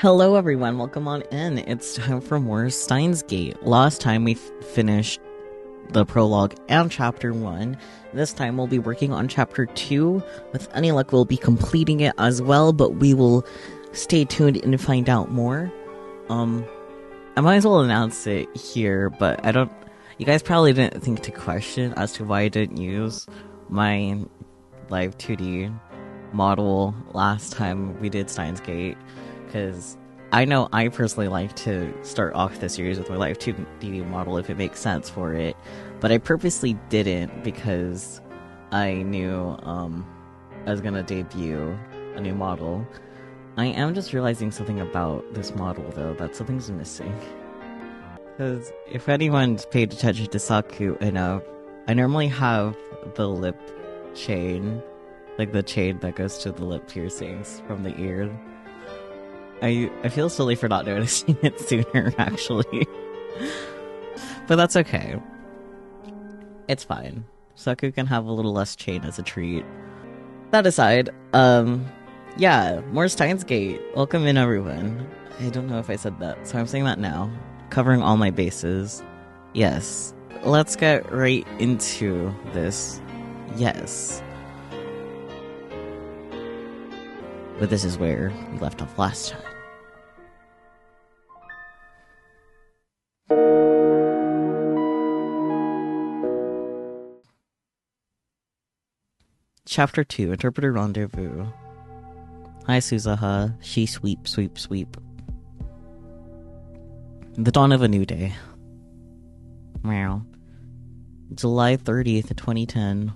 Hello everyone, welcome on in. It's time for more Steins Gate. Last time we finished the prologue and chapter 1. This time we'll be working on chapter 2. With any luck we'll be completing it as well, but we will stay tuned and find out more. I might as well announce it here, but you guys probably didn't think to question as to why I didn't use my live 2D model last time we did Steins Gate. Because I know I personally like to start off the series with my live 2D model if it makes sense for it, but I purposely didn't because I knew I was gonna debut a new model. I am just realizing something about this model though, that something's missing. Because if anyone's paid attention to Saku enough, I normally have the lip chain, like the chain that goes to the lip piercings from the ear. I feel silly for not noticing it sooner, actually. But that's okay. It's fine. Saku can have a little less chain as a treat. That aside, yeah, more Steins Gate. Welcome in, everyone. I don't know if I said that, so I'm saying that now. Covering all my bases. Yes. Let's get right into this. Yes. But this is where we left off last time. Chapter 2, Interpreter Rendezvous. Hi, Suzaha. She sweep, sweep, sweep. The dawn of a new day. Meow. July 30th, 2010.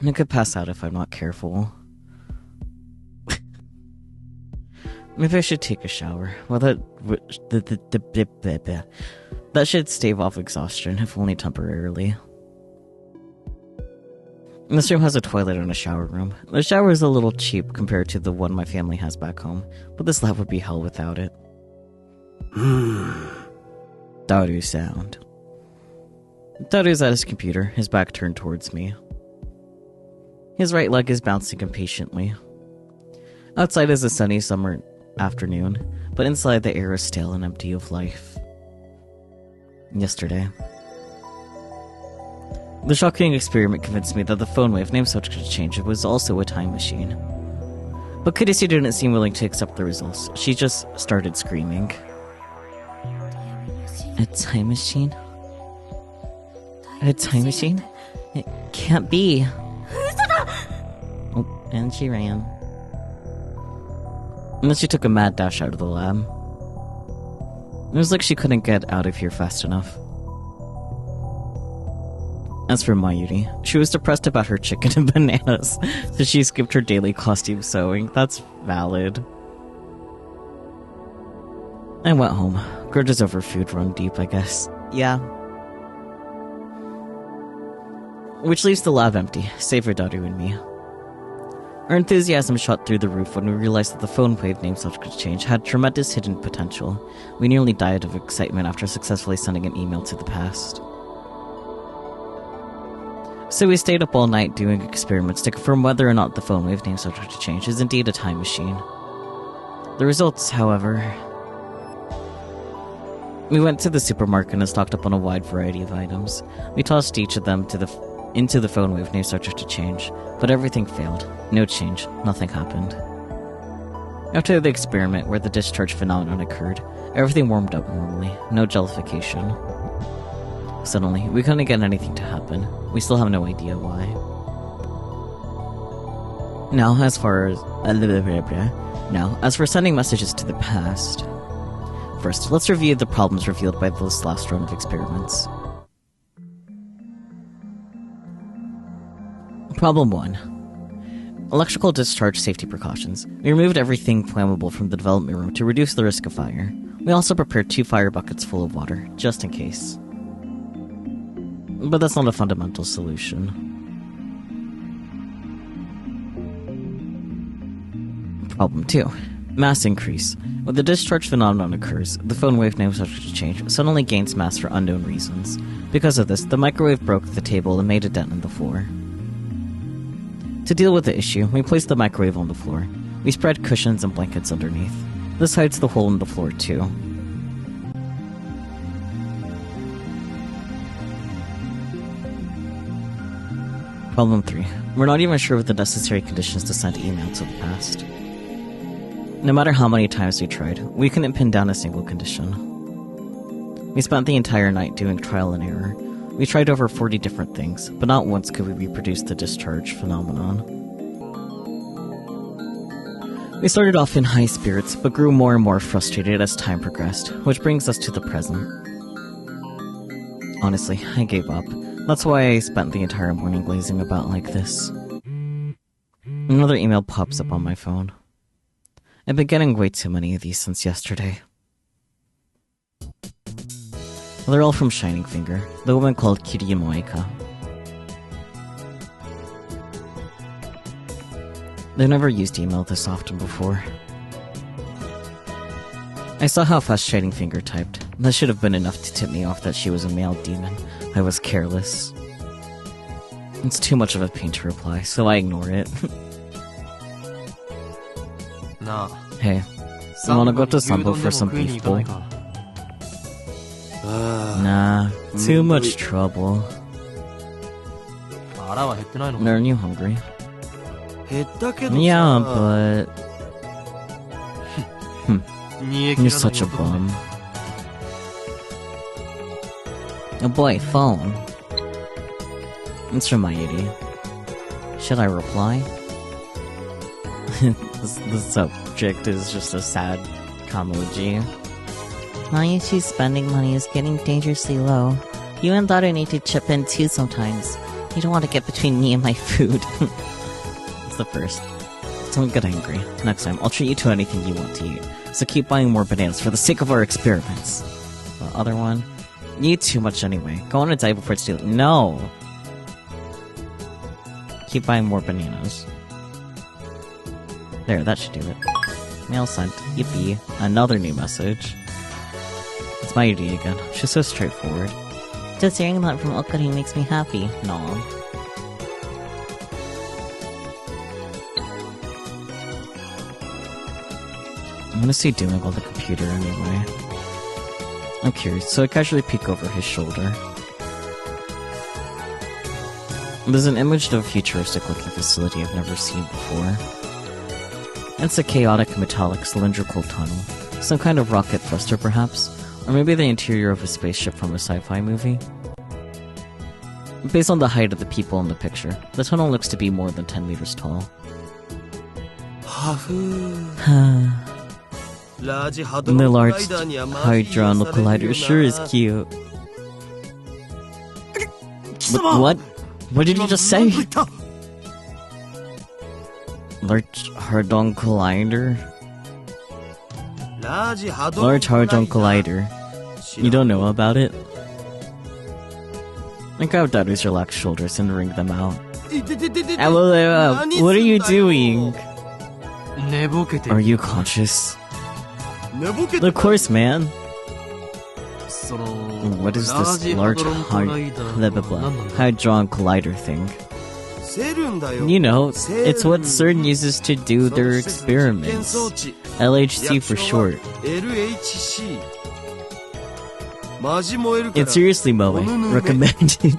I could pass out if I'm not careful. Maybe I should take a shower. Well, that should stave off exhaustion, if only temporarily. This room has a toilet and a shower room. The shower is a little cheap compared to the one my family has back home, but this lab would be hell without it. Daru's sound. Daru's at his computer, his back turned towards me. His right leg is bouncing impatiently. Outside is a sunny summer afternoon, but inside the air is stale and empty of life. Yesterday. The shocking experiment convinced me that the phone wave name subject exchange was also a time machine. But Kudisi didn't seem willing to accept the results. She just started screaming. A time machine? A time machine? It can't be. Oh, and she ran. And then she took a mad dash out of the lab. It was like she couldn't get out of here fast enough. As for Mayuri, she was depressed about her chicken and bananas, so she skipped her daily costume sewing. That's valid. I went home. Grudges over food run deep, I guess. Yeah. Which leaves the lab empty, save for Daru and me. Our enthusiasm shot through the roof when we realized that the phone wave name subject exchange had tremendous hidden potential. We nearly died of excitement after successfully sending an email to the past. So we stayed up all night doing experiments to confirm whether or not the phone wave name subject exchange is indeed a time machine. The results, however... We went to the supermarket and stocked up on a wide variety of items. We tossed each of them into the phone wave name subject exchange, but everything failed. No change. Nothing happened. After the experiment where the discharge phenomenon occurred, everything warmed up normally. No jellification. Suddenly, we couldn't get anything to happen. We still have no idea why. Now, as for sending messages to the past... First, let's review the problems revealed by this last round of experiments. Problem 1. Electrical discharge safety precautions. We removed everything flammable from the development room to reduce the risk of fire. We also prepared 2 fire buckets full of water, just in case. But that's not a fundamental solution. Problem 2. Mass increase. When the discharge phenomenon occurs, the phone wave name subject exchange suddenly gains mass for unknown reasons. Because of this, the microwave broke the table and made a dent in the floor. To deal with the issue, we placed the microwave on the floor. We spread cushions and blankets underneath. This hides the hole in the floor too. Problem 3. We're not even sure what the necessary conditions to send email to the past. No matter how many times we tried, we couldn't pin down a single condition. We spent the entire night doing trial and error. We tried over 40 different things, but not once could we reproduce the discharge phenomenon. We started off in high spirits, but grew more and more frustrated as time progressed, which brings us to the present. Honestly, I gave up. That's why I spent the entire morning glazing about like this. Another email pops up on my phone. I've been getting way too many of these since yesterday. They're all from Shining Finger, the woman called Kiryu Moeka. They've never used email this often before. I saw how fast Shining Finger typed. That should have been enough to tip me off that she was a male demon. I was careless. It's too much of a pain to reply, so I ignore it. Hey, you wanna go to Sambo for some beef bowl? Nah, too much trouble. Aren't you hungry? Yeah, but... You're such a bum. Oh boy, phone. It's from my ID. Should I reply? The subject is just a sad kamoji. Mayuchi's spending money is getting dangerously low. You and daughter need to chip in too sometimes. You don't want to get between me and my food. It's the first. Don't get angry. Next time, I'll treat you to anything you want to eat. So keep buying more bananas for the sake of our experiments. The other one? You eat too much anyway. Go on a diet before it's too late. No! Keep buying more bananas. There, that should do it. Mail sent. Yippee. Another new message. It's my ID again. She's so straightforward. Just hearing that from Okari makes me happy. No. I'm gonna see doing on the computer anyway. I'm curious, so I casually peek over his shoulder. There's an image of a futuristic-looking facility I've never seen before. It's a chaotic, metallic, cylindrical tunnel. Some kind of rocket thruster, perhaps? Or maybe the interior of a spaceship from a sci-fi movie? Based on the height of the people in the picture, the tunnel looks to be more than 10 meters tall. The large Hadron Collider sure is cute. What? What did you just say? Large Hadron Collider? Large Hadron Collider. You don't know about it? I grab Daru's relaxed shoulders and wring them out. What are you doing? Are you conscious? Of course, man. What is this large Hadron Collider thing? You know, it's what CERN uses to do their experiments. LHC for short. It's seriously Moe. Recommended.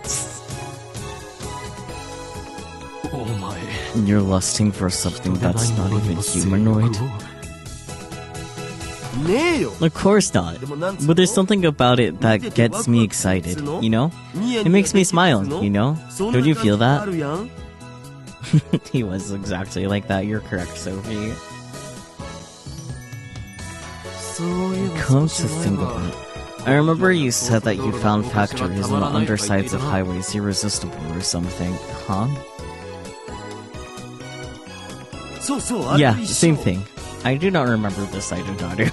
You're lusting for something that's not even humanoid? Of course not. But there's something about it that gets me excited, you know? It makes me smile, you know? Don't you feel that? He was exactly like that. You're correct, Sophie. Come to think of it, I remember you said that you found factories on the undersides of highways irresistible or something, huh? Yeah, same thing. I do not remember this side of Daru.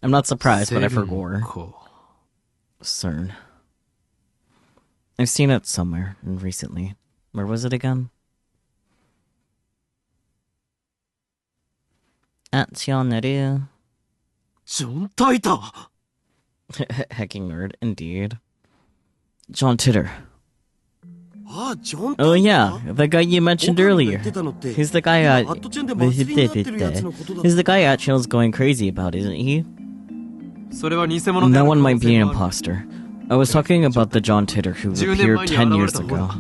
I'm not surprised, but I forgot. CERN. I've seen it somewhere recently. Where was it again? At Tionaru. Hecking nerd, indeed. John Titter. Oh yeah, the guy you mentioned earlier. He's the guy he's the guy at Chill's going crazy about, isn't he? That one might be an imposter. I was talking about the John Titter who appeared 10 years ago.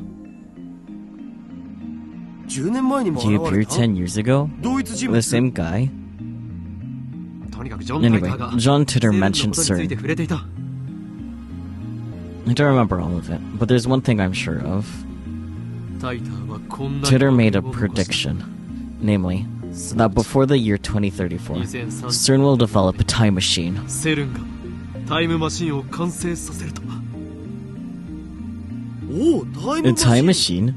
He appeared 10 years ago? The same guy? Anyway, John Titter mentioned CERN. I don't remember all of it, but there's one thing I'm sure of. Titter made a prediction, namely, that before the year 2034, CERN will develop a time machine. A time machine?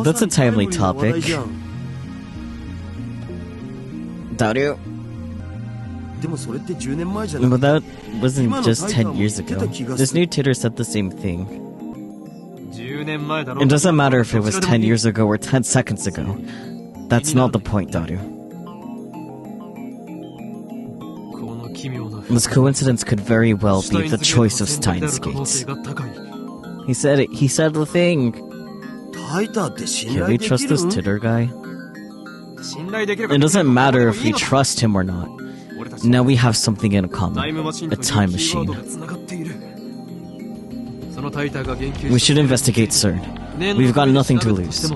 That's a timely topic. Dario? But that wasn't just 10 years ago. This new Titter said the same thing. It doesn't matter if it was 10 years ago or 10 seconds ago. That's not the point, Daru. This coincidence could very well be the choice of Steins Gate. He said it. He said the thing. Can we trust this Titter guy? It doesn't matter if we trust him or not. Now we have something in common. A time machine. We should investigate CERN. We've got nothing to lose.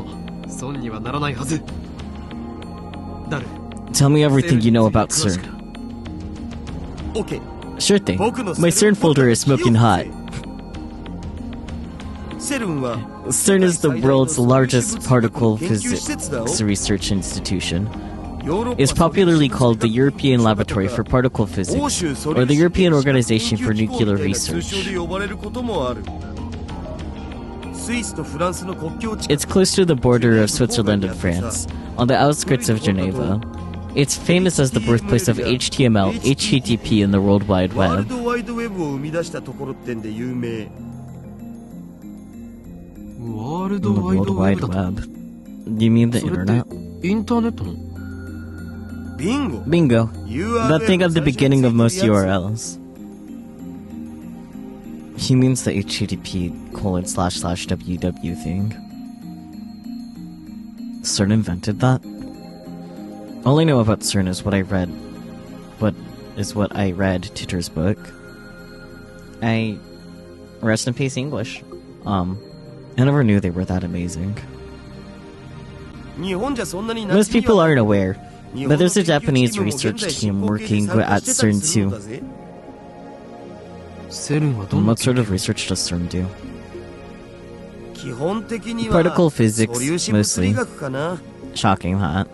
Tell me everything you know about CERN. Sure thing. My CERN folder is smoking hot. CERN is the world's largest particle physics research institution. It's popularly called the European Laboratory for Particle Physics, or the European Organization for Nuclear Research. It's close to the border of Switzerland and France, on the outskirts of Geneva. It's famous as the birthplace of HTML, HTTP, and the World Wide Web. The World Wide Web? You mean the internet? Bingo. That thing at the beginning of most URLs. He means the HTTP://www thing. CERN invented that? All I know about CERN is what I read Titter's book. Rest in peace English. I never knew they were that amazing. Most people aren't aware, but there's a Japanese research team working at CERN too. What sort of research does CERN do? Particle physics, mostly. Shocking, that.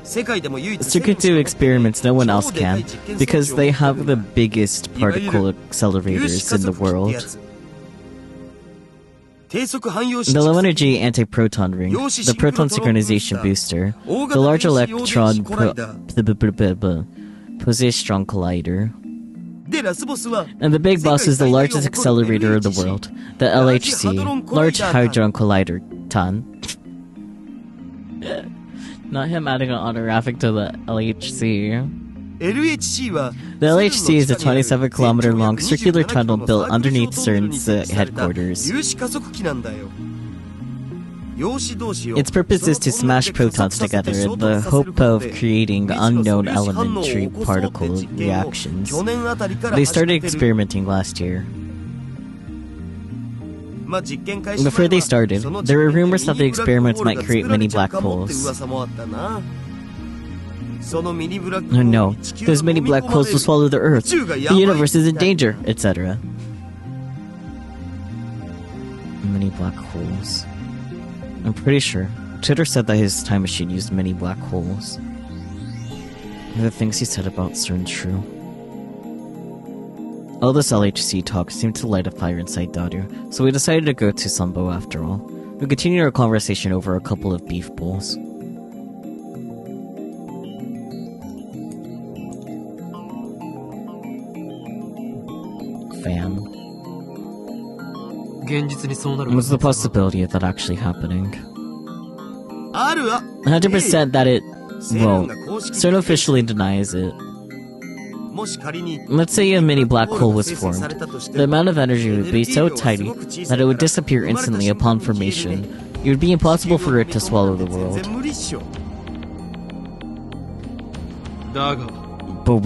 Stick to experiments no one else can, because they have the biggest particle accelerators in the world. The low-energy anti-proton ring, the proton synchronization booster, the large electron positron collider, and the big boss is the largest accelerator in the world, the LHC, Large Hadron Collider, TON. Not him adding an honorific to the LHC. The LHC is a 27-kilometer-long circular tunnel built underneath CERN's headquarters. Its purpose is to smash protons together in the hope of creating unknown elementary particle reactions. They started experimenting last year. Before they started, there were rumors that the experiments might create mini black holes. No, those mini black holes will swallow the Earth. The universe is in danger, etc. Mini black holes. I'm pretty sure. Titter said that his time machine used many black holes. Are the things he said about CERN true? All this LHC talk seemed to light a fire inside Daru, so we decided to go to Sambo after all. We continued our conversation over a couple of beef bowls. Fan. What's the possibility of that actually happening? 100% that it won't. CERN officially denies it. Let's say a mini black hole was formed. The amount of energy would be so tiny that it would disappear instantly upon formation. It would be impossible for it to swallow the world. But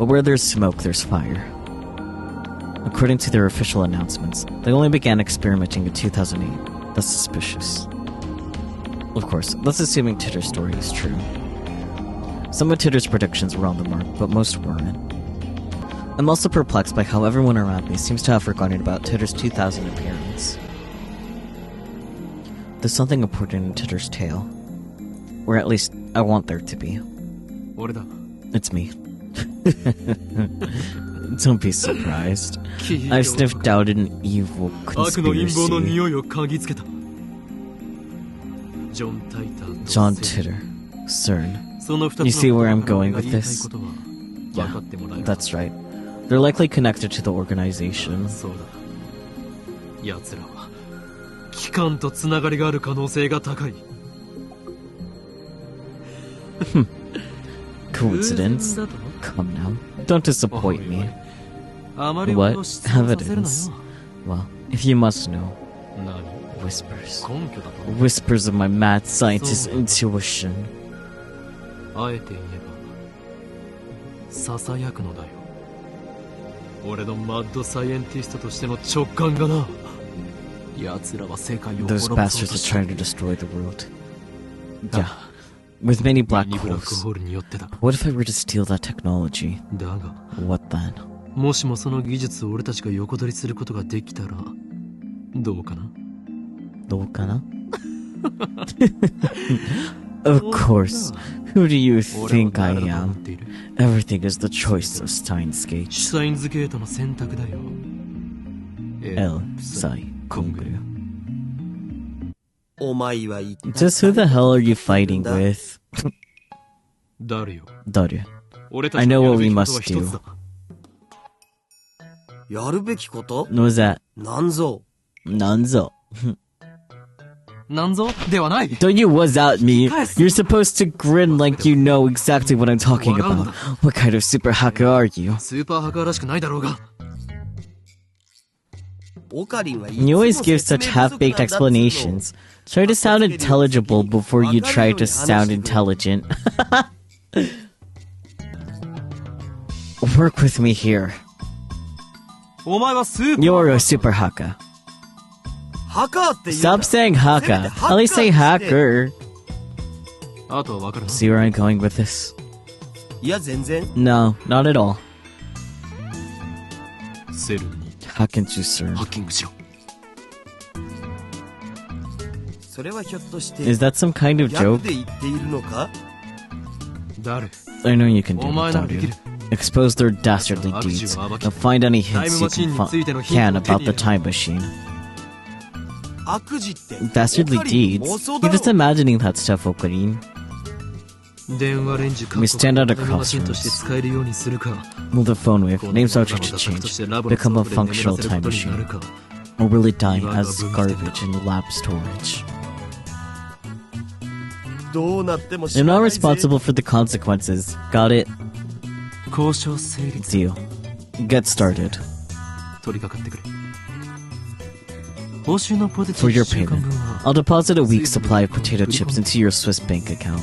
where there's smoke, there's fire. According to their official announcements, they only began experimenting in 2008. That's suspicious. Of course, that's assuming Titter's story is true. Some of Titter's predictions were on the mark, but most weren't. I'm also perplexed by how everyone around me seems to have forgotten about Titter's 2000 appearance. There's something important in Titter's tale. Or at least, I want there to be. It's me. Don't be surprised. I've sniffed out an evil conspiracy. John Titter, CERN. You see where I'm going with this? Yeah, that's right. They're likely connected to the organization. Coincidence? Come now. Don't disappoint me. What? Evidence? Well, if you must know. Whispers. Whispers of my mad scientist intuition. Those bastards are trying to destroy the world. Yeah. With many black holes. What if I were to steal that technology? What then? Of course. Who do you think I am? Everything is the choice of Steins Gate. El Sai Kongru. Just who the hell are you fighting with? Dario. I know what we must do. What was that? Nanzo. Don't you was out me. You're supposed to grin like you know exactly what I'm talking about. What kind of super hacker are you? You always give such half-baked explanations. Try to sound intelligible before you try to sound intelligent. Work with me here. You're a super haka. Stop saying haka. At least say hacker. See where I'm going with this? No, not at all. Hakenju, sir. Is that some kind of joke? I know you can do it, Daru. Expose their dastardly deeds, and find any hints you can about the time machine. Dastardly deeds? You're just imagining that stuff, Okarin. We stand at a crossroads. Move the phone wave, names are to change, become a functional time machine. Or will it die as garbage in lab storage? I'm not responsible for the consequences. Got it? Deal. Get started. For your payment, I'll deposit a week's supply of potato chips into your Swiss bank account.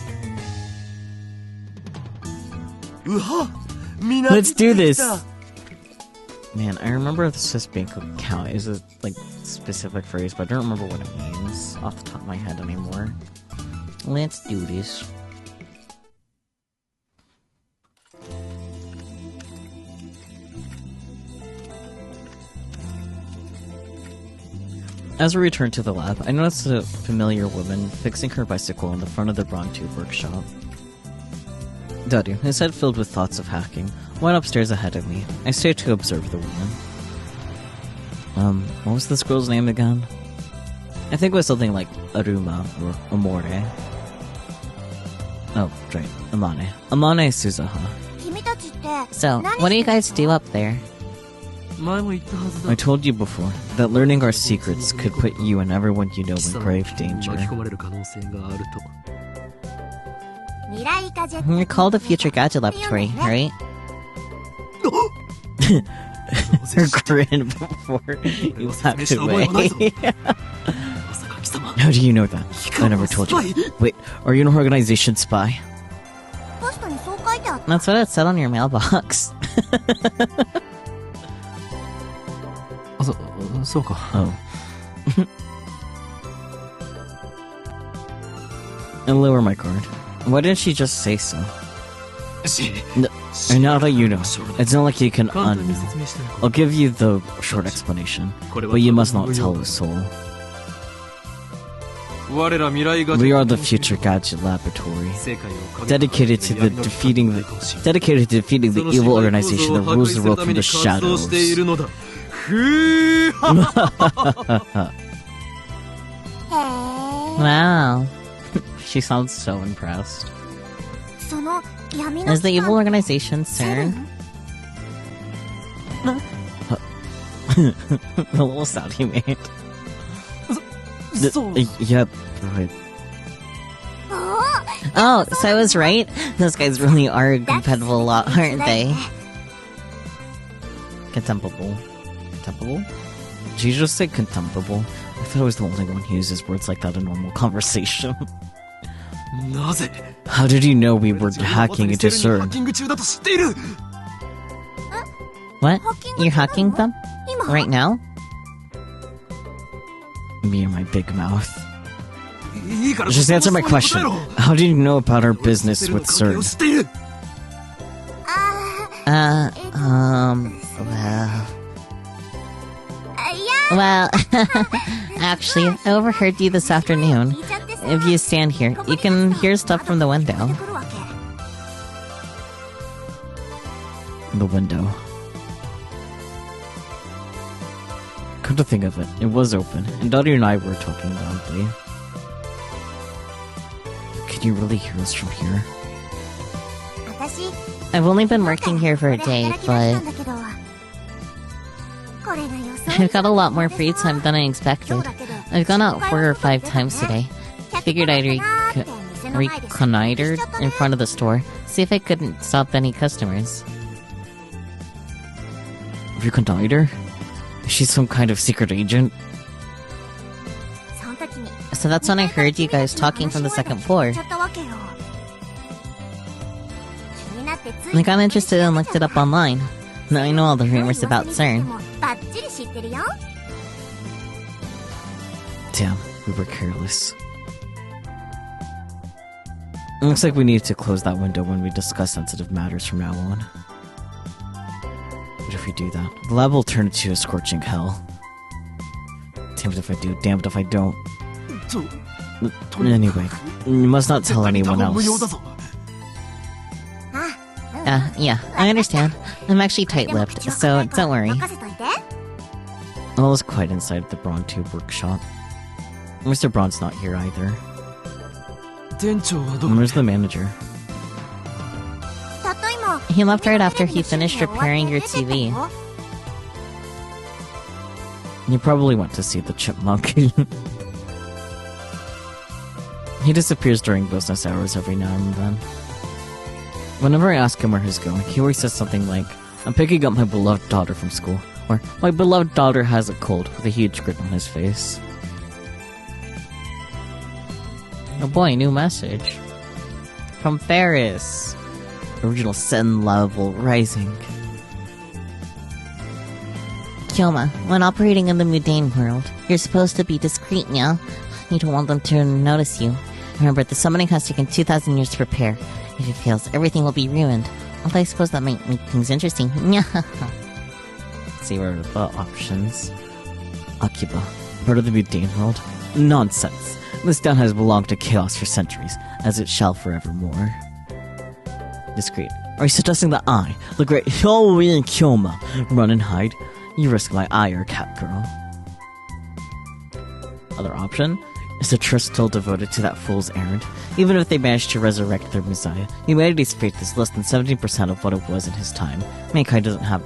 Let's do this! Man, I remember the Swiss bank account is a specific phrase, but I don't remember what it means off the top of my head anymore. Let's do this. As we return to the lab, I noticed a familiar woman fixing her bicycle in the front of the Brontu workshop. Daru, his head filled with thoughts of hacking, went upstairs ahead of me. I stayed to observe the woman. What was this girl's name again? I think it was something like Aruma or Amore. Oh, right, Amane. Amane Suzaha. So, what do you guys do up there? I told you before that learning our secrets could put you and everyone you know in grave danger. You're called the Future Gadget Laboratory, right? Her grin before you walked away. How do you know that? I never told you. Wait, are you an organization spy? That's what it said on your mailbox. Oh. And lower my card. Why didn't she just say so? No, and now that you know, it's not like you can unknow. I'll give you the short explanation, but you must not tell a soul. We are the Future Gadget Laboratory, dedicated to defeating the evil organization that rules the world from the shadows. Wow. She sounds so impressed. Is the evil organization CERN? The little sound he made. Yep, right. Oh, so I was right? Those guys really are a compatible lot, aren't they? Contemptible. Contemptible? Did you just say contemptible? I thought I was the only one who uses words like that in normal conversation. How did you know we were hacking into CERN? What? You're hacking them? Right now? Me and my big mouth. Just answer my question. How do you know about our business with CERN? Well, actually, I overheard you this afternoon. If you stand here, you can hear stuff from the window. The window. Come to think of it, it was open, and Dottie and I were talking loudly. Can you really hear us from here? I've only been working here for a day, but I've got a lot more free time than I expected. I've gone out 4 or 5 times today. Figured I'd reconnoiter in front of the store, see if I couldn't stop any customers. Reconnoiter? Is she some kind of secret agent? So that's when I heard you guys talking from the 2nd floor. I got interested and looked it up online. Now I know all the rumors about CERN. Damn, we were careless. It looks like we need to close that window when we discuss sensitive matters from now on. What if we do that? The lab will turn into a scorching hell. Damned if I do, damned if I don't. Anyway, you must not tell anyone else. Yeah, I understand. I'm actually tight-lipped, so don't worry. All is quiet inside the Braun Tube workshop. Mr. Braun's not here either. Where's the manager? He left right after he finished repairing your TV. He probably went to see the chipmunk. He disappears during business hours every now and then. Whenever I ask him where he's going, he always says something like, I'm picking up my beloved daughter from school, or my beloved daughter has a cold, with a huge grin on his face. Oh boy, new message. From Ferris. Original Sen level rising. Kyoma, when operating in the mundane world, you're supposed to be discreet, yeah? You don't want them to notice you. Remember, the summoning has taken 2,000 years to prepare. If it fails, everything will be ruined. Although I suppose that might make things interesting. See, what are the options? Akiba, part of the mundane world? Nonsense. This town has belonged to chaos for centuries, as it shall forevermore. Discreet. Are you suggesting that I, the great Hyoui and Kyoma, run and hide? You risk my eye or cat girl. Other option? Is the trust still devoted to that fool's errand? Even if they manage to resurrect their messiah, humanity's faith is less than 70% of what it was in his time. Mankind doesn't have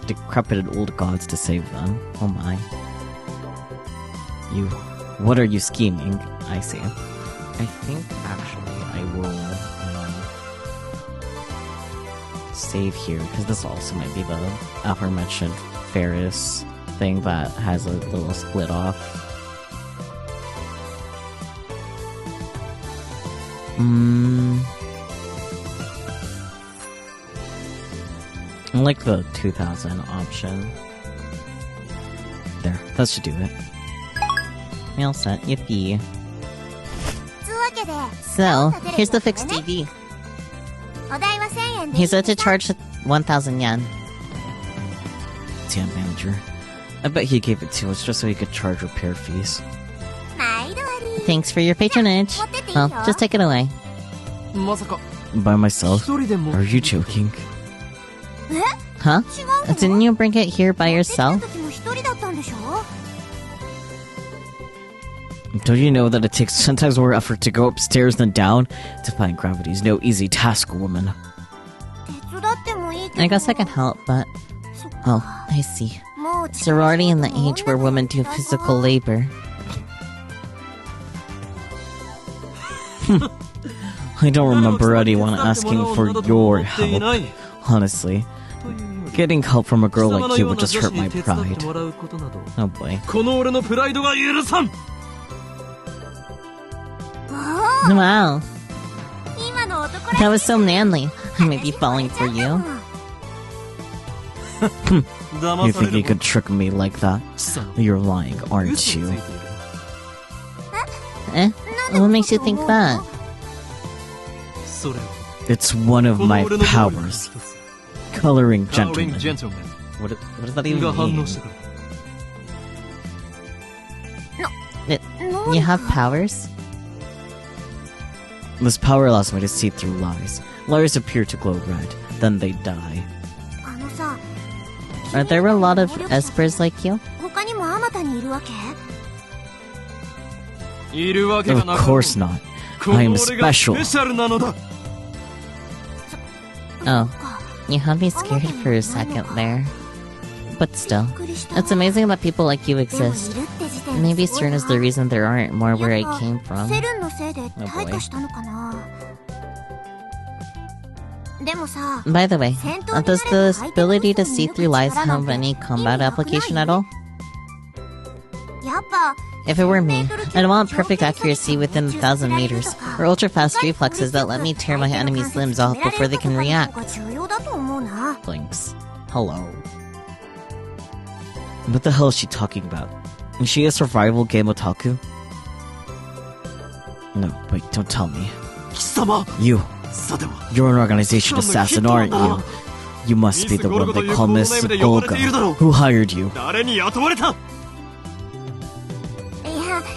decrepit old gods to save them. Oh my. What are you scheming? I see. I think, actually, I will save here, because this also might be the aforementioned Ferris thing that has a little split off. I like the 2000 option. There, that should do it. Mail set, yippee. So, here's the fixed TV. He said to charge 1,000 yen. Damn manager. I bet he gave it to us just so he could charge repair fees. Thanks for your patronage. Well, just take it away. By myself? Are you joking? Huh? Didn't you bring it here by yourself? Don't you know that it takes 10 times more effort to go upstairs than down? Defying gravity is no easy task, woman. I guess I can help, but... Oh, I see. So we're already in the age where women do physical labor. I don't remember anyone asking for your help. Honestly. Getting help from a girl like you would just hurt my pride. Oh boy. Wow. That was so manly. I may be falling for you. You think you could trick me like that? You're lying, aren't you? What makes you think that? It's one of my powers. Coloring gentleman. What does that even mean? You have powers? This power allows me to see through lies. Liars appear to glow red, then they die. Are there a lot of espers like you? Of course not. I am special. Oh, you had me scared for a second there. But still, it's amazing that people like you exist. Maybe CERN is the reason there aren't more where I came from. Oh boy. By the way, does the ability to see through lies have any combat application at all? If it were me, I'd want perfect accuracy within 1,000 meters, or ultra-fast reflexes that let me tear my enemy's limbs off before they can react. Blinks. Hello. What the hell is she talking about? Is she a survival game otaku? No, wait, don't tell me. You're an organization assassin, aren't you? You must be the one they call Miss Golga. Who hired you?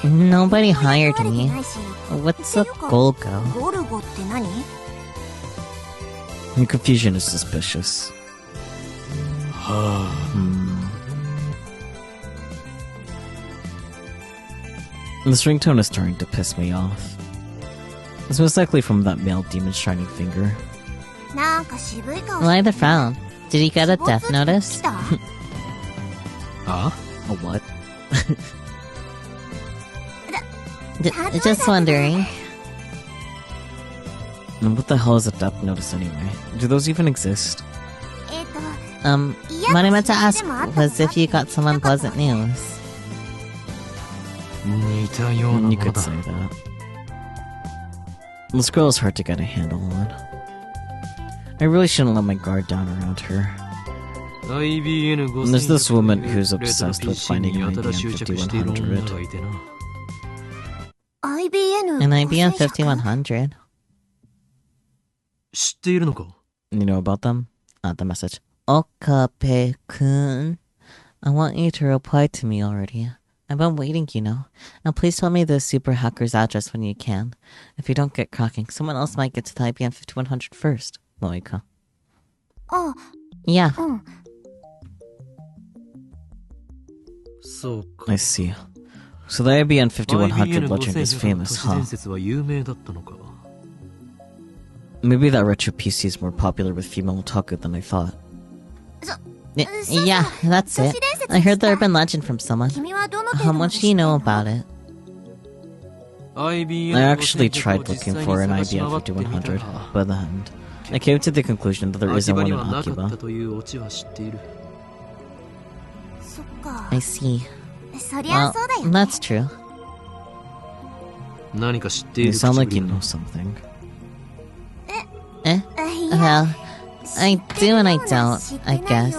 Nobody hired me. What's a Golga? Your confusion is suspicious. This ringtone is starting to piss me off. It's most likely from that male demon's shining finger. Why the frown? Did he get a death notice? A what? Just wondering. And what the hell is a death notice anyway? Do those even exist? What I meant to ask was if you got some unpleasant news. You could say that. This girl is hard to get a handle on. I really shouldn't let my guard down around her. And there's this woman who's obsessed with finding an IBM 5100. An IBM 5100? You know about them? The message. Okape-kun. I want you to reply to me already. I've been waiting, you know. Now please tell me the super hacker's address when you can. If you don't get cracking, someone else might get to the IBM 5100 first, Moika. Oh. Yeah. I see. So the IBM 5100 legend is famous, huh? Maybe that retro PC is more popular with female otaku than I thought. Yeah, that's it. I heard the urban legend from someone. How much do you know about it? I actually tried looking for an IBM 5100, but then I came to the conclusion that there isn't one in Akiba. I see. Well, that's true. You sound like you know something. Well, I do and I don't, I guess.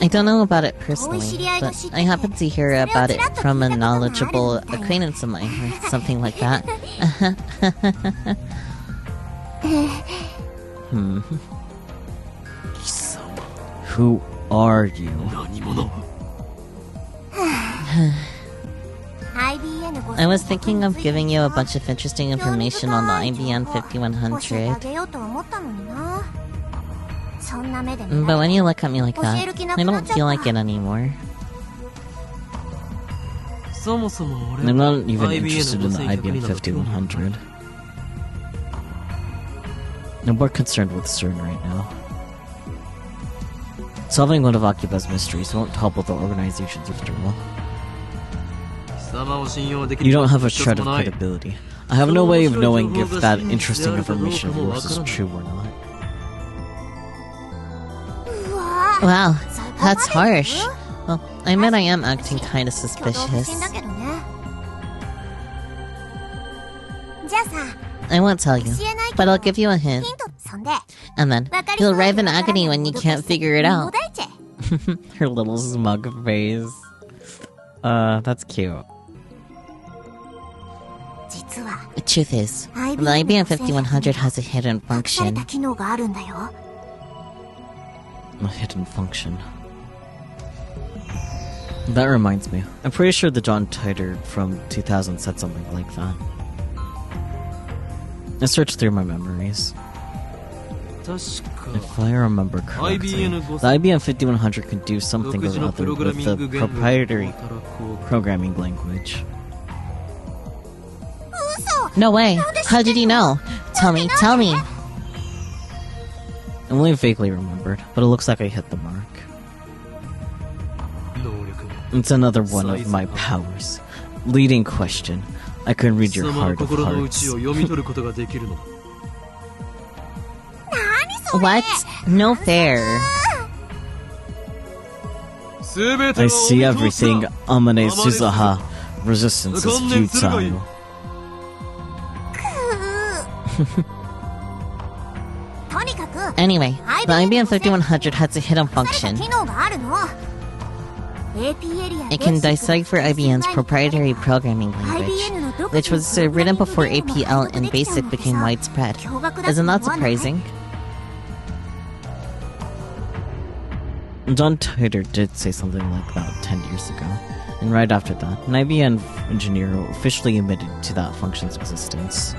I don't know about it personally, but I happened to hear about it from a knowledgeable acquaintance of mine, or something like that. Who are you? I was thinking of giving you a bunch of interesting information on the IBM 5100. But when you look at me like that, I don't feel like it anymore. I'm not even interested in the IBM 5100. I'm more concerned with CERN right now. Solving one of Akiba's mysteries won't help with the organization's withdrawal. You don't have a shred of credibility. I have no way of knowing if that interesting information of yours is true or not. Wow, that's harsh. Well, I admit I am acting kinda suspicious. I won't tell you, but I'll give you a hint. And then, you'll writhe in agony when you can't figure it out. Her little smug face. That's cute. The truth is, the IBM 5100 has a hidden function. A hidden function. That reminds me. I'm pretty sure the John Titor from 2000 said something like that. I searched through my memories. If I remember correctly, the IBM 5100 can do something or other with the proprietary programming language. No way! How did you know? Tell me, tell me! I only vaguely remembered, but it looks like I hit the mark. It's another one of my powers. Leading question. I can read your heart of hearts. What? No fair. I see everything, Amane Suzaha. Resistance is futile. Anyway, the IBM 5100 has a hidden function. It can decipher IBM's proprietary programming language, which was written before APL and BASIC became widespread. Isn't that surprising? John Titor did say something like that 10 years ago, and right after that, an IBM engineer officially admitted to that function's existence.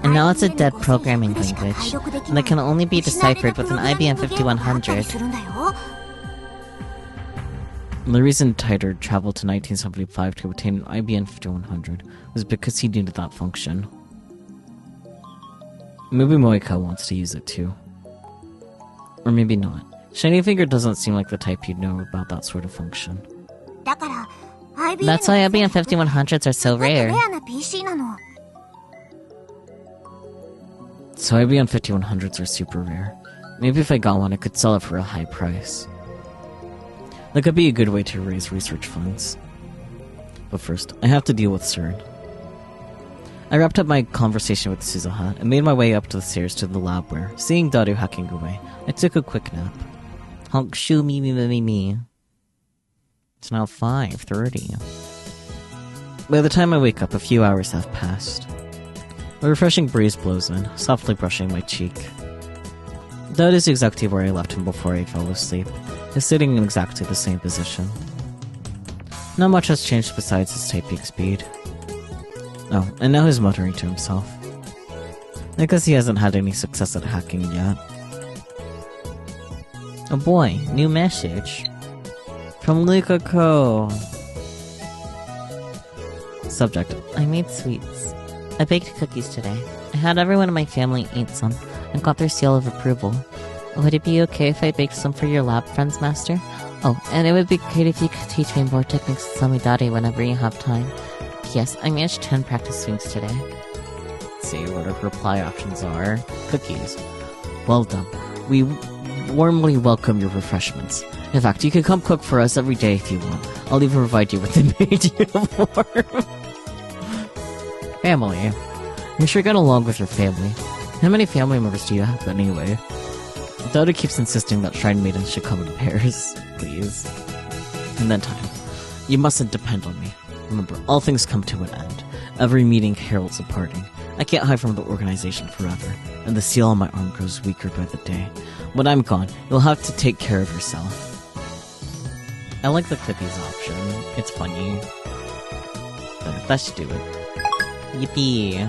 And now it's a dead programming language that can only be deciphered with an IBM 5100. The reason Titor traveled to 1975 to obtain an IBM 5100 was because he needed that function. Maybe Moika wants to use it too. Or maybe not. Shiny Finger doesn't seem like the type you'd know about that sort of function. That's why IBM 5100s are so rare. So IBM 5100s are super rare. Maybe if I got one, I could sell it for a high price. That could be a good way to raise research funds. But first, I have to deal with CERN. I wrapped up my conversation with Suzaha and made my way up to the stairs to the lab where, seeing Daru hacking away, I took a quick nap. Honk shoo me. It's now 5:30. By the time I wake up, a few hours have passed. A refreshing breeze blows in, softly brushing my cheek. That is exactly where I left him before I fell asleep. He's sitting in exactly the same position. Not much has changed besides his typing speed. Oh, and now he's muttering to himself. I guess he hasn't had any success at hacking yet. Oh boy, new message. From Luka Ko. Subject, I made sweets. I baked cookies today. I had everyone in my family eat some, and got their seal of approval. Would it be okay if I baked some for your lab friends, Master? Oh, and it would be great if you could teach me more techniques of Samidare whenever you have time. P.S. I managed 10 practice swings today. Let's see what our reply options are. Cookies. Well done. We warmly welcome your refreshments. In fact, you can come cook for us every day if you want. I'll even provide you with the maid uniform. Family. You sure get along with your family. How many family members do you have anyway? Dota keeps insisting that shrine maidens should come in pairs. Please. And then time. You mustn't depend on me. Remember, all things come to an end. Every meeting heralds a parting. I can't hide from the organization forever, and the seal on my arm grows weaker by the day. When I'm gone, you'll have to take care of yourself. I like the cookies option. It's funny. That should do it. Yippee!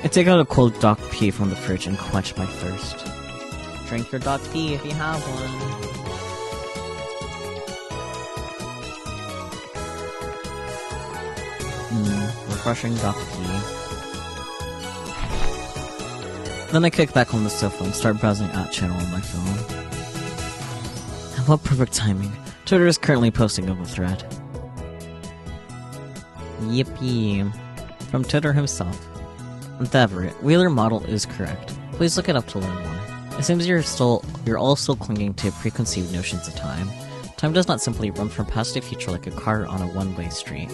I take out a cold dock pea from the fridge and quench my thirst. Drink your dock pea if you have one. Refreshing dock pea. Then I kick back on the sofa and start browsing App Channel on my phone. And what perfect timing. Twitter is currently posting of a thread. Yippee. From Twitter himself. Endeavor, Wheeler model is correct. Please look it up to learn more. It seems you're all still clinging to preconceived notions of time. Time does not simply run from past to future like a car on a one-way street.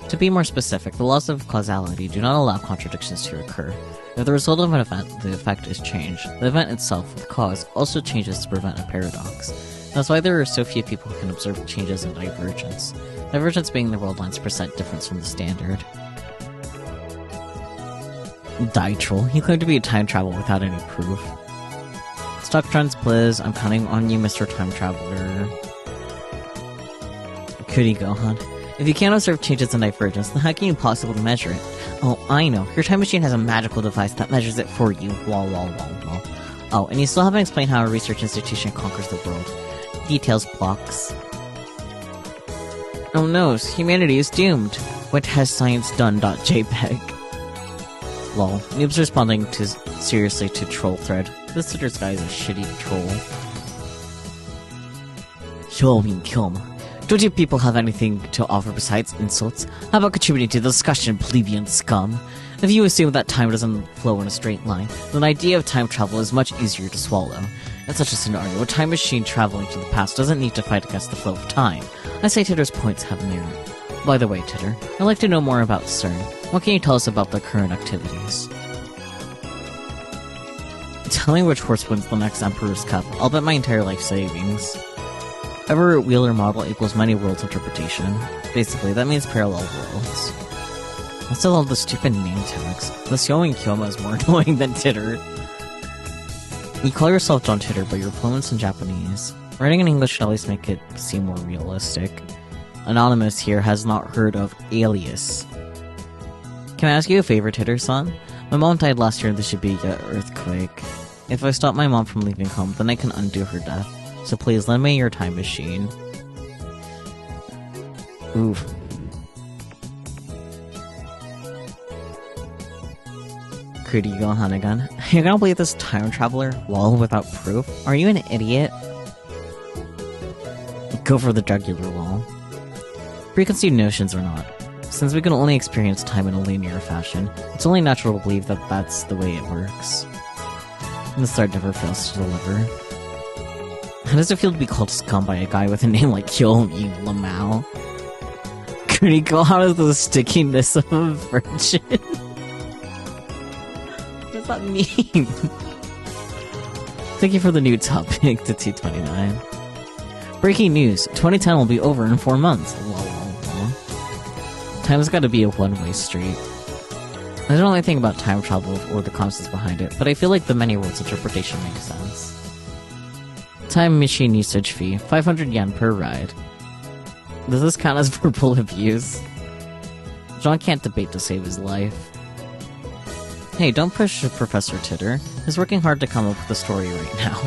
To be more specific, the laws of causality do not allow contradictions to occur. If the result of an event, the effect is changed, the event itself, the cause, also changes to prevent a paradox. That's why there are so few people who can observe changes in divergence. Divergence being the world line's percent difference from the standard. Die troll. He claimed to be a time travel without any proof. Stock trends, please. I'm counting on you, Mr. Time Traveler. Cootie Gohan. If you can't observe changes in divergence, then how can you possibly measure it? Oh, I know. Your time machine has a magical device that measures it for you. Lol, lol, lol, lol. Oh, and you still haven't explained how a research institution conquers the world. Details blocks. Oh no, humanity is doomed. What has science done? .jpg. Lol. Noob's responding seriously to troll thread. This Twitter's guy is a shitty troll. Show me, kill me. Don't you people have anything to offer besides insults? How about contributing to the discussion, plebeian scum? If you assume that time doesn't flow in a straight line, then the idea of time travel is much easier to swallow. In such a scenario, a time machine traveling to the past doesn't need to fight against the flow of time. I say Titter's points have merit. By the way, Titter, I'd like to know more about CERN. What can you tell us about the current activities? Tell me which horse wins the next Emperor's Cup. I'll bet my entire life savings. Ever Wheeler model equals many worlds interpretation. Basically, that means parallel worlds. I still love the stupid name tags. The Xiao and Kyoma is more annoying than Titter. You call yourself John Titter, but you're fluent in Japanese. Writing in English should at least make it seem more realistic. Anonymous here has not heard of Alias. Can I ask you a favor, Titter-san? My mom died last year in the Shibuya earthquake. If I stop my mom from leaving home, then I can undo her death. So please lend me your time machine. Oof. Cootie Gohan again. You're gonna believe this time traveler lol without proof? Are you an idiot? Go for the jugular lol. Preconceived notions or not. Since we can only experience time in a linear fashion, it's only natural to believe that that's the way it works. And the start never fails to deliver. How does it feel to be called scum by a guy with a name like Kyomi Lamau? Cootie Gohan is the stickiness of a virgin. What does that mean? Thank you for the new topic to T29. Breaking news, 2010 will be over in 4 months. Time's gotta be a one-way street. I don't know anything about time travel or the concepts behind it, but I feel like the many worlds interpretation makes sense. Time machine usage fee, 500 yen per ride. Does this count as verbal abuse? John can't debate to save his life. Hey, don't push Professor Titter. He's working hard to come up with a story right now.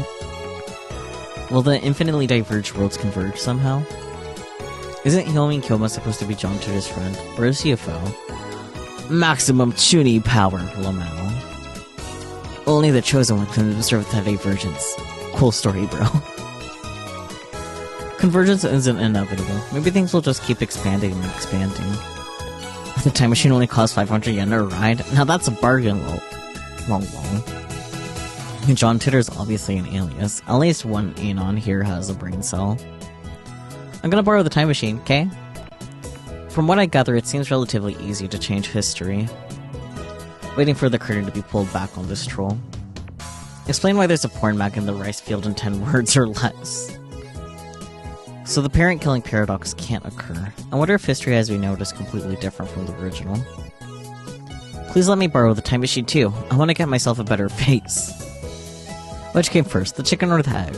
Will the infinitely diverged worlds converge somehow? Isn't Hyomi Kyoma supposed to be John Titter's friend, or is he a foe? Maximum Chuni power, Lamau. Only the chosen one can observe the divergence. Cool story, bro. Convergence isn't inevitable. Maybe things will just keep expanding and expanding. The time machine only costs 500 yen to ride. Now that's a bargain, lol. John Titter's obviously an alias. At least one Anon here has a brain cell. I'm gonna borrow the time machine, okay? From what I gather, it seems relatively easy to change history. Waiting for the curtain to be pulled back on this troll. Explain why there's a porn mag in the rice field in 10 words or less. So the parent-killing paradox can't occur. I wonder if history as we know it is completely different from the original. Please let me borrow the time machine too. I want to get myself a better face. Which came first, the chicken or the egg?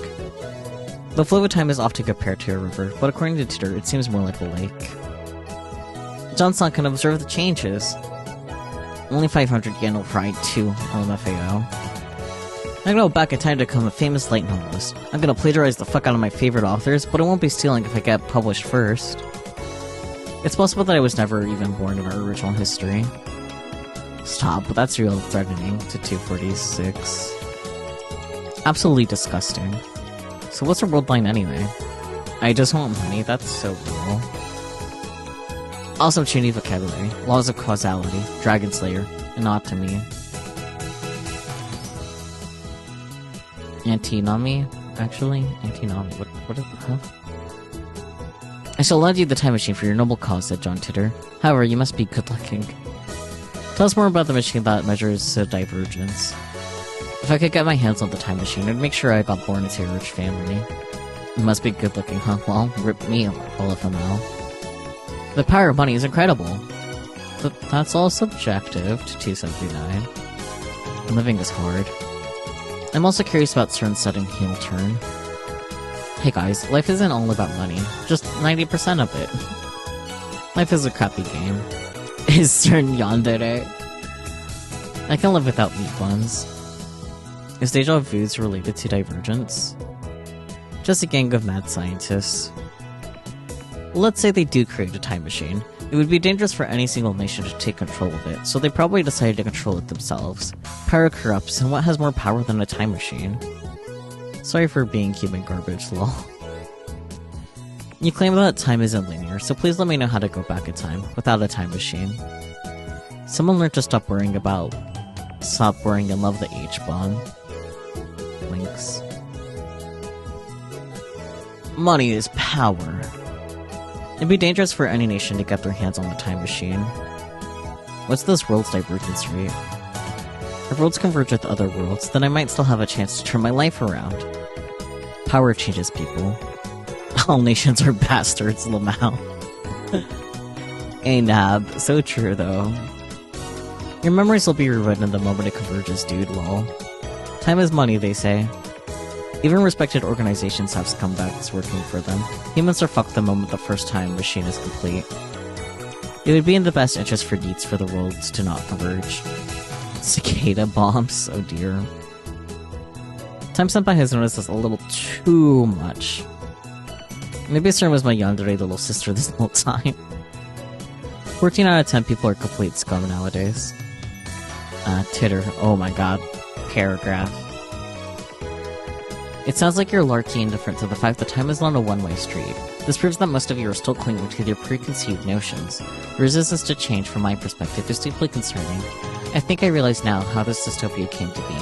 The flow of time is often compared to a river, but according to Titter, it seems more like a lake. John-san can observe the changes. Only 500 yen will ride too, LMFAO. I'm gonna go back in time to become a famous light novelist. I'm gonna plagiarize the fuck out of my favorite authors, but I won't be stealing if I get published first. It's possible that I was never even born in our original history. Stop, but that's real threatening to 246. Absolutely disgusting. So what's our world line anyway? I just want money, that's so cool. Also tuny vocabulary, laws of causality, dragon slayer, anatomy. Antinomy? Actually? Antinomy. What is the hell? I shall lend you the time machine for your noble cause, said John Titter. However, you must be good looking. Tell us more about the machine that measures divergence. If I could get my hands on the time machine, I'd make sure I got born into a rich family. You must be good looking, huh? Well, rip me all of them out. The power of money is incredible. But that's all subjective to 279. Living is hard. I'm also curious about CERN's sudden heel turn. Hey guys, life isn't all about money. Just 90% of it. Life is a crappy game. Is CERN yandere? I can live without meat buns. Is deja vu's related to divergence? Just a gang of mad scientists. Let's say they do create a time machine. It would be dangerous for any single nation to take control of it, so they probably decided to control it themselves. Power corrupts, and what has more power than a time machine? Sorry for being human garbage, lol. You claim that time isn't linear, so please let me know how to go back in time, without a time machine. Someone learned to stop worrying and love the H-bomb. Links. Money is power. It'd be dangerous for any nation to get their hands on the time machine. What's this world's divergence rate? If worlds converge with other worlds, then I might still have a chance to turn my life around. Power changes people. All nations are bastards, Lamau. Hey Nab, so true though. Your memories will be rewritten the moment it converges, dude, lol. Time is money, they say. Even respected organizations have scumbags working for them. Humans are fucked the moment the first time machine is complete. It would be in the best interest for needs for the worlds to not converge. Cicada bombs, oh dear. Time Senpai has noticed this a little too much. Maybe CERN was my yandere little sister this whole time. 14 out of 10 people are complete scum nowadays. Titter, oh my god. Paragraph. It sounds like you're larky indifferent to the fact that time is not a one-way street. This proves that most of you are still clinging to their preconceived notions. Resistance to change, from my perspective, is deeply concerning. I think I realize now how this dystopia came to be.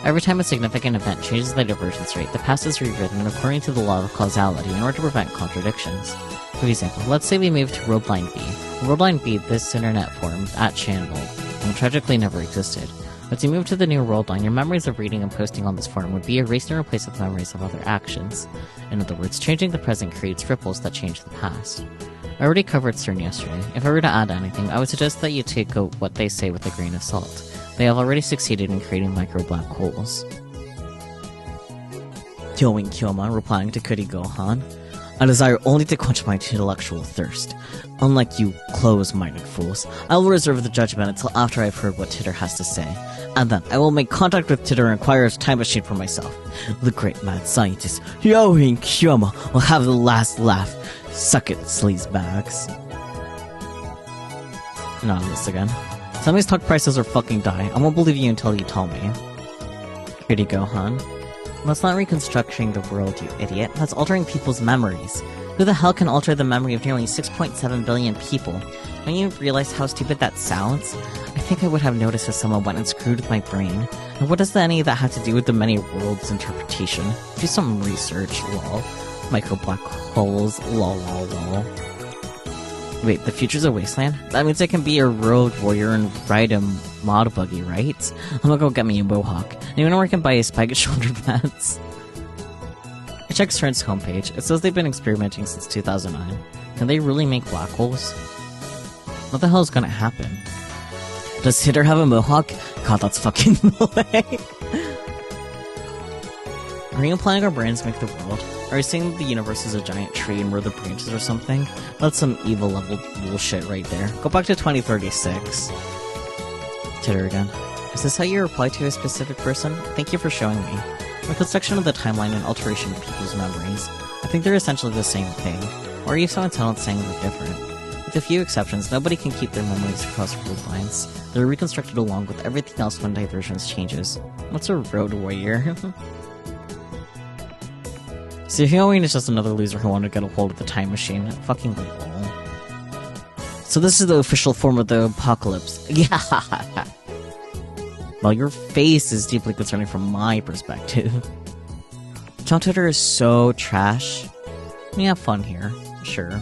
Every time a significant event changes the divergence rate, the past is rewritten according to the law of causality in order to prevent contradictions. For example, let's say we move to World Line B. World Line B, this internet forum, at Channel, and tragically never existed. But to move to the new world line, your memories of reading and posting on this forum would be erased and replaced with memories of other actions. In other words, changing the present creates ripples that change the past. I already covered CERN yesterday. If I were to add anything, I would suggest that you take what they say with a grain of salt. They have already succeeded in creating micro-black holes. Kyoin Kyoma replying to Kuri Gohan. I desire only to quench my intellectual thirst. Unlike you close-minded fools, I will reserve the judgment until after I've heard what Titter has to say. And then I will make contact with Titter and acquire his time machine for myself. The great mad scientist, Kyoin Kyoma, will have the last laugh. Suck it, sleazebags. Not on this again. Tell me stock prices are fucking die. I won't believe you until you tell me. Pretty Gohan. That's not reconstructing the world, you idiot. That's altering people's memories. Who the hell can alter the memory of nearly 6.7 billion people? Don't you realize how stupid that sounds? I think I would have noticed if someone went and screwed with my brain. And what does any of that have to do with the many worlds interpretation? Do some research, lol. Micro black holes, lol lol lol. Wait, the future's a wasteland? That means I can be a road warrior and ride a mod buggy, right? I'm gonna go get me a mohawk. Anyone where I can buy a spike shoulder pads? I checked CERN's homepage. It says they've been experimenting since 2009. Can they really make black holes? What the hell is gonna happen? Does Hitter have a mohawk? God, that's fucking way. Are you implying our brains make the world? Are you saying that the universe is a giant tree and we're the branches or something? That's some evil level bullshit right there. Go back to 2036. Titter again. Is this how you reply to a specific person? Thank you for showing me. Reconstruction of the timeline and alteration of people's memories. I think they're essentially the same thing. Or are you so intent on saying they're different? With a few exceptions, nobody can keep their memories across world lines. They're reconstructed along with everything else when divergence changes. What's a road warrior? See, Halloween is just another loser who wanted to get a hold of the time machine. Fucking lol. So this is the official form of the apocalypse. Yeah. Well, your face is deeply concerning from my perspective. John Titter is so trash. We have fun here, sure.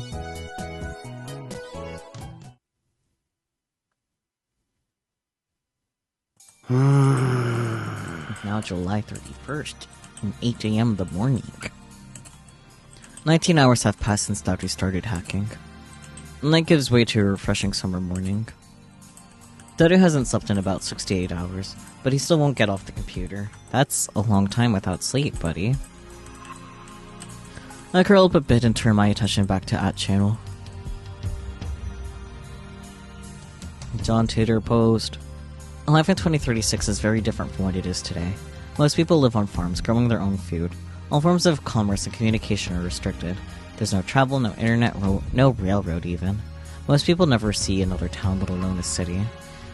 Now July 31st, and 8 AM in the morning. 19 hours have passed since Dowdy started hacking. Night gives way to a refreshing summer morning. Dowdy hasn't slept in about 68 hours, but he still won't get off the computer. That's a long time without sleep, buddy. I curl up a bit and turn my attention back to @channel. John Titter post. Life in 2036 is very different from what it is today. Most people live on farms, growing their own food. All forms of commerce and communication are restricted. There's no travel, no internet, no railroad even. Most people never see another town, let alone a city.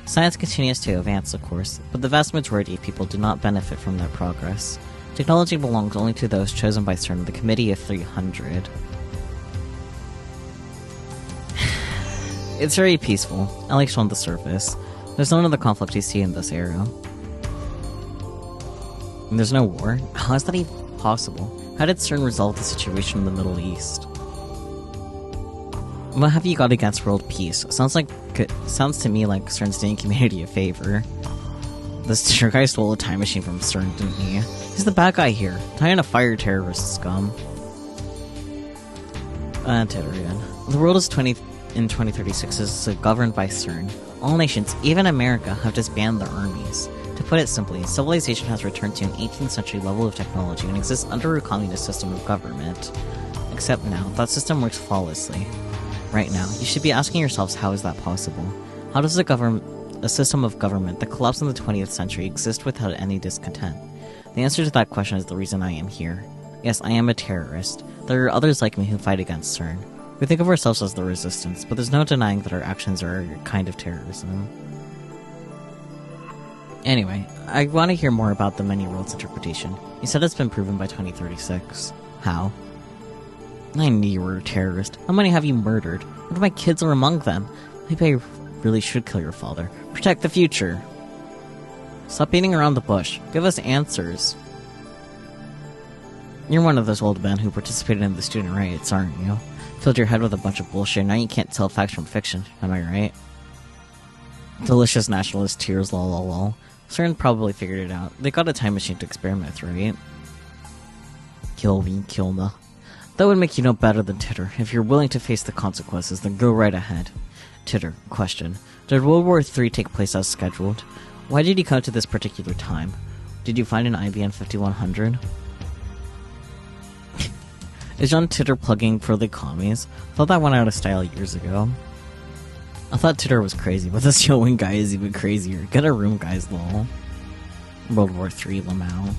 Science continues to advance, of course, but the vast majority of people do not benefit from that progress. Technology belongs only to those chosen by CERN, the Committee of 300. It's very peaceful, at least on the surface. There's none of the conflict you see in this era. And there's no war? How is that even possible? How did CERN resolve the situation in the Middle East? What have you got against world peace? Sounds to me like CERN's doing humanity a favor. This Titter guy stole a time machine from CERN, didn't he? He's the bad guy here, trying to fire terrorist scum. Titter again. The world in 2036 is governed by CERN. All nations, even America, have disbanded their armies. To put it simply, civilization has returned to an 18th century level of technology and exists under a communist system of government. Except now, that system works flawlessly. Right now, you should be asking yourselves, how is that possible? How does a system of government that collapsed in the 20th century exist without any discontent? The answer to that question is the reason I am here. Yes, I am a terrorist. There are others like me who fight against CERN. We think of ourselves as the resistance, but there's no denying that our actions are a kind of terrorism. Anyway, I want to hear more about the many worlds interpretation. You said it's been proven by 2036. How? I knew you were a terrorist. How many have you murdered? What if my kids are among them? Maybe I really should kill your father. Protect the future. Stop beating around the bush. Give us answers. You're one of those old men who participated in the student riots, aren't you? Filled your head with a bunch of bullshit, now you can't tell facts from fiction, am I right? Delicious nationalist tears, lol lol lol. CERN probably figured it out. They got a time machine to experiment with, right? Kill me, kill me. That would make you no better than Titter. If you're willing to face the consequences, then go right ahead. Titter, question. Did World War III take place as scheduled? Why did you come to this particular time? Did you find an IBM 5100? Is John Titter plugging for the commies? I thought that went out of style years ago. I thought Titter was crazy, but this showing guy is even crazier. Get a room, guys, lol. World War III, Lamau.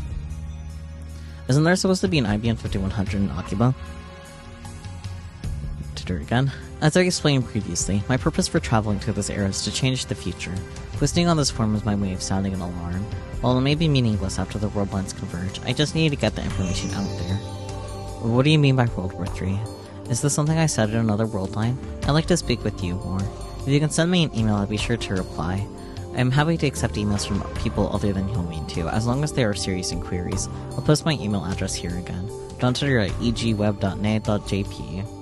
Isn't there supposed to be an IBM 5100 in Akiba? Titter again. As I explained previously, my purpose for traveling to this era is to change the future. Twisting on this form is my way of sounding an alarm. While it may be meaningless after the world lines converge, I just need to get the information out there. What do you mean by World War III? Is this something I said in another world line? I'd like to speak with you more. If you can send me an email, I'll be sure to reply. I am happy to accept emails from people other than Hyomin too, as long as they are serious inquiries. I'll post my email address here again. John Titter at egweb.net.jp.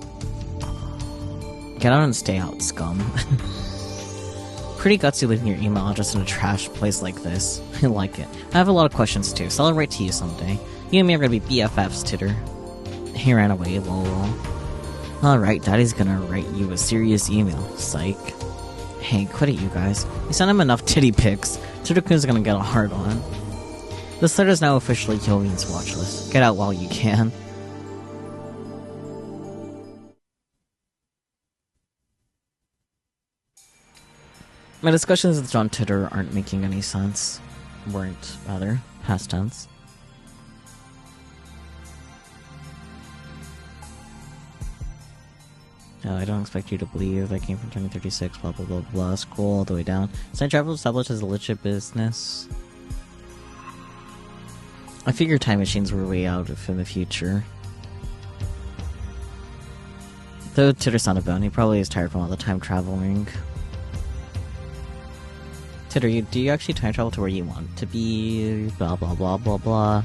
Get out and stay out, scum. Pretty gutsy leaving your email address in a trash place like this. I like it. I have a lot of questions too, so I'll write to you someday. You and me are gonna be BFFs, Titter. He ran away, lol. Alright, Daddy's gonna write you a serious email, psych. Hey, quit it, you guys. You sent him enough titty pics. Titter-kun's gonna get a hard on. This letter is now officially Hyomin's watch list. Get out while you can. My discussions with John Titter aren't making any sense. Weren't, rather. Past tense. I don't expect you to believe I came from 2036, blah blah blah blah. Scroll all the way down. Time travel established as a legit business. I figured time machines were way out in the future. Though Titter's not a bone, he probably is tired from all the time traveling. Titter, do you actually time travel to where you want to be? Blah blah blah blah blah.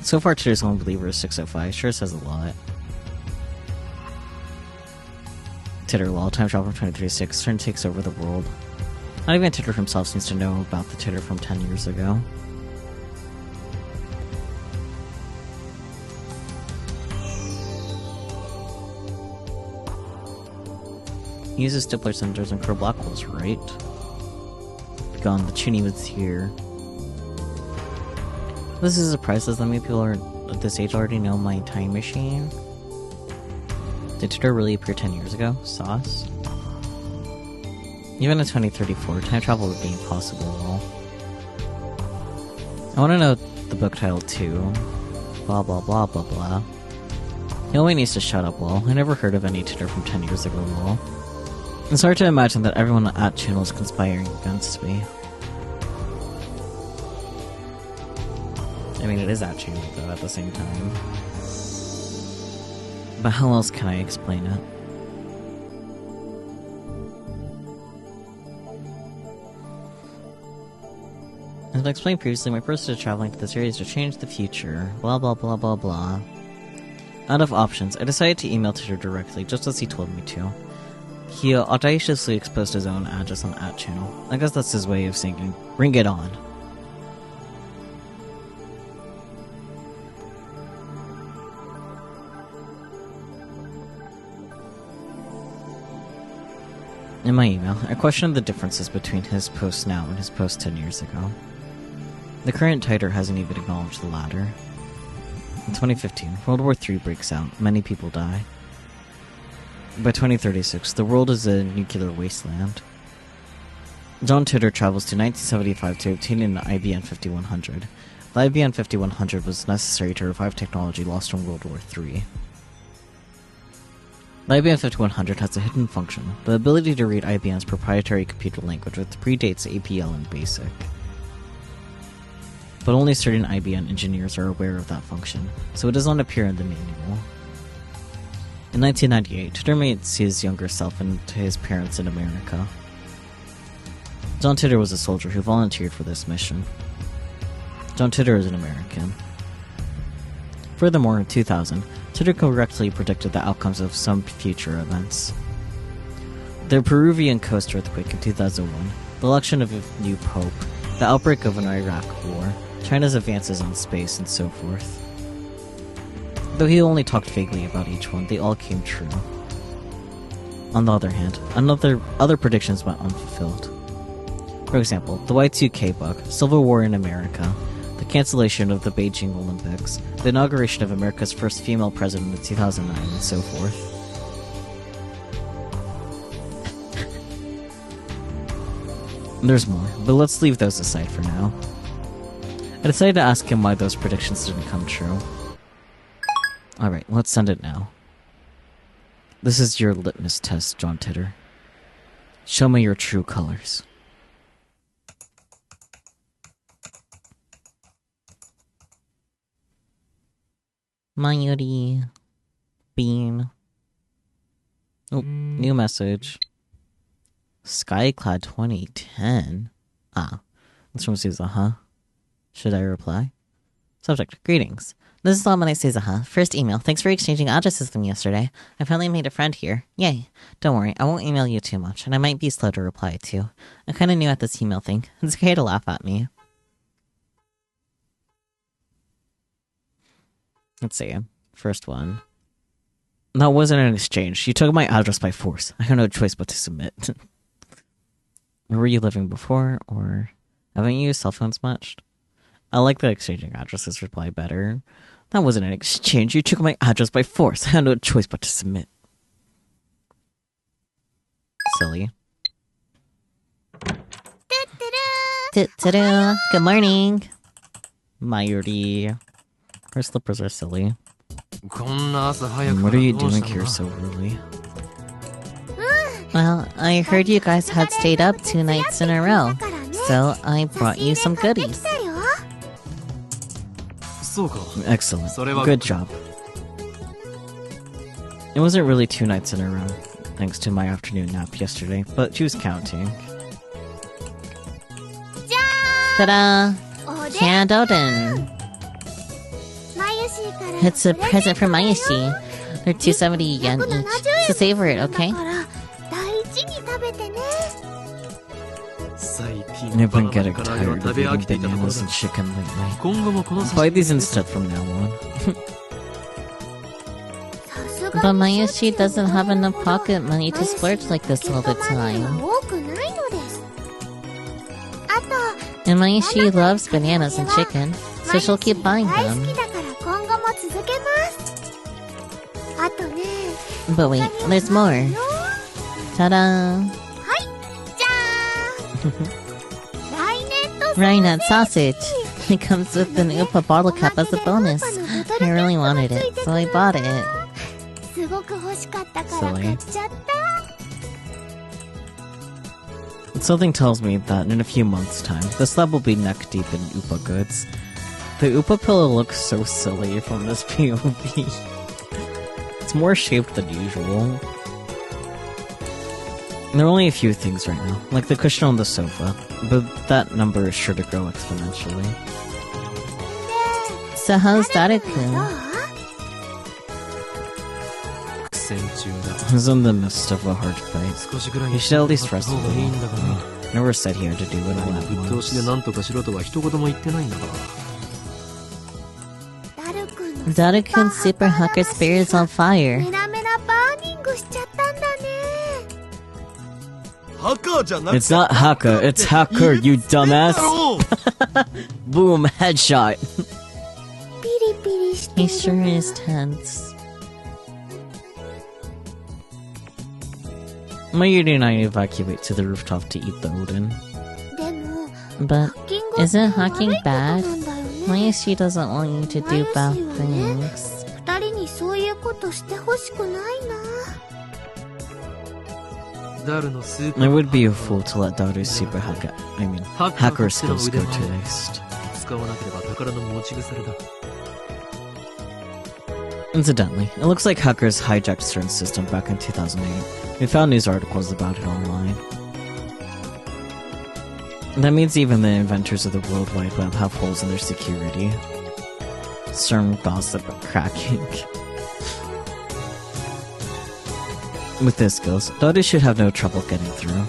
So far, Titter's only believer is 605. Sure says a lot. Titter, lol, time travel from 2036, turn takes over the world. Not even Titter himself seems to know about the Titter from 10 years ago. He uses stippler cinders and curl black holes, right? Gone, the Chuny was here. This is a surprise, as many people are at this age already know my time machine. Did Titter really appear 10 years ago? Sauce? Even in 2034, time travel would be impossible. I want to know the book title too. Blah blah blah blah blah. He only needs to shut up, lol. I never heard of any Titter from 10 years ago, lol. It's hard to imagine that everyone at Channel is conspiring against me. I mean, it is at Channel, though, at the same time. But how else can I explain it? As I explained previously, my purpose to traveling to the series to change the future. Blah blah blah blah blah. Out of options, I decided to email Titter directly, just as he told me to. He audaciously exposed his own address on @channel. I guess that's his way of saying, bring it on. In my email, I questioned the differences between his post now and his post 10 years ago. The current Titter hasn't even acknowledged the latter. In 2015, World War III breaks out, many people die. By 2036, the world is a nuclear wasteland. John Titter travels to 1975 to obtain an IBM 5100. The IBM 5100 was necessary to revive technology lost in World War III. The IBM 5100 has a hidden function, the ability to read IBM's proprietary computer language, which predates APL and BASIC. But only certain IBM engineers are aware of that function, so it does not appear in the manual. In 1998, Titter meets his younger self and his parents in America. John Titter was a soldier who volunteered for this mission. John Titter is an American. Furthermore, in 2000, Titter correctly predicted the outcomes of some future events. The Peruvian coast earthquake in 2001, the election of a new pope, the outbreak of an Iraq war, China's advances in space, and so forth. Though he only talked vaguely about each one, they all came true. On the other hand, other predictions went unfulfilled. For example, the Y2K bug, Civil War in America, the cancellation of the Beijing Olympics, the inauguration of America's first female president in 2009, and so forth. There's more, but let's leave those aside for now. I decided to ask him why those predictions didn't come true. Alright, let's send it now. This is your litmus test, John Titter. Show me your true colors. Mayuri. Bean. Oh, new message. Skyclad 2010. Ah, this from Suzaha. Should I reply? Subject, greetings. This is Lamane Suzaha. First email. Thanks for exchanging addresses with me yesterday. I finally made a friend here. Yay. Don't worry, I won't email you too much, and I might be slow to reply too. I'm kinda new at this email thing. It's okay to laugh at me. Let's see. First one. That wasn't an exchange. You took my address by force. I had no choice but to submit. Where were you living before, or haven't you used cell phones much? I like the exchanging addresses reply better. That wasn't an exchange. You took my address by force. I had no choice but to submit. Silly. Good morning. Mayuri. Her slippers are silly. What are you doing here so early? Well, I heard you guys had stayed up 2 nights in a row, so I brought you some goodies. Excellent. Good job. It wasn't really 2 nights in a row, thanks to my afternoon nap yesterday, but she was counting. Ta-da! Canned Odin. It's a present from Mayushi. They're 270 yen each, so savor it, okay? I've been getting tired of eating bananas and chicken lately. Buy these instead from now on. But Mayushi doesn't have enough pocket money to splurge like this all the time. And Mayushi loves bananas and chicken, so she'll keep buying them. But wait, there's more. Ta-da! Rhinette sausage. It comes with an Upa bottle cap as a bonus. I really wanted it, so I bought it. Silly. Something tells me that in a few months' time, this lab will be neck deep in Upa goods. The Upa pillow looks so silly from this POV. It's more shaped than usual. There are only a few things right now, like the cushion on the sofa, but that number is sure to grow exponentially. So how's Daru-kun? He's in the midst of a hard fight. He should at least rest a little. Never said he had to do it all at once. Daru-kun's super hacker spirit is on fire. It's not hacker, it's hacker, you dumbass! Boom, headshot! He sure is tense. Mayuri and I evacuate to the rooftop to eat the Odin. But isn't hacking bad? Mayushi doesn't want you to do bad things. I would be a fool to let Daru's super hacker skills go to waste. Incidentally, it looks like hackers hijacked Stern's system back in 2008. We found news articles about it online. That means even the inventors of the World Wide Web have holes in their security. Stern gossip cracking. With their skills, Daru should have no trouble getting through.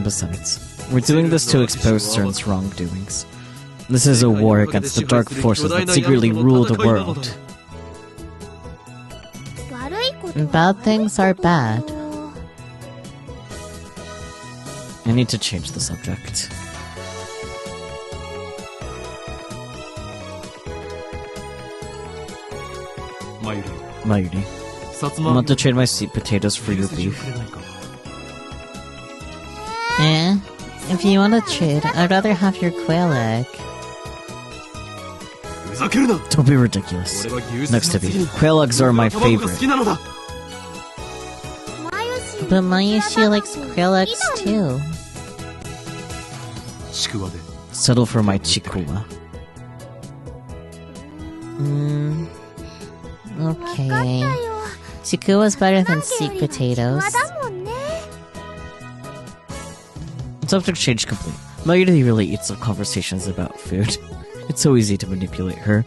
Besides, we're doing this to expose Stern's wrongdoings. This is a war against the dark forces that secretly rule the world. Bad things are bad. I need to change the subject. Mayuri. I want to trade my sweet potatoes for your beef. If you want to trade, I'd rather have your quail egg. Don't be ridiculous. Next to me. Quail eggs are my favorite. But Mayushi likes quail eggs too. Settle for my chikuwa. Okay. Chikuwa's better than sweet potatoes. Subject change complete. Mayuri really eats up conversations about food. It's so easy to manipulate her.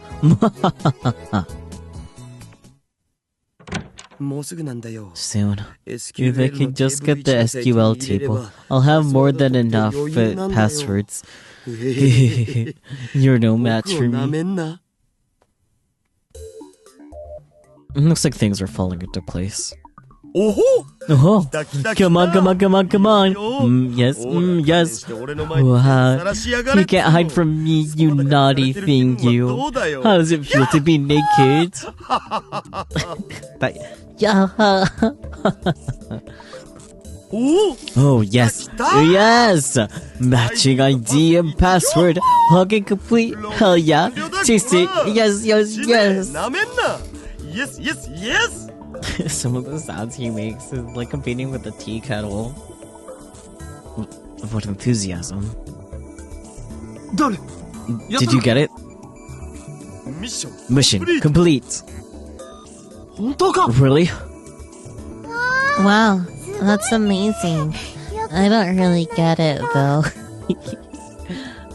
Soon. If I can just get the SQL table, I'll have more than enough passwords. You're no match for me. Looks like things are falling into place. Oh! Come on. Yes. Wow. You can't hide from me, you naughty thing, you. How does it feel to be naked? Yeah. Oh, yes. Yes! Matching ID and password. Login complete. Hell yeah. Taste it. Yes. Yes. Some of the sounds he makes is like competing with a tea kettle. What enthusiasm. Did you get it? Mission complete. Really? Wow, that's amazing. I don't really get it though.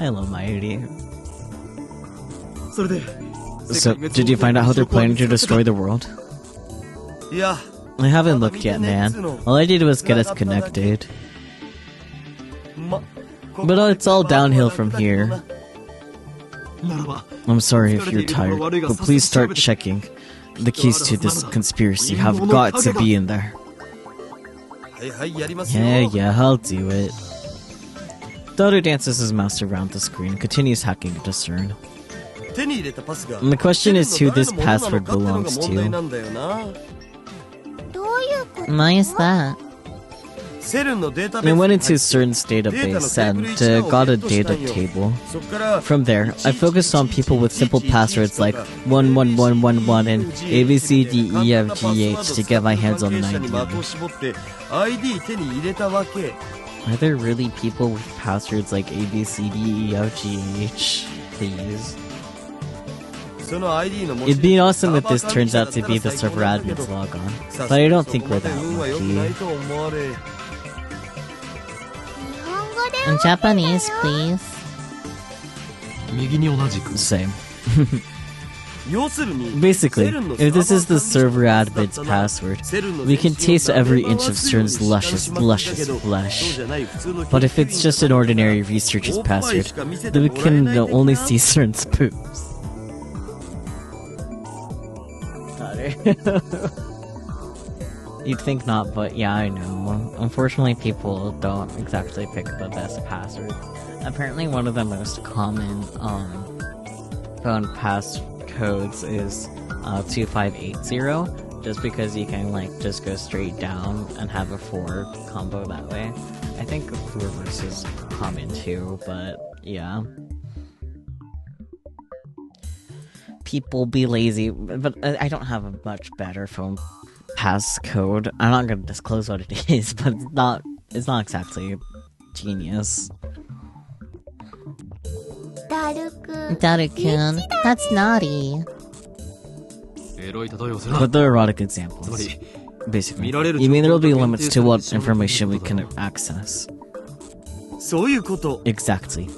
I love my idea. So, did you find out how they're planning to destroy the world? Yeah. I haven't looked yet, man. All I did was get us connected. But it's all downhill from here. I'm sorry if you're tired, but please start checking. The keys to this conspiracy have got to be in there. Yeah, I'll do it. Daru dances his mouse around the screen and continues hacking to discern. And the question is who this password belongs to. Why is that? I went into CERN's database and got a data table. From there, I focused on people with simple passwords like 11111 and ABCDEFGH to get my hands on an ID. Are there really people with passwords like ABCDEFGH, please? It'd be awesome if this turns out to be the server admin's logon, but I don't think we're that lucky. In Japanese, please. Same. Basically, if this is the server admin's password, we can taste every inch of CERN's luscious flesh. But if it's just an ordinary researcher's password, then we can only see CERN's poops. You'd think not, but yeah, I know. Unfortunately, people don't exactly pick the best passwords. Apparently, one of the most common phone passcodes is 2580, just because you can just go straight down and have a 4 combo that way. I think reverse is common too, but yeah. People be lazy, but I don't have a much better phone passcode. I'm not gonna disclose what it is, but it's not exactly genius. Daru-kun, that's naughty. But the erotic examples. Basically, you mean there'll be limits to what information we can access. Exactly.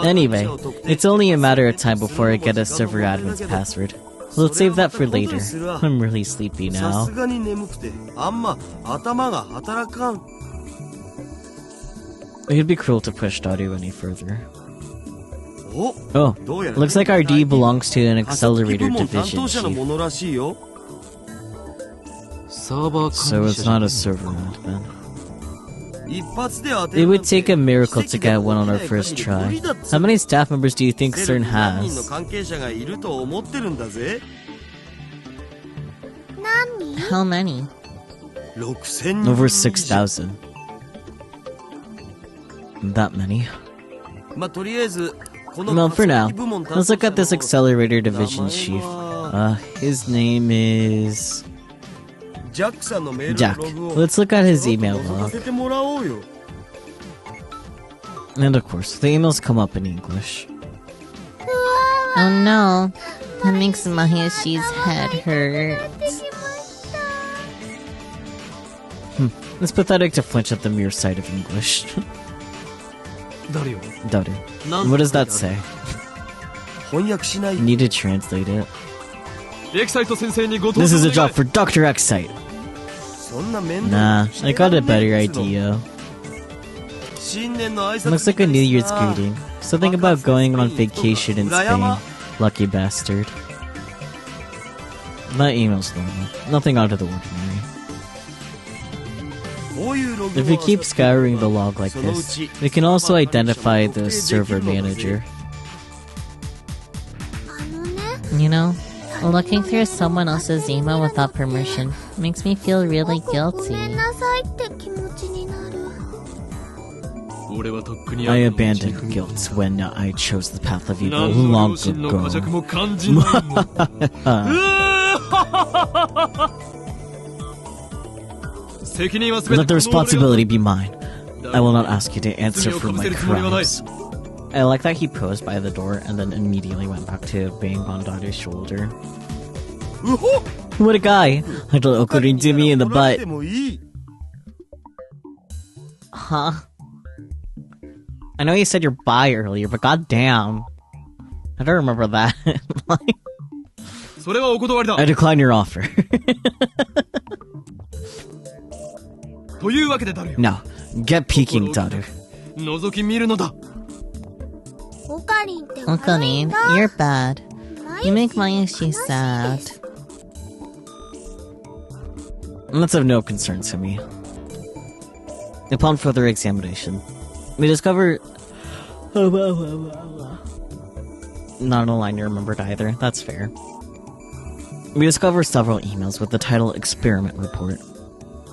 Anyway, it's only a matter of time before I get a server admin's password. Let's save that for later. I'm really sleepy now. It'd be cruel to push Daru any further. Oh, looks like RD belongs to an accelerator division chief. So it's not a server admin. It would take a miracle to get one on our first try. How many staff members do you think CERN has? How many? Over 6,000. That many? Well, for now, let's look at this accelerator division chief. His name is... Jack. Let's look at his email log. And of course, the emails come up in English. Oh no, that makes Mahayashi's head hurt. It's pathetic to flinch at the mere sight of English. Daru. What does that say? Need to translate it. This is a job for Dr. Excite. Nah, I got a better idea. Looks like a New Year's greeting. Something about going on vacation in Spain. Lucky bastard. That email's normal. Nothing out of the ordinary. If we keep scouring the log like this, we can also identify the server manager. You know, looking through someone else's email without permission makes me feel really guilty. I abandoned guilt when I chose the path of evil long ago. Let the responsibility be mine. I will not ask you to answer for my crimes. I like that he posed by the door and then immediately went back to bang on Daru's shoulder. What a guy! I told Okurin to me in the butt. Huh? I know you said you're bi earlier, but goddamn. I don't remember that. I decline your offer. Now, get peeking, Daru. Okarin, you're bad. You make Mayashi sad. That's of no concern to me. Upon further examination, we discover... Not a line you remembered either, that's fair. We discover several emails with the title Experiment Report.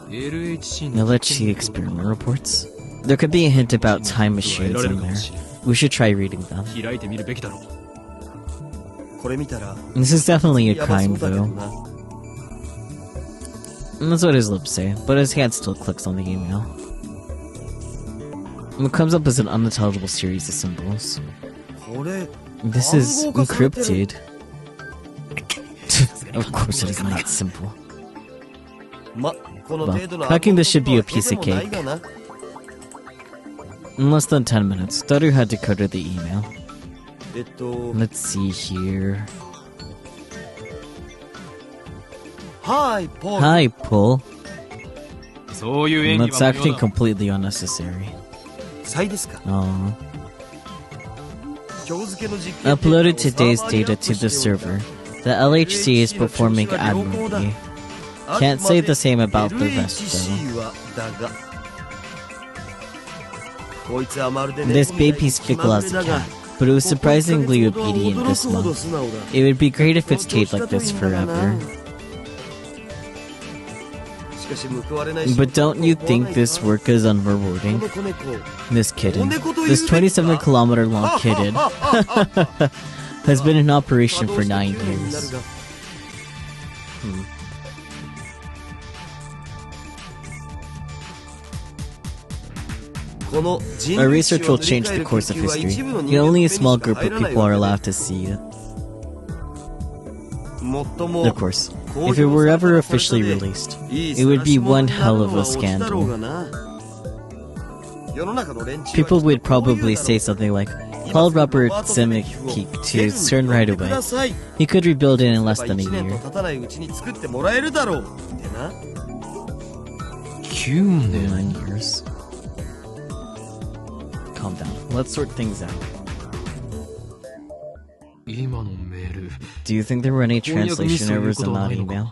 LHC Experiment Reports? There could be a hint about time machines in there. We should try reading them. This is definitely a crime, though. And that's what his lips say, but his hand still clicks on the email. What comes up is an unintelligible series of symbols. This is encrypted. Of course it is not simple. Well, hacking this should be a piece of cake. In less than 10 minutes, Daru had decoded the email. Let's see here. Hi, Paul. That's acting completely unnecessary. Aww. Uploaded today's data to the server. The LHC is performing admirably. Can't say the same about the rest, though. This baby's fickle as a cat, but it was surprisingly obedient this month. It would be great if it stayed like this forever. But don't you think this work is unrewarding? This kitten, this 27-kilometer long kitten, has been in operation for 9 years. Our research will change the course of history, yet only a small group of people are allowed to see it. Of course, if it were ever officially released, it would be one hell of a scandal. People would probably say something like, call Robert Zemeck to CERN right away. He could rebuild it in less than a year. 9 years. Calm down. Let's sort things out. Do you think there were any translation errors in that email?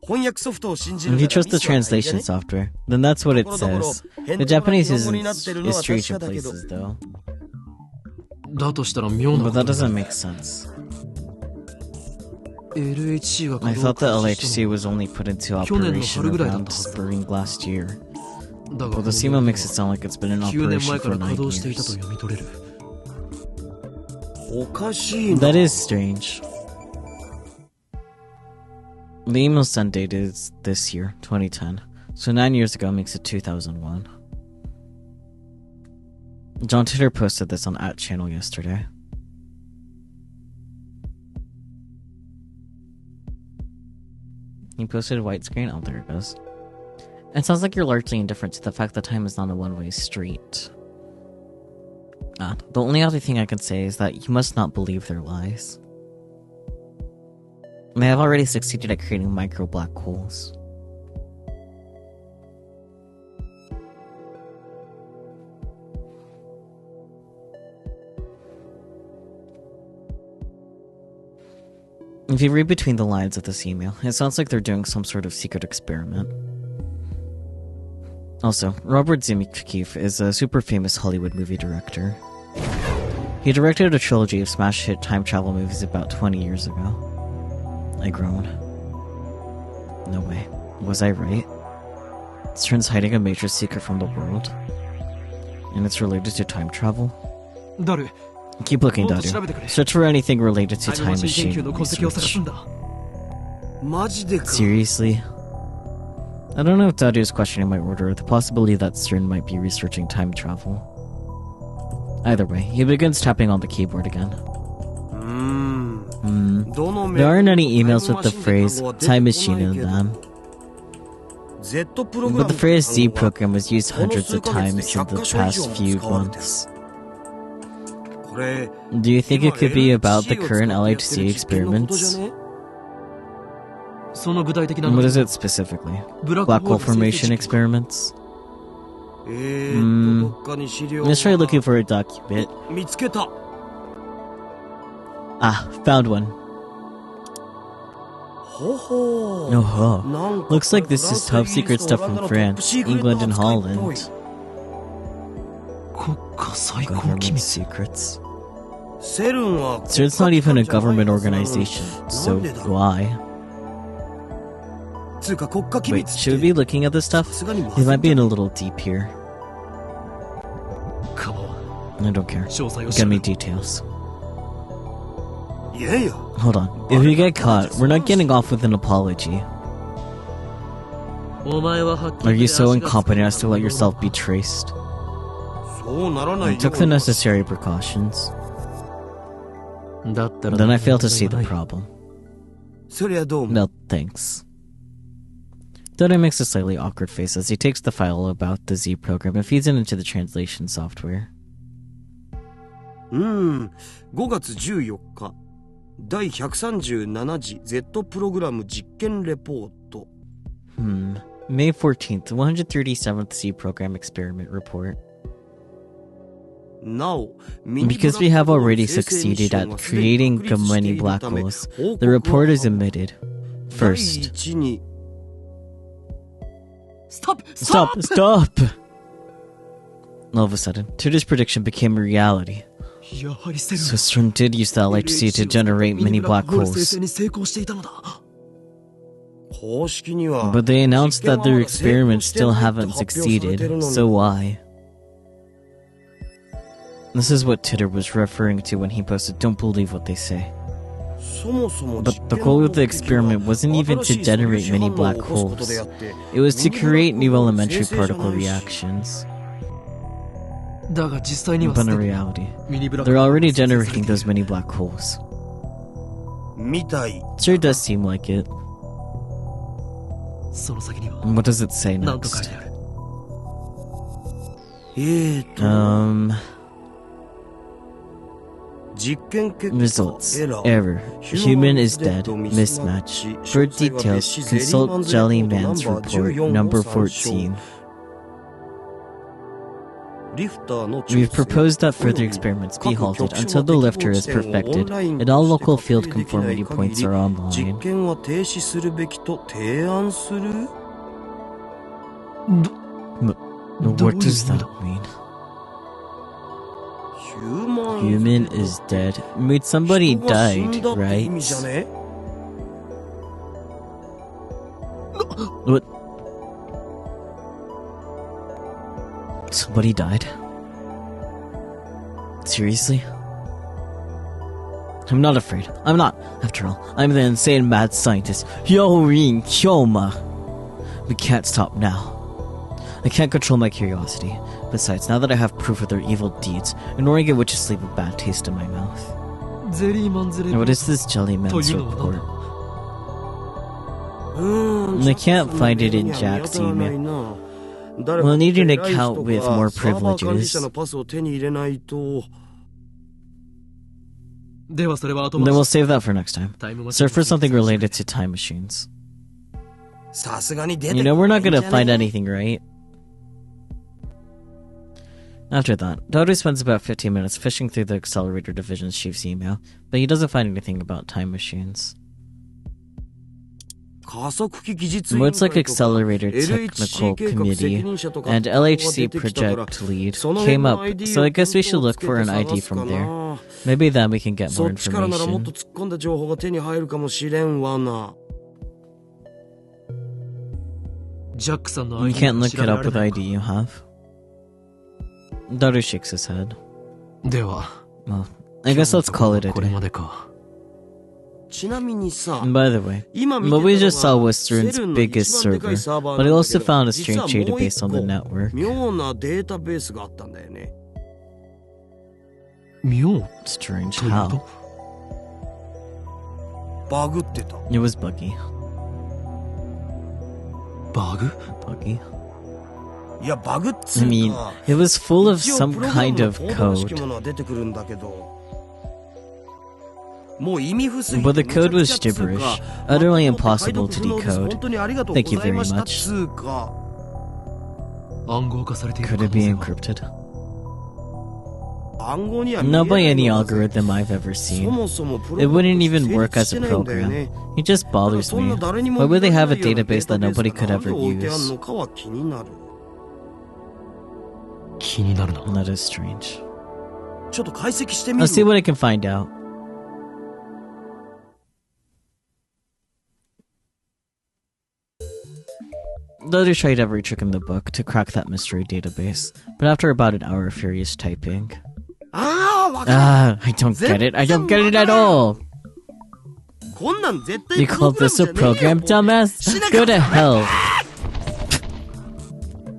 If you trust the translation software, then that's what it says. The Japanese is strange in places, though. But that doesn't make sense. I thought the LHC was only put into operation around spring last year. But the email makes it sound like it's been in operation for 9 years. That is strange. The email sent date is this year, 2010. So 9 years ago makes it 2001. John Titor posted this on @channel yesterday. He posted a white screen. Oh, there it goes. It sounds like you're largely indifferent to the fact that time is not a one-way street. The only other thing I can say is that you must not believe their lies. They have already succeeded at creating micro black holes. If you read between the lines of this email, it sounds like they're doing some sort of secret experiment. Also, Robert Zemeckis is a super famous Hollywood movie director. He directed a trilogy of smash hit time travel movies about 20 years ago. I groaned. No way. Was I right? Stern's hiding a major secret from the world. And it's related to time travel? Keep looking, Daru. Search for anything related to time machine research. Seriously? I don't know if Daru is questioning my order or the possibility that Stern might be researching time travel. Either way, he begins tapping on the keyboard again. There aren't any emails with the phrase time machine in them. But the phrase Z program was used hundreds of times in the past few months. Do you think it could be about the current LHC experiments? What is it specifically? Black hole formation experiments? Let's try looking for a document. Found one. Looks like this is top secret stuff from France, England, and Holland. Government secrets. CERN's not even a government organization, so why? Wait, should we be looking at this stuff? It might be in a little deep here. I don't care. Get me details. Hold on. If we get caught, we're not getting off with an apology. Are you so incompetent as to let yourself be traced? I took the necessary precautions. Then I fail to see the problem. No, thanks. Dodo makes a slightly awkward face as he takes the file about the Z program and feeds it into the translation software. 5月14日第137次 Z プログラム実験レポート May 14th, 137th Z program experiment report. Because we have already succeeded at creating many black holes, the report is emitted. First. Stop! All of a sudden, Tudor's prediction became a reality. So Stern did use the LHC to generate many black holes. But they announced that their experiments still haven't succeeded, so why? This is what Titor was referring to when he posted, "Don't believe what they say." But the goal of the experiment wasn't even to generate many black holes. It was to create new elementary particle reactions. But in reality, they're already generating those many black holes. Sure does seem like it. What does it say next? Results. Error. Human is dead. Mismatch. For details, consult Jellyman's report number 14. We've proposed that further experiments be halted until the lifter is perfected and all local field conformity points are online. What does that mean? Human is dead. Wait, somebody died, right? What? Somebody died? Seriously? I'm not afraid. I'm not. After all, I'm the insane mad scientist, Yorin Kyoma. We can't stop now. I can't control my curiosity. Besides, now that I have proof of their evil deeds, ignoring it would just leave a bad taste in my mouth. And what is this Jellyman's report? I can't find it in Jack's email. We'll need an account with more privileges. Then we'll save that for next time. Search for something related to time machines. You know we're not gonna find anything, right? After that, Daru spends about 15 minutes fishing through the Accelerator Division's chief's email, but he doesn't find anything about time machines. Words like Accelerator Technical Committee and LHC Project Lead came up, so I guess we should look for an ID from there. Maybe then we can get more information. You can't look it up with the ID you have? Daru shakes his head. Well, I guess let's call it a day. By the way, what we just saw was Stern's biggest server, but I also found a strange database on the network. Strange, how? It was buggy. Buggy? I mean, it was full of some kind of code. But the code was gibberish, utterly impossible to decode. Thank you very much. Could it be encrypted? Not by any algorithm I've ever seen. It wouldn't even work as a program. It just bothers me. Why would they have a database that nobody could ever use? That is strange. I'll see what I can find out. Daru tried every trick in the book to crack that mystery database, but after about an hour of furious typing... I don't get it. I don't get it at all. You call this a program, dumbass? Go to hell.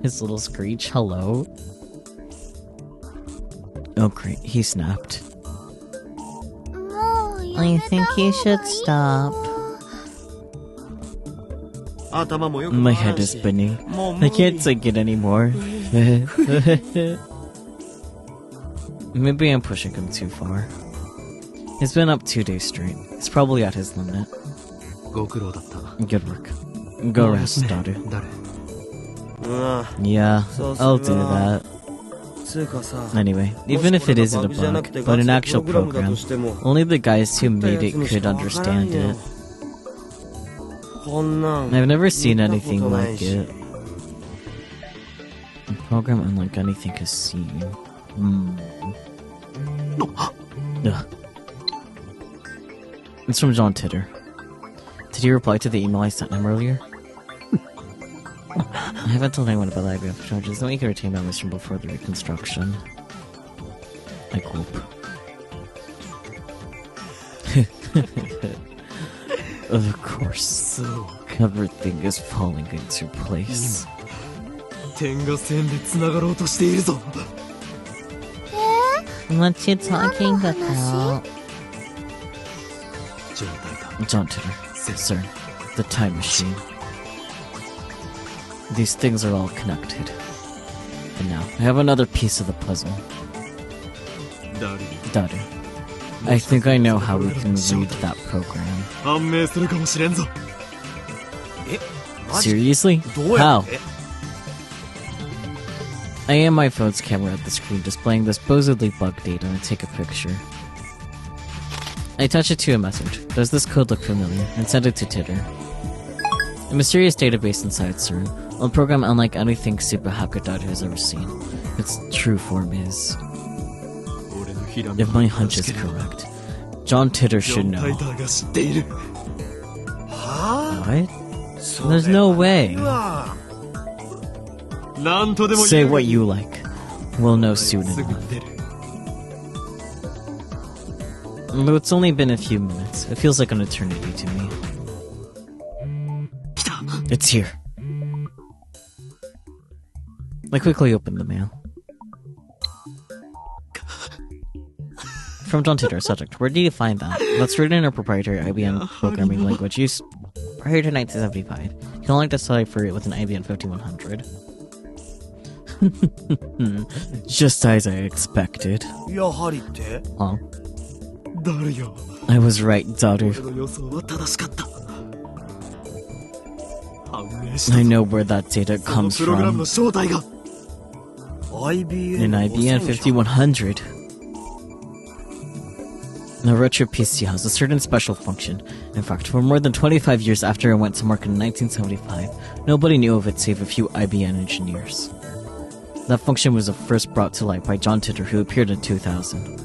His little screech, hello. Oh great, he snapped. I think you should stop. My head is spinning. I can't take it anymore. Maybe I'm pushing him too far. He's been up 2 days straight. He's probably at his limit. Good work. Go rest, Daru. Yeah, I'll do that. Anyway, even if it isn't a bug, but an actual program, only the guys who made it could understand it. I've never seen anything like it. A program unlike anything I've seen. It's from John Titter. Did he reply to the email I sent him earlier? I haven't told anyone about the IBF charges, then we can retain my mission before the reconstruction. I hope. Of course. Everything is falling into place. What you talking about? John Titter, sir, the time machine. These things are all connected. And now, I have another piece of the puzzle. Daru. I think I know how we can read that program. Seriously? How? I aim my phone's camera at the screen displaying the supposedly bug data and take a picture. I attach it to a message. Does this code look familiar? And send it to Titter. A mysterious database inside CERN. A program unlike anything Super Hakadaru has ever seen. Its true form is... If my hunch is correct, John Titter should know. What? There's no way. Say what you like. We'll know soon enough. Though it's only been a few minutes, it feels like an eternity to me. It's here. I quickly opened the mail. From John Titor, subject. Where did you find that? That's written in a proprietary IBM programming language used prior to 1975. You can only decipher it with an IBM 5100. Just as I expected. Huh? I was right, daughter. I know where that data comes from. An IBM 5100. The retro PC has a certain special function. In fact, for more than 25 years after it went to market in 1975, nobody knew of it save a few IBM engineers. That function was first brought to light by John Titor, who appeared in 2000.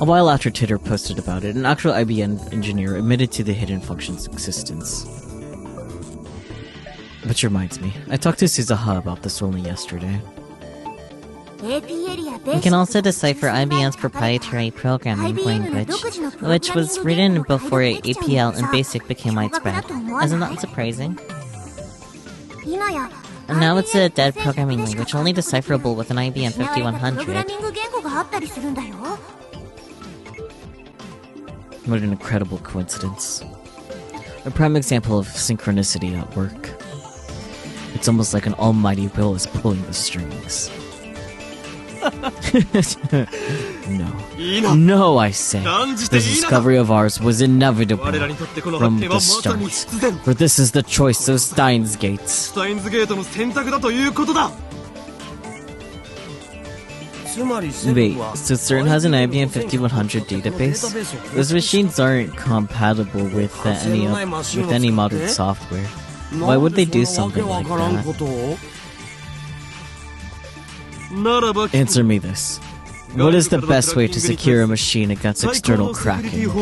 A while after Titor posted about it, an actual IBM engineer admitted to the hidden function's existence. Which reminds me, I talked to Suzaha about this only yesterday. You can also decipher IBM's proprietary programming language, which was written before APL and BASIC became widespread. Isn't that surprising? And now it's a dead programming language, only decipherable with an IBM 5100. What an incredible coincidence. A prime example of synchronicity at work. It's almost like an almighty will is pulling the strings. No, I say. This discovery of ours was inevitable from the start. For this is the choice of Steins gates. Wait, so CERN has an IBM 5100 database? Those machines aren't compatible with any modern software. Why would they do something like that? Answer me this. What is the best way to secure a machine against external cracking?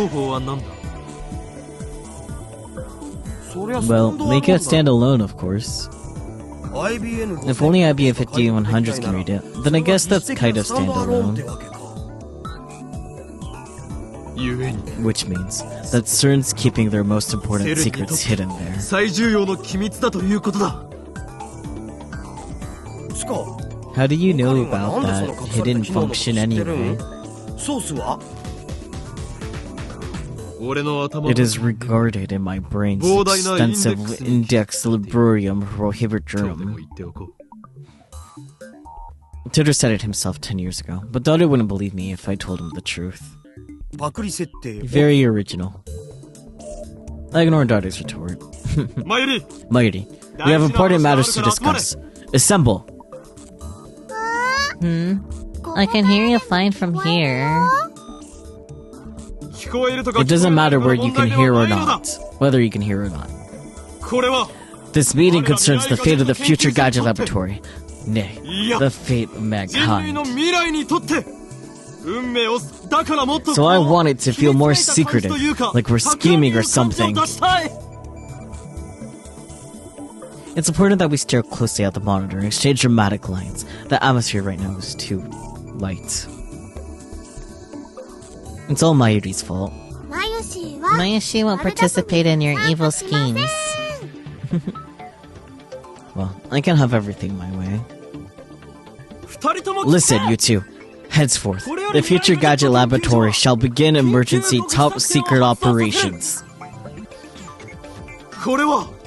Well, make it stand alone, of course. If only IBM 5100s can read it, then I guess that's kind of standalone. Which means that CERN's keeping their most important secrets hidden there. How do you know about that hidden function anyway? It is regarded in my brain's extensive index librarium prohibitorum. Titor said it himself 10 years ago, but Daughter wouldn't believe me if I told him the truth. Very original. I ignored Daughter's retort. Mayuri, we have important matters to discuss. Assemble! I can hear you fine from here. It doesn't matter where you can hear or not. Whether you can hear or not. This meeting concerns the fate of the future gadget laboratory. Nay, the fate of mankind. So I want it to feel more secretive, like we're scheming or something. It's important that we stare closely at the monitor and exchange dramatic lines. The atmosphere right now is too light. It's all Mayuri's fault. Mayushi won't participate in your evil schemes. Well, I can't have everything my way. Listen, you two. Henceforth, the Future Gadget Laboratory shall begin emergency top-secret operations.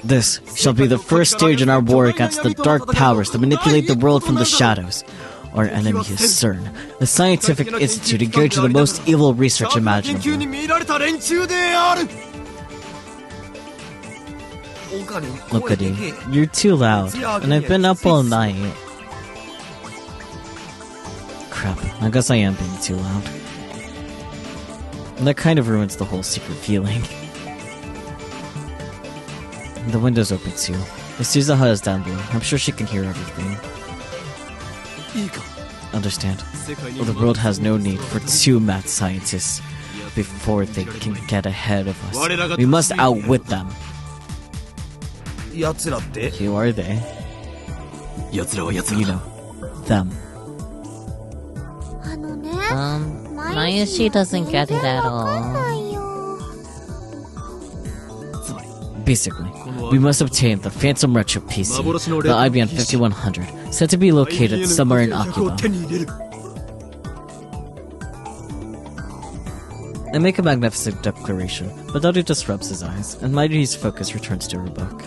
This shall be the first stage in our war against the dark powers that manipulate the world from the shadows. Our enemy is CERN, the scientific institute engaged in the most evil research imaginable. Look at you. You're too loud, and I've been up all night. Crap, I guess I am being too loud. And that kind of ruins the whole secret feeling. The window's open too. If Suzaha is down below, I'm sure she can hear everything. Understand? Well, the world has no need for two mad scientists before they can get ahead of us. We must outwit them. Who are they? You know, them. Mayashi doesn't get it at all. Basically, we must obtain the Phantom Retro PC, the IBM 5100, said to be located somewhere in Akiba. I make a magnificent declaration, but Dadu just rubs his eyes, and Mayuri's focus returns to her book.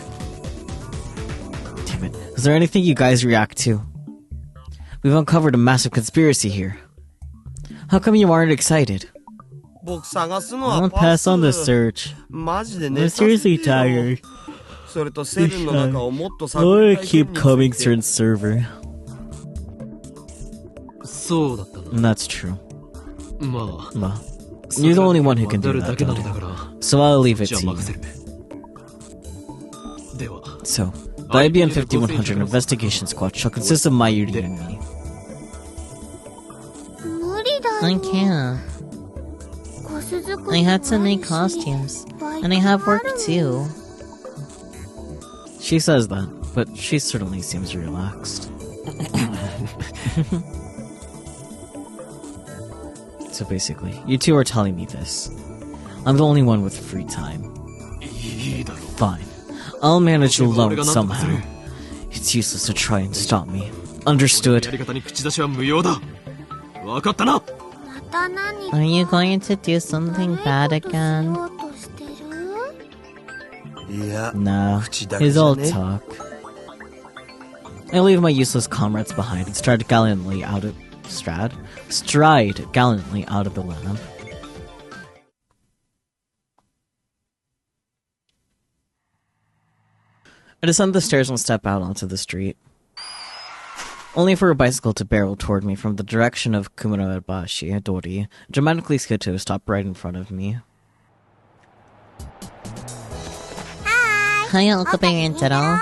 Damn it, is there anything you guys react to? We've uncovered a massive conspiracy here. How come you aren't excited? I'll pass on the search. I'm seriously tired. I want to keep coming certain server. That's true. Ma. You're the only one who can do that, Dadu. So I'll leave it to you. So, the IBM 5100 investigation squad shall consist of Mayuri and me. I can't. I had to make costumes, and I have work too. She says that, but she certainly seems relaxed. So basically, you two are telling me this. I'm the only one with free time. Fine. I'll manage alone somehow. It's useless to try and stop me. Understood? Are you going to do something bad again? Nah, it's all talk. I leave my useless comrades behind and stride gallantly out of the lab. I descend the stairs and step out onto the street, only for a bicycle to barrel toward me from the direction of Kumurabashi Dori, dramatically skid to a stop right in front of me. Hi, Okabe and Taro.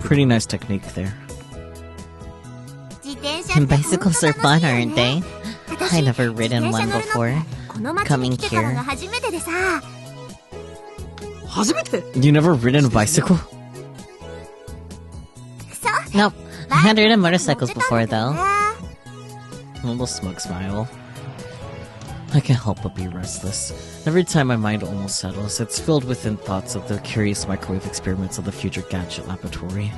Pretty nice technique there. Bicycles are fun, aren't they? I never ridden one before. Coming here. You never ridden a bicycle? Nope. I had ridden motorcycles before, though. A little smug smile. I can't help but be restless. Every time my mind almost settles, it's filled with thoughts of the curious microwave experiments of the future gadget laboratory.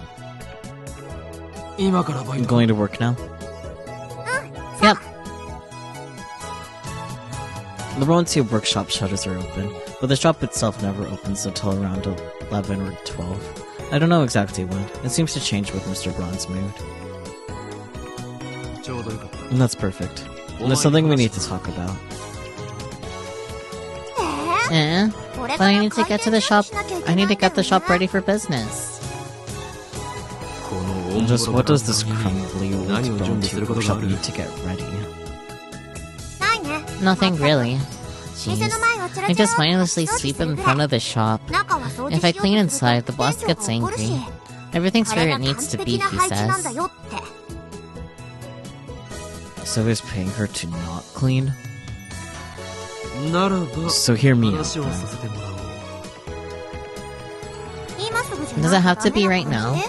I'm going to work now? Yep. The Rontia workshop shutters are open, but the shop itself never opens until around 11 or 12. I don't know exactly when. It seems to change with Mr. Braun's mood. And that's perfect. And there's something we need to talk about. But I need to get to the shop. I need to get the shop ready for business. Just what does this crumbly old Bronze workshop need to get ready? Nothing really. Jeez. I just mindlessly sweep in front of the shop. If I clean inside, the boss gets angry. Everything's where it needs to be, he says. So he's paying her to not clean? So hear me out then. Does it have to be right now?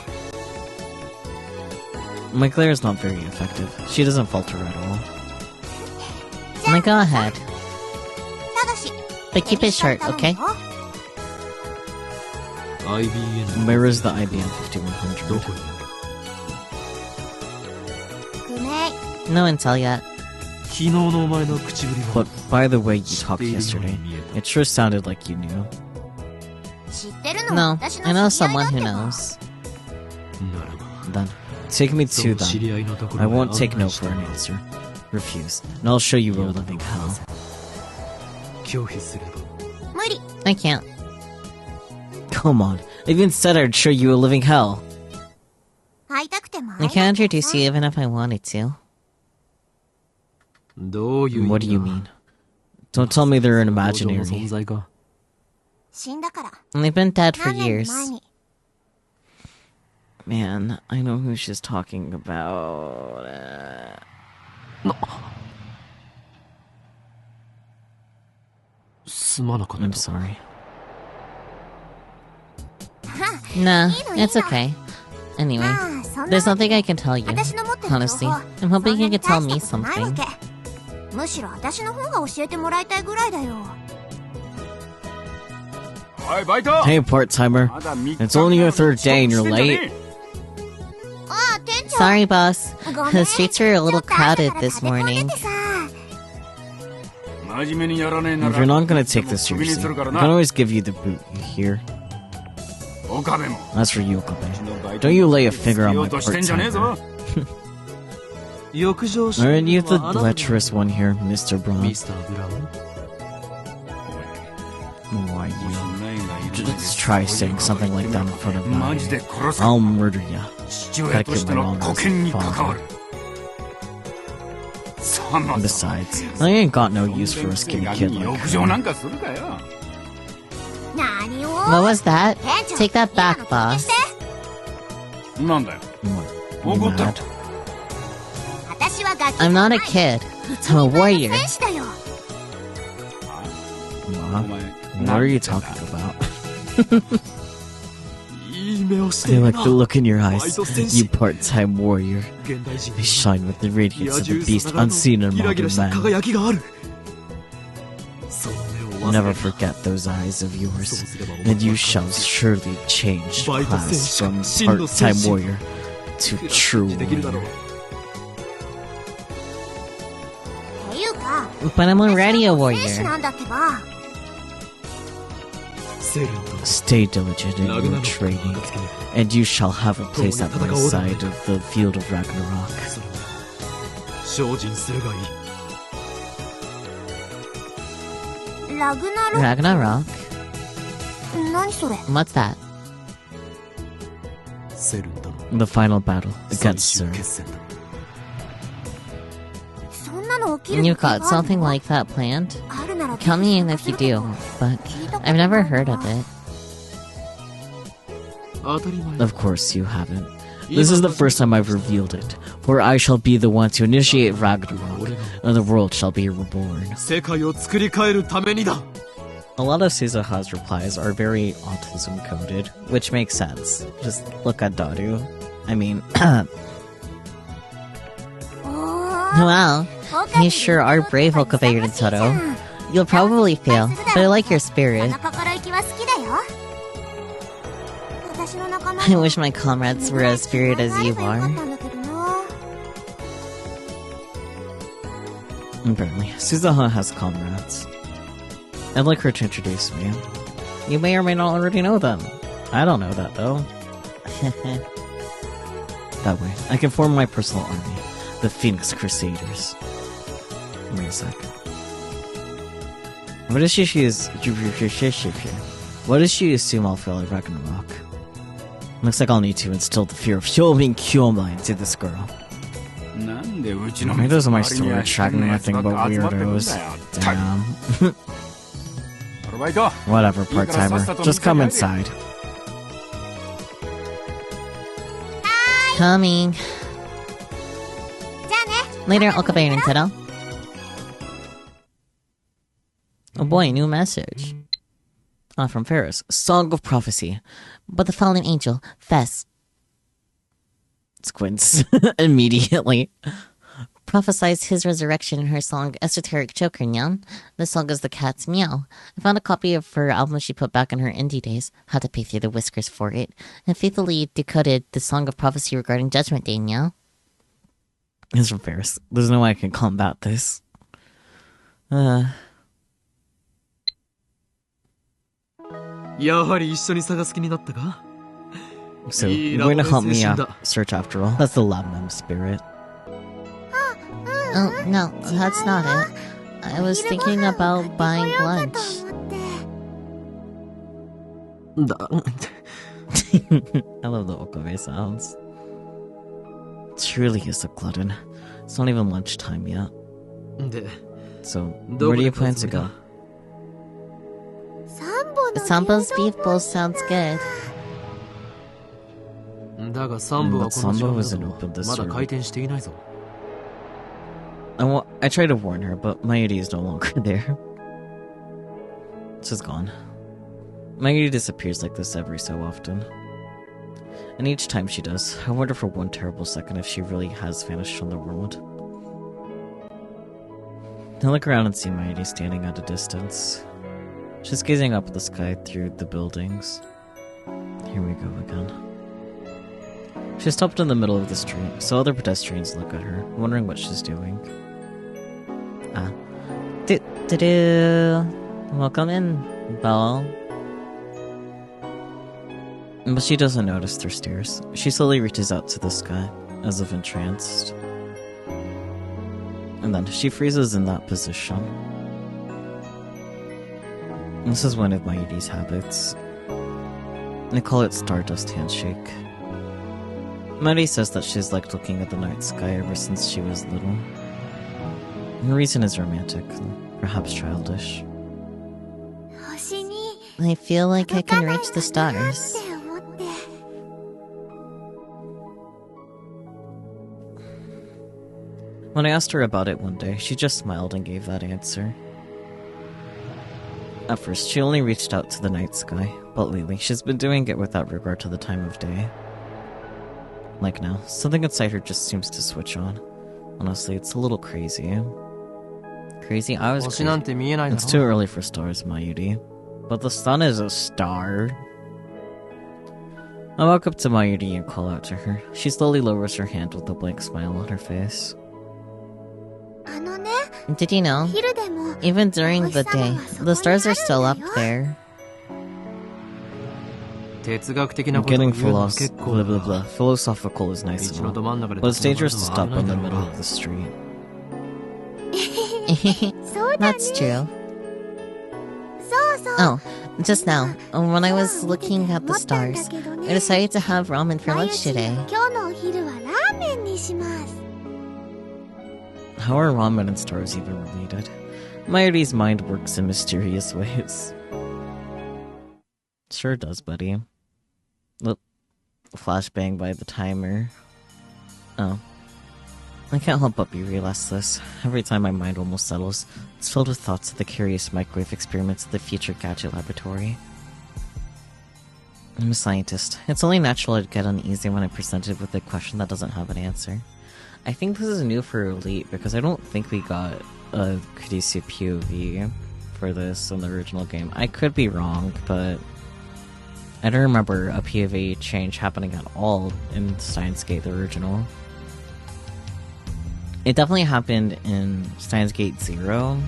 My glare is not very effective. She doesn't falter at all. Go ahead. But keep it short, okay? Where is the IBM 5100? No intel yet. But by the way you talked yesterday, it sure sounded like you knew. No, I know someone who knows. Then, take me to them. I won't take no for an answer. Refuse, and I'll show you a living hell. I can't. Come on, I even said I'd show you a living hell. I can't introduce you even if I wanted to. What do you mean? Don't tell me they're an imaginary. They've been dead for years. Man, I know who she's talking about. I'm sorry. Nah, it's okay. Anyway, there's something I can tell you. Honestly, I'm hoping you could tell me something. Hey, part-timer. It's only your third day and you're late. Sorry, boss. The streets are a little crowded this morning. If you're not gonna take this seriously, I can always give you the boot here. As for you, Okabe, don't you lay a finger on my part-timer. Aren't you the lecherous one here, Mr. Brown? Why, you just try saying something like that in front of me. I'll murder ya. Gotta keep my mom as a father. And besides, I ain't got no use for a skinny kid like her. What was that? Take that back, boss. What? You mad? I'm not a kid. I'm a warrior. What are you talking about? I like the look in your eyes, you part-time warrior. They shine with the radiance of the beast unseen in modern man. Never forget those eyes of yours, and you shall surely change class from part-time warrior to true warrior. But I'm already a warrior. Stay diligent in your training, and you shall have a place at my side of the field of Ragnarok. Ragnarok? What's that? The final battle against Sir. You've got something like that planned? Count me in if you do, but I've never heard of it. Of course you haven't. This is the first time I've revealed it, for I shall be the one to initiate Ragnarok, and the world shall be reborn. A lot of Suzuha's replies are very autism-coded, which makes sense. Just look at Daru. I mean, Wow, you sure are brave, Okabe Rintaro. You'll probably fail, but I like your spirit. I wish my comrades were as spirited as you are. apparently, Suzuha has comrades. I'd like her to introduce me. You may or may not already know them. I don't know that, though. That way, I can form my personal army, the Phoenix Crusaders. Wait a sec. What does she assume I'll fail at Ragnarok? Looks like I'll need to instill the fear of Hyobin Kyoma into this girl. Maybe those are my story tracking nothing but weirdos. Damn. Whatever, part-timer. Just come inside. Coming. Later, Okabe Rintaro. Oh boy, new message. From Ferris. Song of Prophecy. But the fallen angel, Fess, squints immediately. Prophesies his resurrection in her song Esoteric Choker Nyan. This song is the cat's meow. I found a copy of her album she put back in her indie days, had to pay through the whiskers for it, and faithfully decoded the Song of Prophecy regarding Judgment Day Meow. It's from Ferris. There's no way I can combat this. So, you're going to help me search after all? That's the Labnum spirit. Oh, no, that's not it. I was thinking about buying lunch. I love the Okabe sounds. Truly is a glutton. It's not even lunchtime yet. So, where do you plan to go? Sambo's beef bowl sounds good. But Sambo isn't open this early. I tried to warn her, but Mayuri is no longer there. She's gone. Mayuri disappears like this every so often. And each time she does, I wonder for one terrible second if she really has vanished from the world. I look around and see Mayuri standing at a distance. She's gazing up at the sky through the buildings. Here we go again. She stopped in the middle of the street, so other pedestrians look at her, wondering what she's doing. Welcome in, Belle. But she doesn't notice their stares. She slowly reaches out to the sky, as if entranced. And then she freezes in that position. This is one of Mayuri's habits. They call it Stardust Handshake. Mayuri says that she's liked looking at the night sky ever since she was little. The reason is romantic, perhaps childish. I feel like I can reach the stars. When I asked her about it one day, she just smiled and gave that answer. At first, she only reached out to the night sky, but lately, she's been doing it without regard to the time of day. Like now, something inside her just seems to switch on. Honestly, it's a little crazy. Crazy? I was crazy. It's too early for stars, Mayuri. But the sun is a star. I walk up to Mayuri and call out to her. She slowly lowers her hand with a blank smile on her face. Did you know? Even during the day, the stars are still up there. Getting philosophical is nice and all, but it's dangerous to stop in the middle of the street. That's true. Oh, just now, when I was looking at the stars, I decided to have ramen for lunch today. How are ramen and stars even related? Mayuri's mind works in mysterious ways. Sure does, buddy. Look, flashbang by the timer. Oh. I can't help but be real restless. Every time my mind almost settles, it's filled with thoughts of the curious microwave experiments at the future gadget laboratory. I'm a scientist. It's only natural I'd get uneasy when I'm presented with a question that doesn't have an answer. I think this is new for Elite, because I don't think we got a Kadisia POV for this in the original game. I could be wrong, but I don't remember a POV change happening at all in Steins Gate, the original. It definitely happened in Steins Gate 0.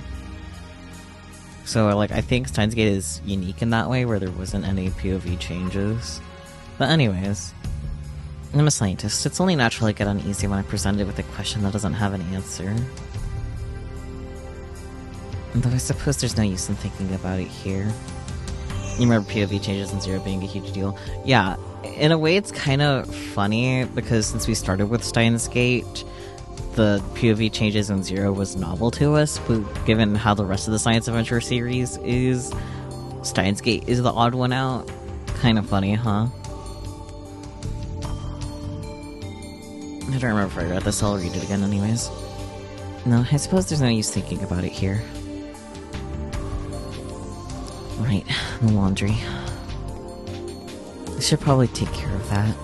So, like, I think Steins Gate is unique in that way, where there wasn't any POV changes. But anyways, I'm a scientist. It's only natural I get uneasy when I'm presented with a question that doesn't have an answer. Though I suppose there's no use in thinking about it here. You remember POV changes in 0 being a huge deal? Yeah, in a way it's kind of funny, because since we started with Steins Gate, the POV changes in 0 was novel to us, but given how the rest of the Science Adventure series is, Steins Gate is the odd one out. Kind of funny, huh? I don't remember if I read this, I'll read it again anyways. No, I suppose there's no use thinking about it here. Right, the laundry. I should probably take care of that.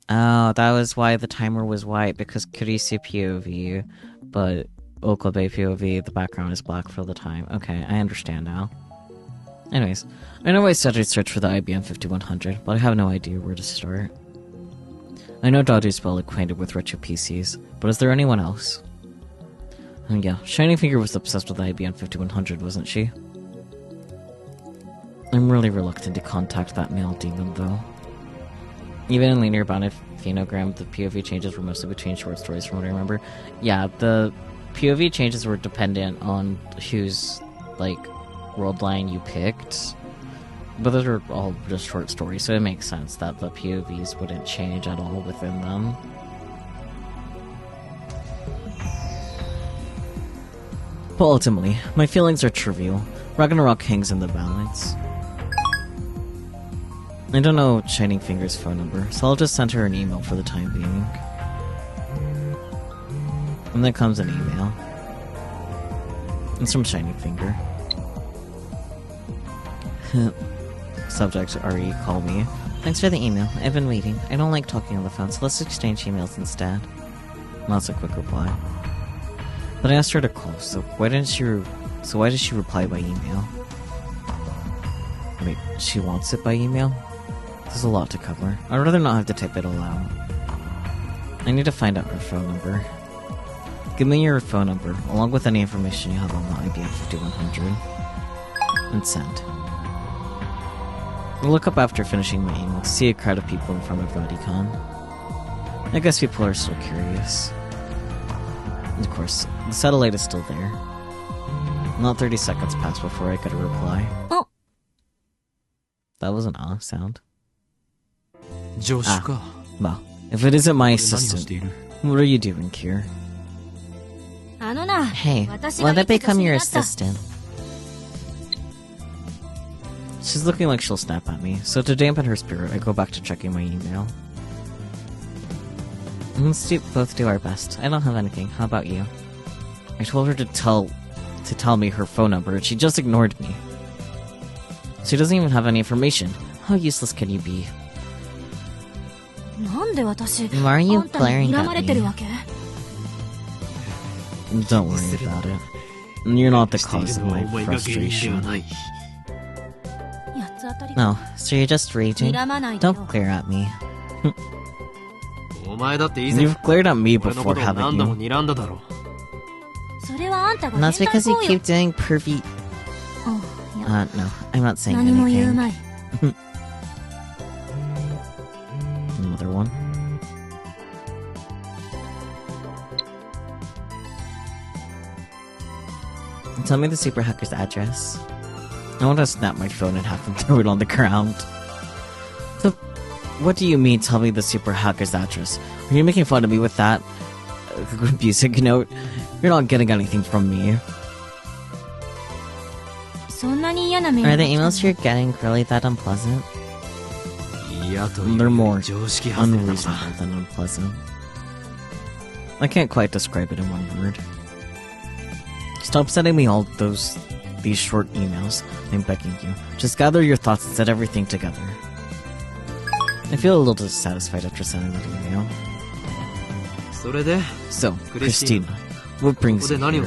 Oh, that was why the timer was white, because Kurisi POV, but Okabe POV, the background is black for the time. Okay, I understand now. Anyways, I know I said I'd search for the IBM 5100, but I have no idea where to start. I know Dadu's well acquainted with retro PCs, but is there anyone else? And yeah, Shining Finger was obsessed with the IBM 5100, wasn't she? I'm really reluctant to contact that male demon, though. Even in Linear Bound Phenogram, the POV changes were mostly between short stories from what I remember. Yeah, the POV changes were dependent on whose, like, world line you picked. But those are all just short stories, so it makes sense that the POVs wouldn't change at all within them. But ultimately, my feelings are trivial. Ragnarok hangs in the balance. I don't know Shining Finger's phone number, so I'll just send her an email for the time being. And then comes an email. It's from Shining Finger. Subject, RE, call me. Thanks for the email. I've been waiting. I don't like talking on the phone, so let's exchange emails instead. That's a quick reply. But I asked her to call, so why did she reply by email? Wait, she wants it by email? There's a lot to cover. I'd rather not have to type it all out. I need to find out her phone number. Give me your phone number, along with any information you have on the IBM 5100. And send. I'll look up after finishing my email to see a crowd of people in front of Radicon. I guess people are still curious. And of course, the satellite is still there. Not 30 seconds pass before I get a reply. Oh. That was an ah sound. Josh. Well, if it isn't my assistant, what are you doing, Kier? Hey, let it become your assistant. She's looking like she'll snap at me, so to dampen her spirit, I go back to checking my email. Let's both do our best. I don't have anything. How about you? I told her to tell me her phone number, and she just ignored me. She doesn't even have any information. How useless can you be? Why are you glaring at me? Don't worry about it. You're not the cause of my frustration. No, so you're just raging? Don't glare at me. You've glared at me before, haven't you? And that's because you keep doing pervy... no, I'm not saying anything. Another one. Tell me the super hacker's address. I want to snap my phone in half and throw it on the ground. So, what do you mean, tell me the super hacker's address? Are you making fun of me with that music note? You're not getting anything from me. Are the emails you're getting really that unpleasant? They're more unreasonable than unpleasant. I can't quite describe it in one word. Stop sending me all these short emails. I'm begging you. Just gather your thoughts and set everything together. I feel a little dissatisfied after sending that email. So, Christina, what brings you here?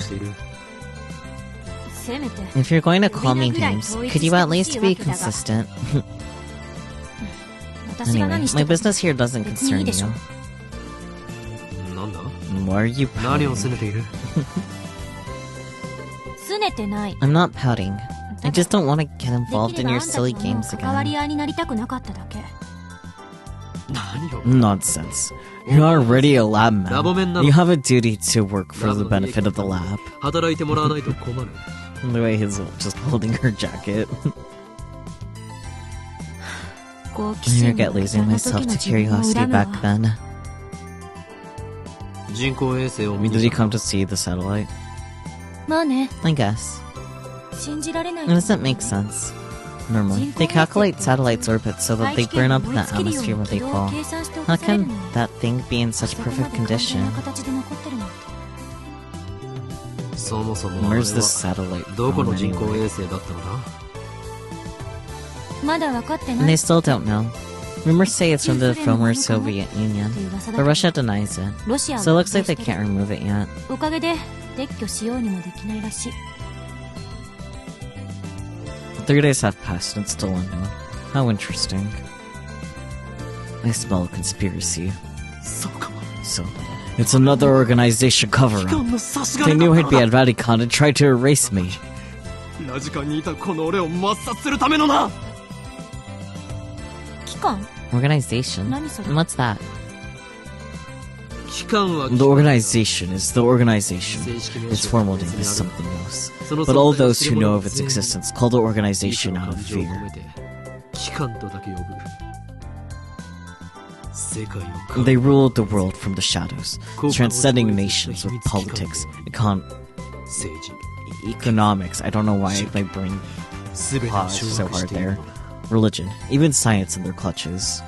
If you're going to call me names, could you at least be consistent? Anyway, my business here doesn't concern you. Why are you pouting? I'm not pouting. I just don't want to get involved in your silly games again. Nonsense. You're already a lab man. You have a duty to work for the benefit of the lab. The way he's just holding her jacket. I regret losing myself to curiosity back then. Did he come to see the satellite? I guess. It doesn't make sense. Normally, they calculate satellites' orbits so that they burn up in the atmosphere when they fall. How can that thing be in such perfect condition? Where's this satellite from anyway? And they still don't know. Rumors say it's from the former Soviet Union, but Russia denies it. So it looks like they can't remove it yet. 3 days have passed and it's still unknown. How interesting. I smell a conspiracy. So, it's another organization cover-up. They knew I'd be at Radicon and tried to erase me. Organization? What's that? The organization is the organization. Its formal name is something else. But all those who know of its existence call the organization out of fear. They ruled the world from the shadows, transcending nations with politics, economics. I don't know why my brain paused so hard there. Religion, even science in their clutches.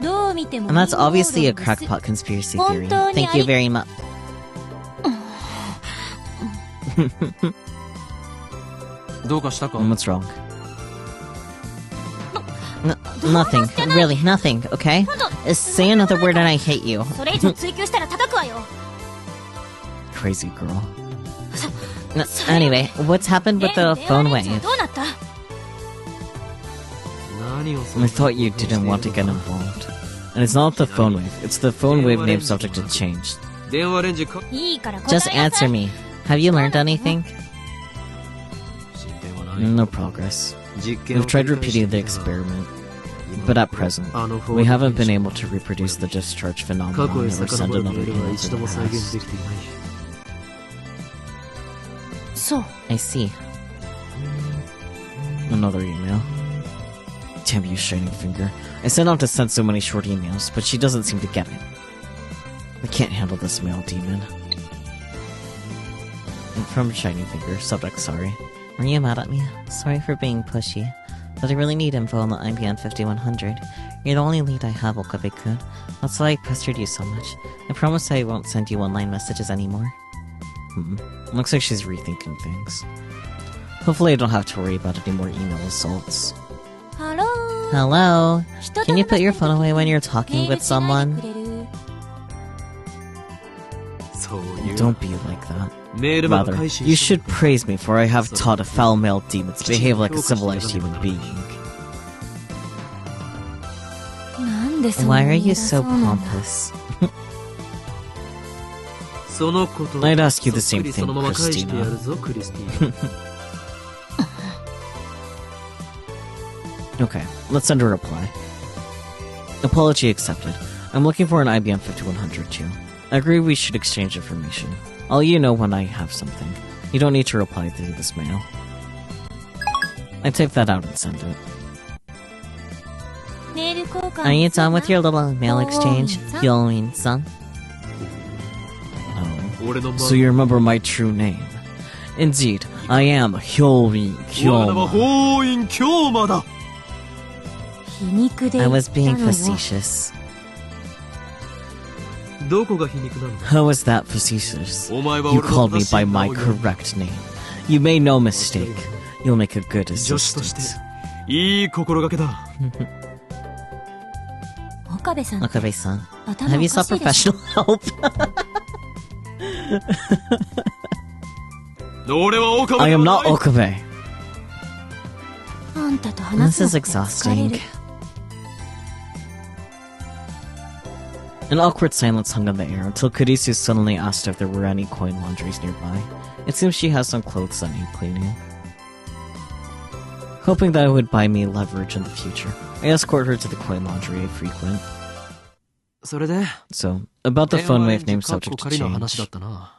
And that's obviously a crackpot conspiracy theory. Thank you very much. What's wrong? Nothing. Really, nothing, okay? Say another word and I hate you. それ以上追求したら叩くわよ。 Crazy girl. Anyway, what's happened with the phone 電話連 wave? 中どうなった？ 何をそ I thought you didn't want to get involved. And it's not the phone wave, it's the phone wave name subject that changed. 電話レンジか いいから答えな Just さい。 answer me. Have you learned anything? 進展はない No progress. 実験 We've tried repeating the experiment, but at present, we haven't been able to reproduce the discharge 過去 phenomenon へ or send 遡る another メールは email 一 to 度 the も再現 past. できていない。そう。 I see. Another email. Damn you, Shining Finger. I sent out to send so many short emails, but she doesn't seem to get it. I can't handle this mail demon. From Shining Finger, subject sorry. Are you mad at me? Sorry for being pushy. But I really need info on the IBN 5100. You're the only lead I have, Okabe-kun. That's why I pestered you so much. I promise I won't send you one-line messages anymore. Looks like she's rethinking things. Hopefully I don't have to worry about any more email assaults. ハロー。 Hello? 人と Can you put your 話したい phone away when you're メ talking ール with しないで someone? くれる？ そういう Don't be like that. メールマガ Rather, 開始 you should praise me for I have taught a foul male demon to behave like a civilized human being. なんでそん Why な are に you 偉 so そうなんだ？ pompous? そのこと I'd ask you the そっ same くり thing, そのまま返してやる Christina. ぞクリスティーナ Okay, let's send a reply. Apology accepted. I'm looking for an IBM 5100 too. I agree we should exchange information. I'll let you know when I have something. You don't need to reply through this mail. I type that out and send it. メール交換 Are you done with your little mail exchange, Oh, Hyoin-san? Oh. 俺のマ So you remember my true name. Indeed, I am Hyoin 我らは Kyoma. 法院京馬だ皮肉で I 言っ was た being のよ。 facetious. どこが皮肉なのだ How is that facetious? お前は You 俺の called me 正しい by 名 my を呼ぶ correct name. You made no mistake. You'll make a good 助手として assistant. いい心がけだ岡部さん、 Okabe-san, 頭 have お you か sought しいでしょ？ professional help? 俺は岡部 I で am は not ない Okabe. あんたと話 This す is のって疲れ exhausting. る。 An awkward silence hung on the air until Kurisu suddenly asked if there were any coin laundries nearby. It seems she has some clothes that need cleaning. Hoping that it would buy me leverage in the future, I escort her to the coin laundry I frequent. それで So, about the phone 電話レ wave ンジ name かっこ subject to 仮の話だ change. ったな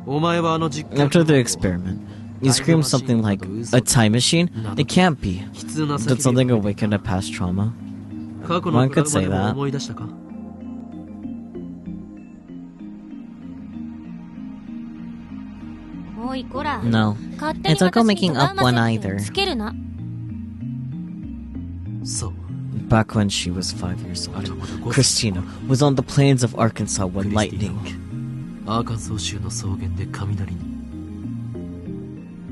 お前はあの実験 After the experiment, you screamed something like, a time machine? It can't be. 悲痛な Did 叫び something awaken a past trauma? 過去 One のトラ could ウマ say でも that. 思い出したかおいこら。 No. 勝手に It's not 私 making に up とが one ませて either. つけるな。そう Back when she was 5 years あれ old, まだ5 Christina was on the plains of Arkansas when lightning. アーカンソー州の草原で雷に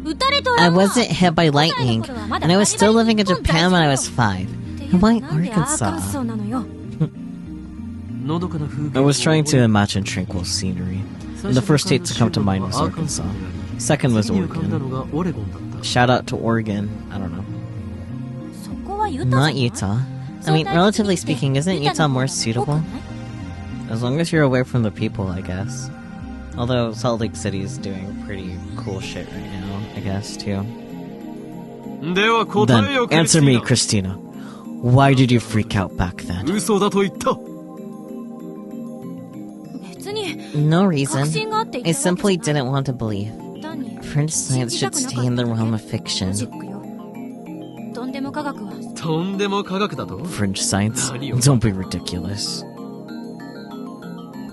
撃たれと I らんわ。 wasn't hit by lightning, and I was still living in Japan when I was 5. っていうか Why なんでアーカン Arkansas? ソーなのよ。のどかな風景 I was trying to imagine tranquil scenery, and the first state to come to mind was Arkansas. Second was 次に浮かんだの Oregon. がオレゴンだった Shout out to Oregon. I don't know. そこはユタじゃな Not い？ Utah. I mean, relatively speaking, isn't Utah more suitable? As long as you're away from the people, I guess. Although Salt Lake City is doing pretty cool shit right now, I guess, too. では答え Then, よクリス answer ティ me, ーナ Christina. Why did you freak out back then? 嘘だと言った 別に No 確 reason. 信があって言 I ったわけ simply じゃない。 didn't want to believe. 単に French science should stay in the realm of ロ fiction. ジックよ。とんでも科学はとんでも科学だと French science? Don't be ridiculous.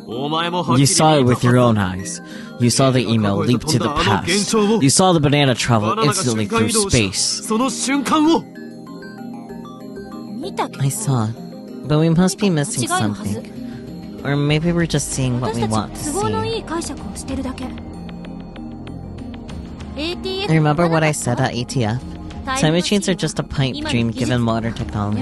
お前もはっき You り saw it 見 with た your は own ず eyes. You saw the email leap to the past. You saw the banana バ travel ナナが instantly 瞬間 through 移動した space. その瞬間を見たけど I saw it. But we must be missing 違いのはず。 something. Or maybe we're just seeing what 私 we た want ち to 都合の see. いい解釈をしてるだけ。Remember what I said at ATF? Time machines are just a pipe dream given modern technology.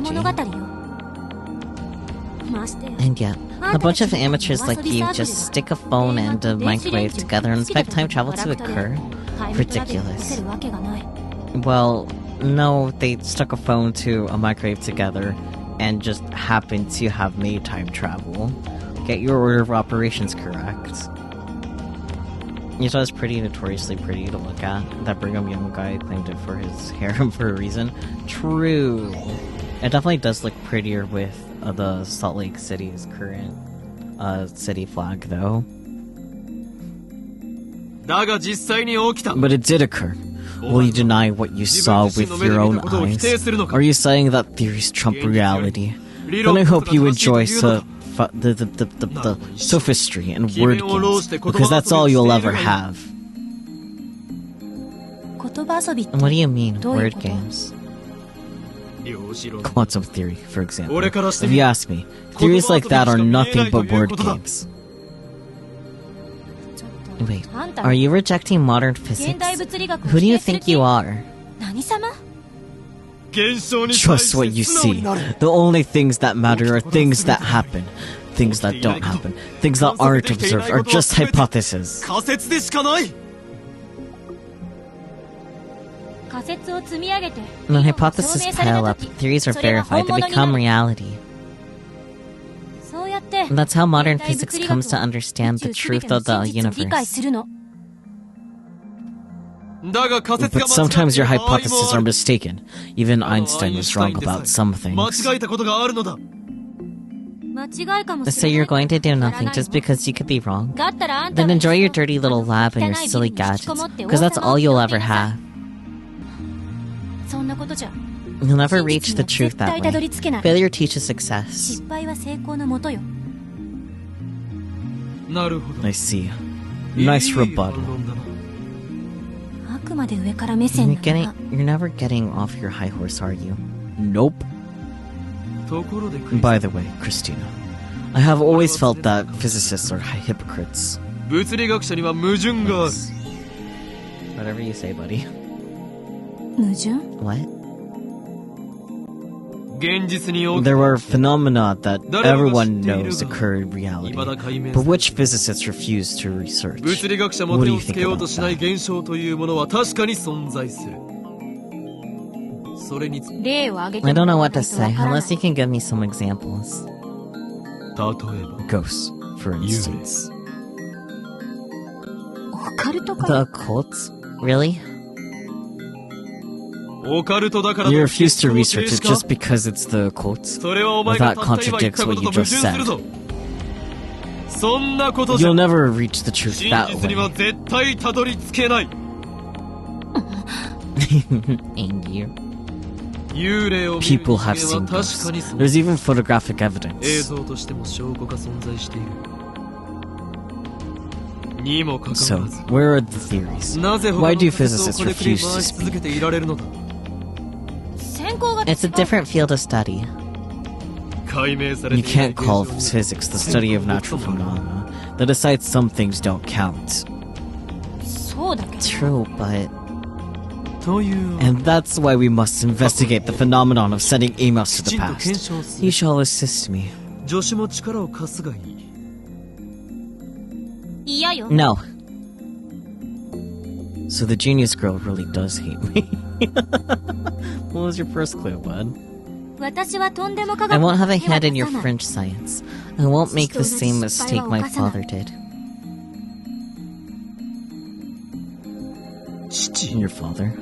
And yet, a bunch of amateurs like you just stick a phone and a microwave together and expect time travel to occur? Ridiculous. Well, no, they stuck a phone to a microwave together and just happened to have made time travel. Get your order of operations correct. You thought it's pretty, notoriously pretty to look at. That Brigham Young guy claimed it for his harem for a reason. True. It definitely does look prettier with the Salt Lake City's current city flag, though. But it did occur. Will you deny what you saw with your own eyes? Are you saying that theories trump reality? Then I hope you enjoy the sophistry and word games, because that's all you'll ever have. What do you mean, word games? Quantum theory, for example. If you ask me, theories like that are nothing but word games. Wait, are you rejecting modern physics? Who do you think you are? Trust what you see. The only things that matter are things that happen. Things that don't happen. Things that aren't observed are just hypotheses. When hypotheses pile up, theories are verified, they become reality. And that's how modern physics comes to understand the truth of the universe. But sometimes your hypotheses are mistaken. Even Einstein was wrong about some things. So you're going to do nothing just because you could be wrong? Then enjoy your dirty little lab and your silly gadgets, because that's all you'll ever have. You'll never reach the truth that way. Failure teaches success. I see. Nice rebuttal. You're never getting off your high horse, are you? Nope. By the way, Christina, I have always felt that physicists are hypocrites. Whatever you say, buddy. What? There are phenomena that everyone knows occur in reality, but which physicists refuse to research. What do you think about that? I don't know what to say, unless you can give me some examples. Ghosts, for instance. The occult? Really? You refuse to research it just because it's the occult? Well, that contradicts what you just said. You'll never reach the truth that way. Angry. People have seen ghosts. There's even photographic evidence. So, where are the theories? Why do physicists refuse to speak? It's a different field of study. You can't call physics the study of natural phenomena that decides some things don't count. True, but... And that's why we must investigate the phenomenon of sending emails to the past. You shall assist me. No. So the genius girl really does hate me. What was your first clue, bud? I won't have a hand in your French science. I won't make the same mistake my father did. Your father?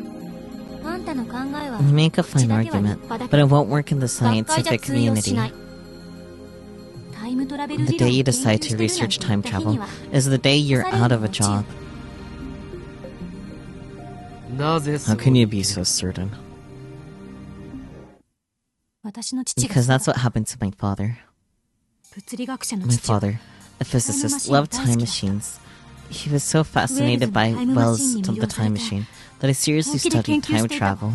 You make a fine argument, but it won't work in the scientific community. The day you decide to research time travel is the day you're out of a job. How can you be so certain? Because that's what happened to my father. My father, a physicist, loved time machines. He was so fascinated by Wells' of the Time Machine that I seriously studied time travel.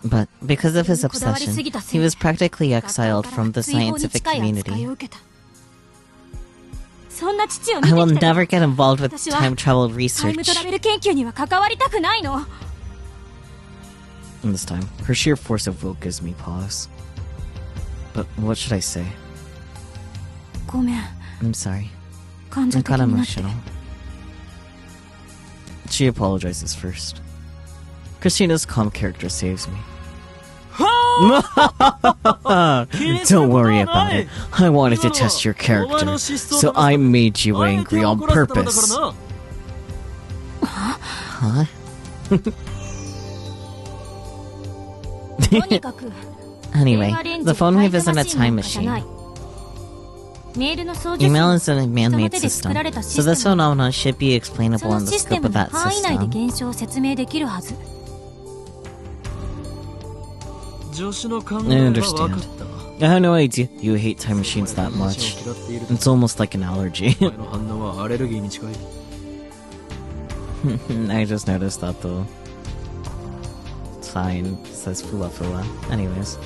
But because of his obsession, he was practically exiled from the scientific community. そんな父を見て I will きた never get involved with 私は time travel タイムト research. ラベル研究には関わりたくないの。 And this time, her sheer force of will gives me pause. But what should I say? ごめん、 I'm sorry. 感情 I'm 的 kind of になって。 emotional. She apologizes first. Christina's calm character saves me. Don't worry about it. I wanted to test your character, so I made you angry on purpose. Huh? とにかく Anyway, the phone wave isn't a time じゃな machine. い。メールの送受 Email 数 is a 人の man-made 手で作 system, られた so シス this テム。 phenomenon should be そ explainable の in the システ scope ム of の that 範囲内で system. 現象を説明できるはず。 I understand. I had no idea you hate time machines that much. It's almost like an allergy. I just noticed that the sign says fula fula. Anyways.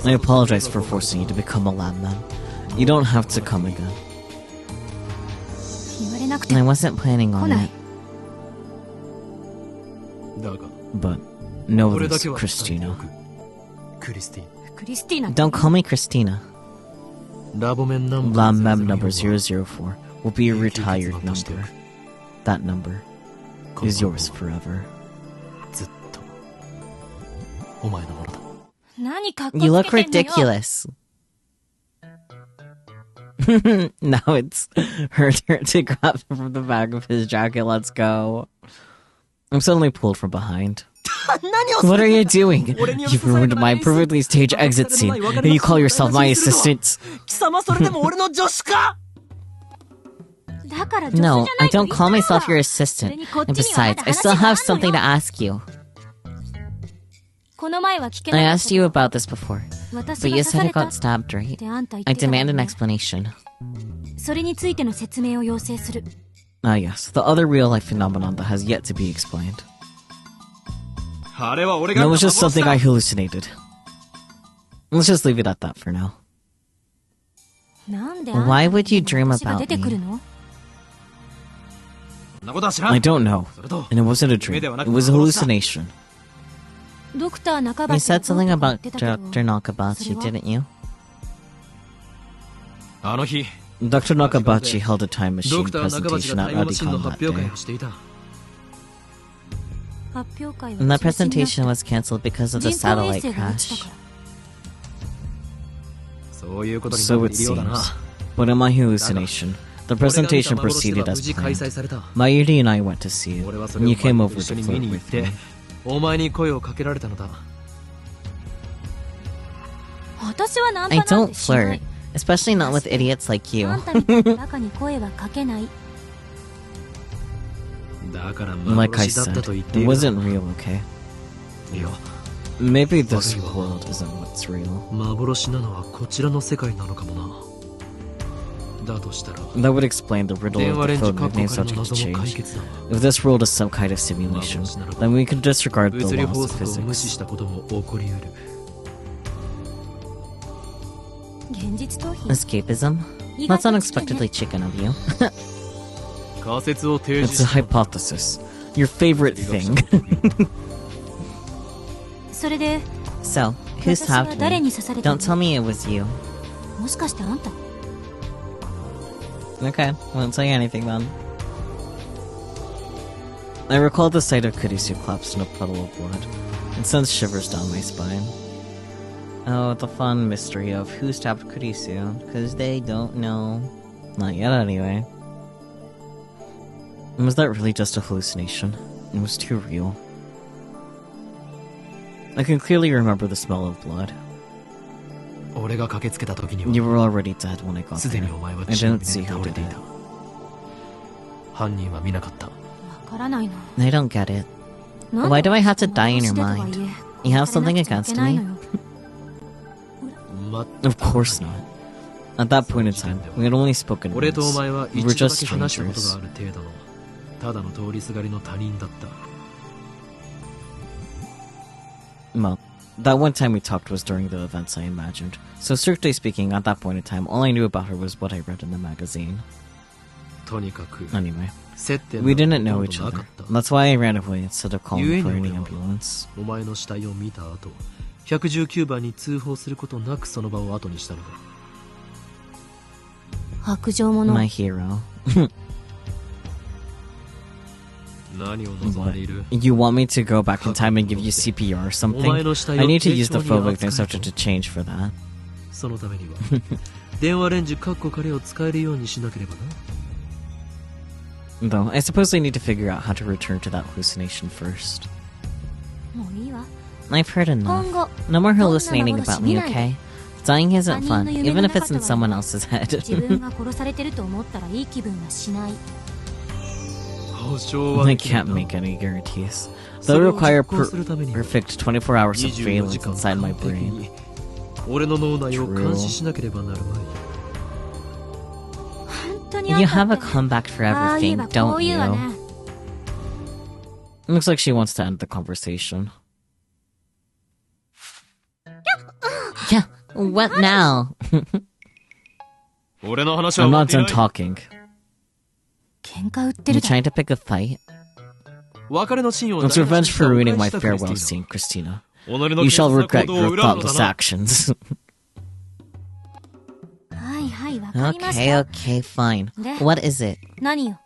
I apologize for forcing you to become a lab man. You don't have to come again. 言われなくて I も wasn't planning 来 on ない it.。But know this, Christina. クリスティーナ。 Don't call me Christina. Lab mem number 004 will be a retired number. That number is yours forever. 何かっこ You つ look けてんのよ。 ridiculous. Now it's her turn to grab him from the back of his jacket. Let's go. I'm suddenly pulled from behind. What are you doing? You've ruined my perfectly staged exit scene, and you call yourself my assistant. だから助手じゃ No, な I いと don't 言った call ろ myself う your が。 assistant. それにこっ And ちにはま besides, だ I 話 still が have あんの something to よ。 ask you. この前は聞け I なかっ asked た you けど about this before, 私 but が you 刺 said さ I れた got stabbed, っ right? てあんた言っ I てたわ demand よ an ね。 explanation. それについての説明を要請する。 Ah yes, the other real-life phenomenon that has yet to be explained. That was just something I hallucinated. Let's just leave it at that for now. なんであんた Why would you dream 私が about 出てくる me? の？ I don't know. And it wasn't a dream. It was a hallucination. ドクター中 You 橋 said something がどう about とか言ってたけど Dr. Nakabachi, それは didn't you? Dr. Nakabachi held a time machine presentation at Radicon that day. 発表会は And that 中止になった presentation was cancelled because of the 人工衛 satellite 星が落ち crash. たから。 So it seems. But in my hallucination, the presentation proceeded as planned. Mayuri and I went to see it, and you came over to flirt with me. 私はナン I パなん don't てしな flirt, い。 especially not with idiots like you. あんたみたいなバカに声はかけない。 Like I said, it wasn't real, okay? Maybe this world isn't what's real. 幻なのはこちらの世界なのかもな。だとしたら That would explain the riddle 電 of 話レ the ンジ phone カッ moving コ such 仮の a 謎も解 change. 決だわ。 If this world is some kind of simulation, then we could disregard the 物理 laws 法 of 則を無視 physics. したことも起こりうる。現実逃避。 Escapism? That's unexpectedly chicken of you. 仮説を提 It's 示 a した。 hypothesis. Your favorite thing. それで So, who 私は stabbed 誰 me? に刺された Don't tell の？ me it was you. もしかしてあんた？ Okay, won't say anything then. I recall the sight of Kurisu collapsed in a puddle of blood. It sends shivers down my spine. Oh, the fun mystery of who stabbed Kurisu, because they don't know. Not yet, anyway. Was that really just a hallucination? It was too real. I can clearly remember the smell of blood. 俺が駆けつけた時に You は were already dead when I got すで there. にお前は I 血の didn't 水 see に who 倒れ did てい it. た。犯人は見なかった。わからないの。 I don't get it. なんで Why do I have to そんな die in こと your してとはい mind? え You have され something なくちゃい against けない me? のよ。全 Of く course not. At that point in time, we had only spoken 俺とお once. 前は We 一 were 度だ just け話したことが strangers. ある程度のただの通りすがりの他人だった。 Well, That one time we talked was during the events, I imagined. So strictly speaking, at that point in time, all I knew about her was what I read in the magazine. とにかく Anyway, 接点 we な didn't ど know ほ each とな other. かった That's why I ran away instead of calling 故 for に any 俺は ambulance. お前の死体を見た後119番に通報することなくその場を後にしたのだ。白状者。 My hero. 何を望んでいる？ You want me to go back in time and give you CPR or something? I need to use the phobic disruptor to change for that. そのためには電話レンジカッコ仮を使えるようにしなければな。 Though, I suppose I need to figure out how to return to that hallucination first. もういいわ。 I've heard 今 enough. 後 No more hallucinating about me, okay? Dying isn't fun, 他人の夢 even の if it's in 中とは someone else's head. 自分が殺されてると思ったらいい気分はしない。 保証は I できない can't な。 make any guarantees. そ They'll れを require 実行するためには perfect 24 hours of 24 surveillance 時間 inside my 完璧 brain. に俺の脳内を監視しなければなるまい。本当にあん You た have a って comeback for ああ言え everything, ばこ don't う言うわ you? ね。 Looks like she wants to end the conversation. Yeah, what now? 俺の話は I'm 終わ not っていな done い。 talking. 喧嘩売って You るだろ。 trying to pick a fight? 別れのシーンを It's revenge for ruining my 大事な farewell クリスティ scene, Christina. ナ。己の You 軽 shall 率な regret 行動を your 恨むの thoughtless だな。 actions. はいはいわかりまし Okay, た。 okay, fine. Ne? What is it? 何よ。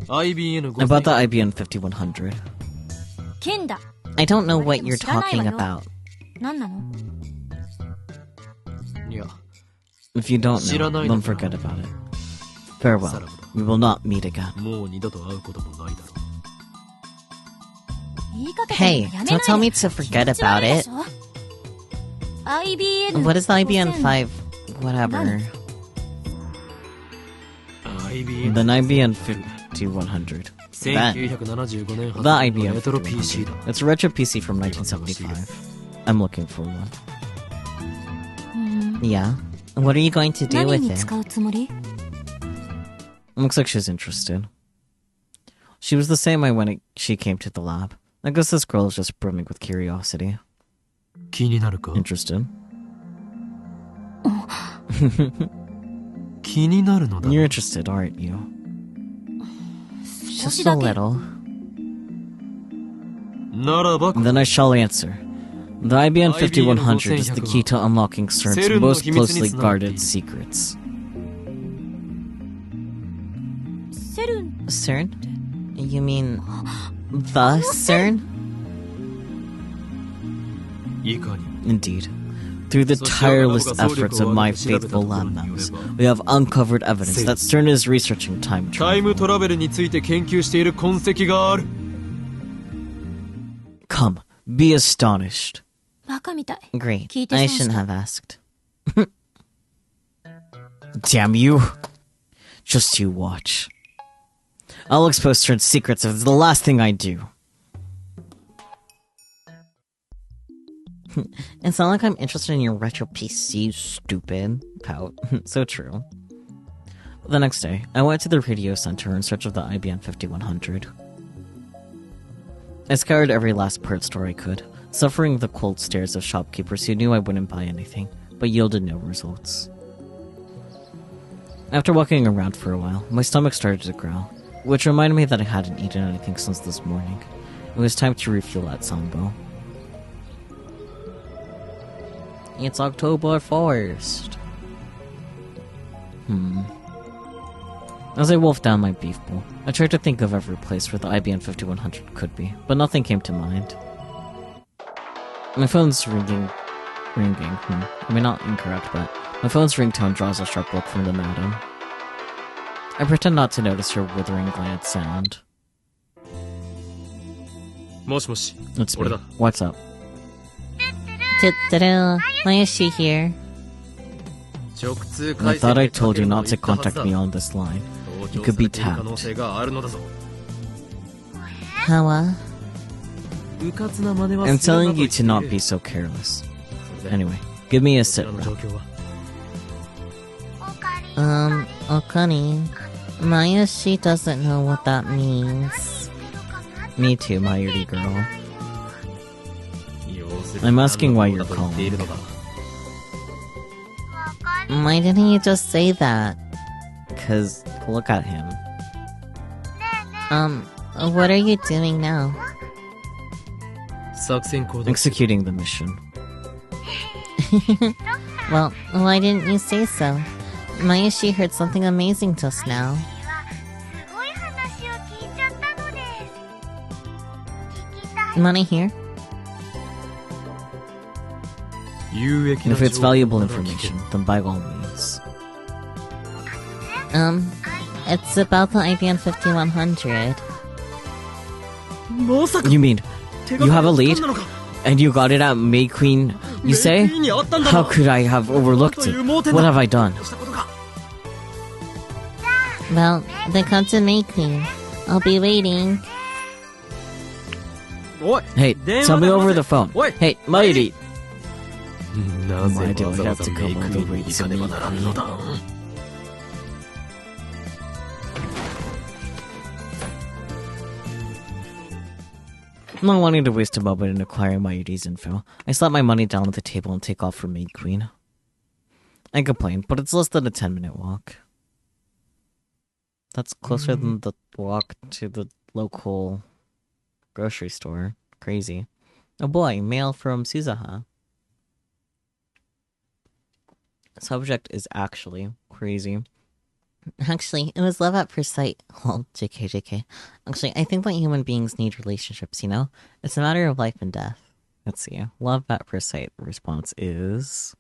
IBN About the IBN 5100. 剣だ。 I don't know what you're 知らないわ talking よ。 about. 何なの？いや、 If you don't know, 知らない don't のか。 forget about it. Farewell. We will not meet again. もう二度と会うこともないだろ言いかけて Hey, やめないで don't tell me to forget 気持ち悪 about いで it. しょ IBN What is the IBN 5? Whatever. う。IBN The IBN 5100. That. 1975年発 The 売の IBN レトロ PC だ。 5100. It's a retro PC from 1975. I'm looking for one. うん Yeah. What are you going to do 何 with に it? 使うつもり？ Looks like she's interested. She was the same way when she came to the lab. I guess this girl is just brimming with curiosity. 気になるか？ Interested? 気になるのだ。 You're interested, aren't you? 少し Just a だけ。 little. ならば、 Then I shall answer. The IBN 5100 is the key to unlocking CERN's most closely guarded secrets. セルン CERN? You mean the CERN? いかに。 Indeed. Through the tireless efforts of my faithful lab members, we have uncovered evidence that CERN is researching time タイム travel. トラベルについて研究している痕跡がある。 Come, be astonished. バカみたい。 Great. 聞いて I 損し shouldn't た。 have asked. Damn you. Just you watch. I'll expose CERN's secrets if it's the last thing I do. It's not like I'm interested in your retro PC, you stupid. Pout. So true. The next day, I went to the radio center in search of the IBM 5100. I scoured every last part store I could, suffering the cold stares of shopkeepers who knew I wouldn't buy anything, but yielded no results. After walking around for a while, my stomach started to growl, which reminded me that I hadn't eaten anything since this morning. It was time to refuel at Sambo. It's October 1st. As I wolfed down my beef bowl, I tried to think of every place where the IBM 5100 could be, but nothing came to mind. My phone's ringing. I mean, not incorrect, but my phone's ringtone draws a sharp look from the madam. I pretend not to notice her withering glad sound. もしもし、 It's me. 俺だ。 What's up? Why is she here? 直通 I 回線 thought I でか told け you るの not を to 言ったはず contact だ。 me on this line. 盗 You 聴 could さ be れている可 tapped. 能性があるのだぞ。 Hawa? うかつな真似は I'm するな telling と you 言って to い not る be so careless. それで Anyway, give me a こち sit らの状 rep. 況は Okani. Maya, she doesn't know what that means. Me too, my early girl. I'm asking why you're calling. Why didn't you just say that? Cause look at him. What are you doing now? Executing the mission. Well, why didn't you say so? Mayashi heard something amazing just now. Wanna hear? If it's valuable information, then by all means. It's about the IBM 5100. You mean, you have a lead? And you got it at May Queen, you say? How could I have overlooked it? What have I done? Well, then come to May Queen. I'll be waiting. Hey, tell me over the phone. Hey, Mayuri! Why do I have to come all the way to May Queen? Not wanting to waste a moment in acquiring Mayuri's info, I slap my money down at the table and take off for Maid Queen. I complain, but it's less than a 10-minute walk. That's closer than the walk to the local grocery store. Crazy. Oh boy, mail from Suzaha. Subject is actually crazy. Actually, it was love at first sight. Well, JK. Actually, I think that human beings need relationships, you know? It's a matter of life and death. Let's see. Love at first sight response is...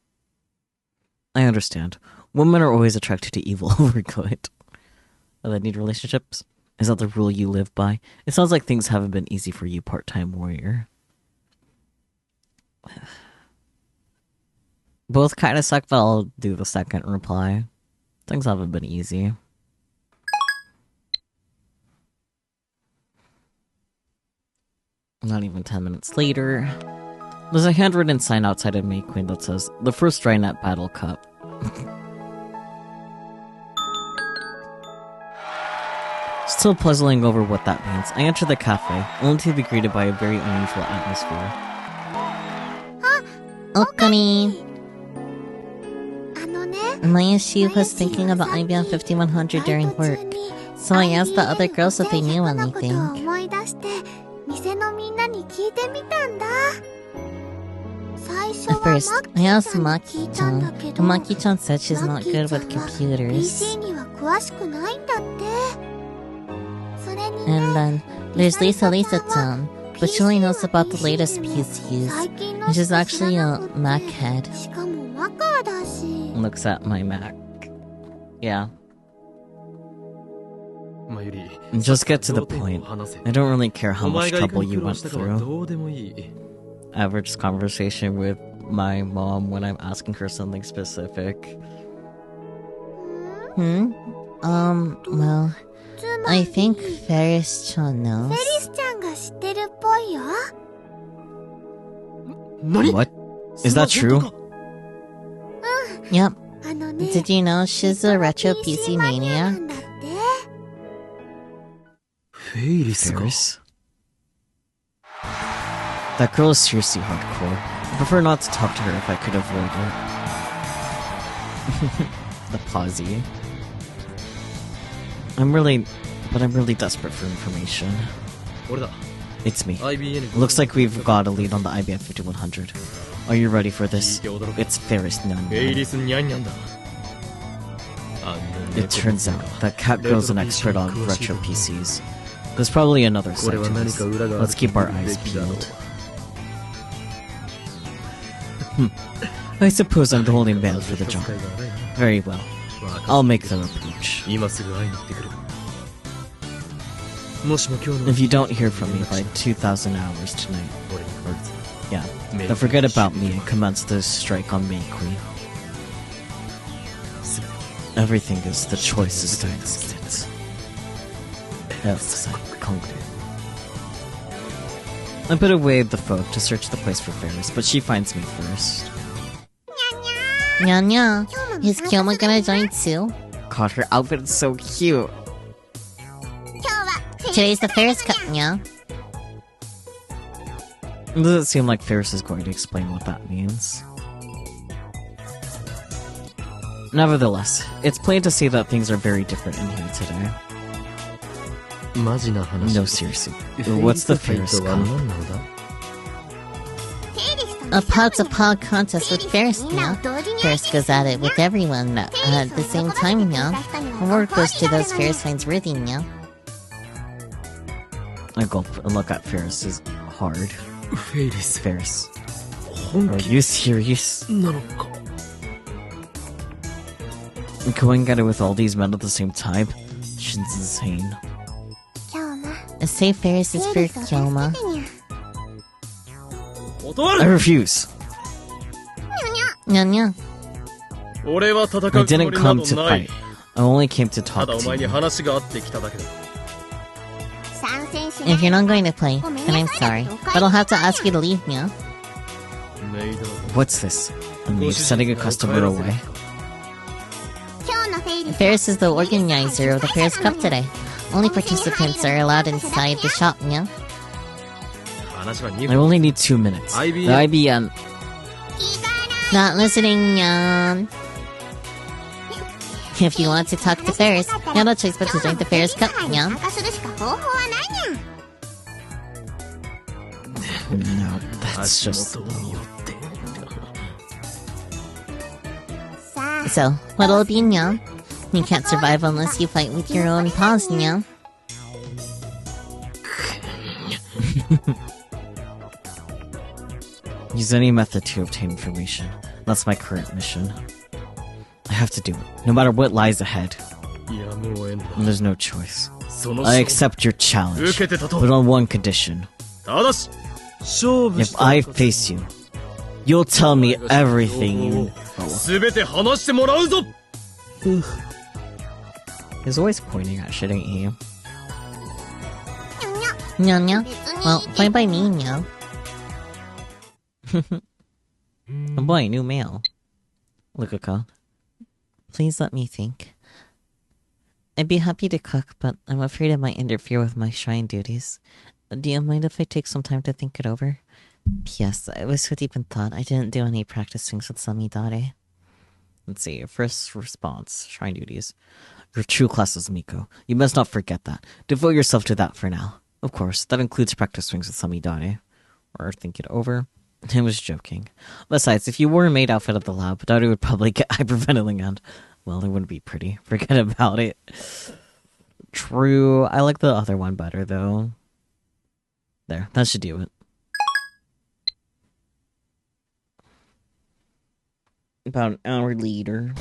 I understand. Women are always attracted to evil over good. Oh, they need relationships? Is that the rule you live by? It sounds like things haven't been easy for you, part-time warrior. Both kind of suck, but I'll do the second reply. Things haven't been easy. Not even 10 minutes later. There's a handwritten sign outside of May Queen that says, "The First Drynet Battle Cup." Still puzzling over what that means, I enter the cafe, only to be greeted by a very unusual atmosphere. Okani! Mayashi was thinking about IBM 5100 during work, so I asked the other girls if they knew anything. At first, I asked Maki-chan, and Maki-chan said she's not good with computers. And then, there's Lisa-chan, but she only knows about the latest PCs, and she's actually a Mac head. Looks at my Mac. Yeah. Just get to the point. I don't really care how much trouble you went through. Average conversation with my mom when I'm asking her something specific. Well, I think Ferris-chan knows. What? Is that true? Yep. Did you know she's a retro PC maniac? Ferris? That girl is seriously hardcore. I prefer not to talk to her if I could avoid it. The pausey. I'm really desperate for information. It's me. Looks like we've got a lead on the IBM 5100. Are you ready for this? It's Ferris Nyan. It turns out that Cat Girl's an expert on retro PCs. There's probably another side to this. Let's keep our eyes peeled. I suppose I'm the only man for the job. Very well. I'll make the approach. If you don't hear from me by 2,000 hours tonight, then forget about me and commence the strike on May Queen. Everything is the choicest instance. I put away the phone to search the place for Ferris, but she finds me first. Nya, is Kyoma gonna join too? God, her outfit is so cute. Today's the Ferris Cup, Nya. It doesn't seem like Ferris is going to explain what that means. Nevertheless, it's plain to see that things are very different in here today. No, seriously. What's the Ferris Cup? A pod-to-pod contest with Ferris, meow. Ferris goes at it with everyone at the same time, meow. Award goes to those Ferris finds worthy, meow. I gulp and look at Ferris is hard. Ferris. Are you serious? Going at it with all these men at the same time? She's insane. A safe Ferris is for Kyoma. I refuse. Nya nya. I didn't come to fight. I only came to talk to you. If you're not going to play, then I'm sorry. But I'll have to ask you to leave, meow. What's this? A maid sending a customer away? Ferris is the organizer of the Ferris Cup today. Only participants are allowed inside the shop, meow. I only need 2 minutes. The IBM... Not listening, meow. If you want to talk to Ferris, you have no choice but to join the Ferris Cup, meow. No, that's just... So, what'll it be, meow? You can't survive unless you fight with your own paws, meow. Use any method to obtain information. That's my current mission. I have to do it, no matter what lies ahead. And there's no choice. I accept your challenge, but on one condition. If I face you, you'll tell me everything you know. He's always pointing at shit, ain't he? Nya nya. Well, fine by me, meow. Oh boy, new mail. Lukuka. Please let me think. I'd be happy to cook, but I'm afraid it might interfere with my shrine duties. Do you mind if I take some time to think it over? P.S. I was so deep in thought, I didn't do any practice swings with Samidare. Let's see, first response, shrine duties. Your true class is Miko. You must not forget that. Devote yourself to that for now. Of course, that includes practice swings with Samidare. Or think it over. I was joking. Besides, if you wore a maid outfit at the lab, Dare would probably get hyperventilating and, well, it wouldn't be pretty. Forget about it. True. I like the other one better, though. There, that should do it. About an hour later.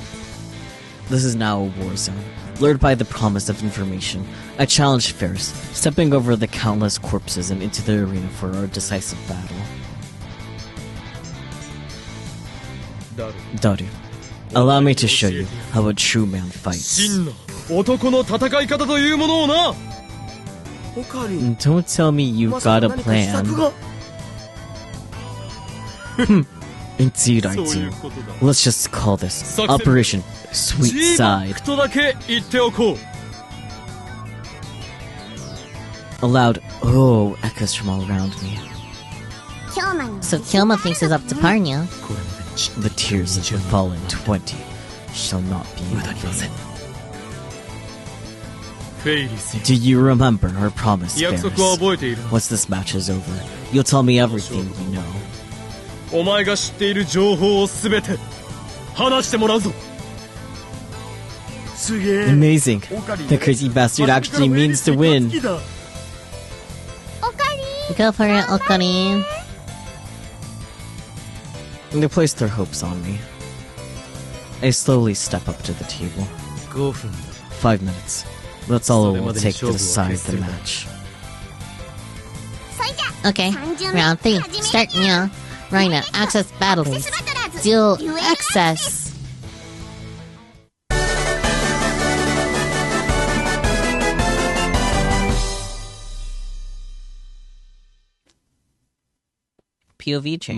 This is now a war zone. Lured by the promise of information, I challenged Ferris, stepping over the countless corpses and into the arena for our decisive battle. Daru, allow me to show you how a true man fights. Don't tell me you've got a plan. Indeed I do. Let's just call this Operation Sweet Side. A loud "oh" echoes from all around me. So Kyoma thinks it's up to par, meow. The tears of the fallen 20 shall not be in vain. Do you remember our promise, Ferris? Once this match is over, you'll tell me everything you know. Amazing. The crazy bastard actually means to win. Go for it, Okari. They place their hopes on me. I slowly step up to the table. 5 minutes. That's all it will take to decide the match. Okay, round 3. Start, meow. Rhino, access batteries. Dual access. POV change.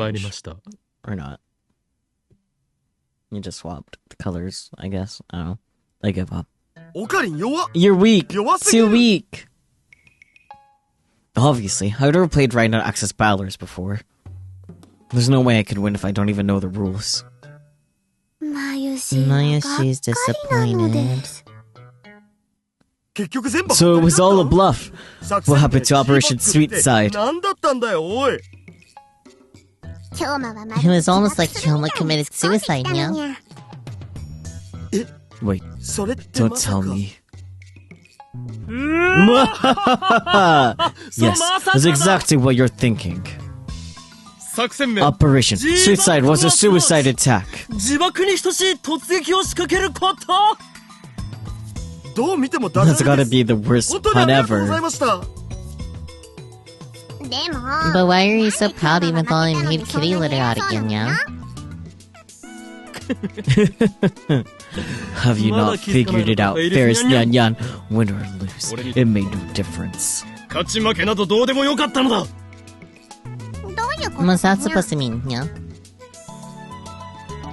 Or not. You just swapped the colors, I guess. I don't know. I give up. You're weak! Too weak! Obviously, I've never played Right Now Access Battlers before. There's no way I could win if I don't even know the rules. Mayashi's disappointed. So it was all a bluff. What happened to Operation Sweet Side? It was almost like Hyoma committed suicide, yeah? Wait, don't tell me. Yes, that's exactly what you're thinking. Operation Sweet Side was a suicide attack. That's gotta be the worst pun ever. But why are you so proud even though I made kitty litter out again, yeah? Have you not figured it out, Ferris Nyan Yan? Win or lose, it made no difference. What's that supposed to mean, yeah?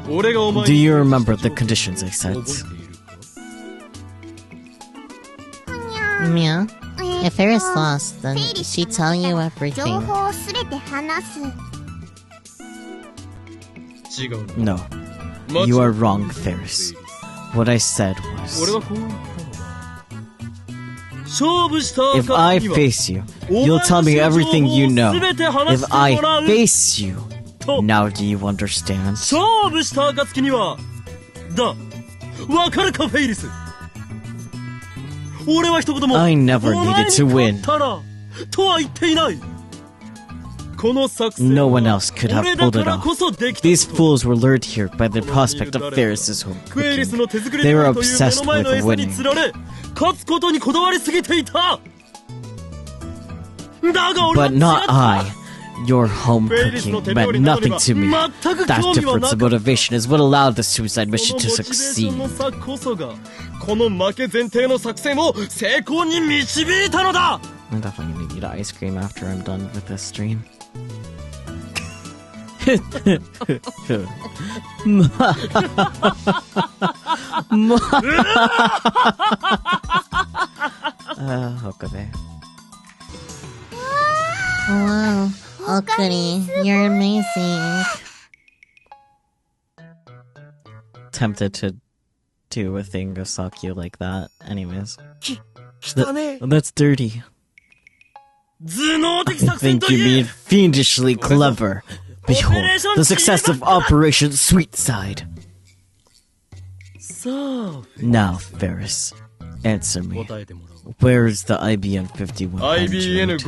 Do you remember the conditions I set? Yeah? If Ferris lost, then she'd tell you everything. No, you are wrong, Ferris. What I said was, if I face you, you'll tell me everything you know. If I face you, now do you understand? I never needed to win. No one else could have pulled it off. These fools were lured here by the prospect of Ferris's home cooking. They were obsessed with winning. But not I. Your home cooking meant nothing to me. That difference in motivation is what allowed the suicide mission to succeed. I definitely gonna eat ice cream after I'm done with this stream. Okay. Wow, Okuri, you're amazing. Tempted to do a thing of Sakyu like that. Anyways. That's dirty. I think you mean fiendishly clever. Behold, the success of Operation Sweet Side. Now, Ferris, answer me. Where is the IBN 5100?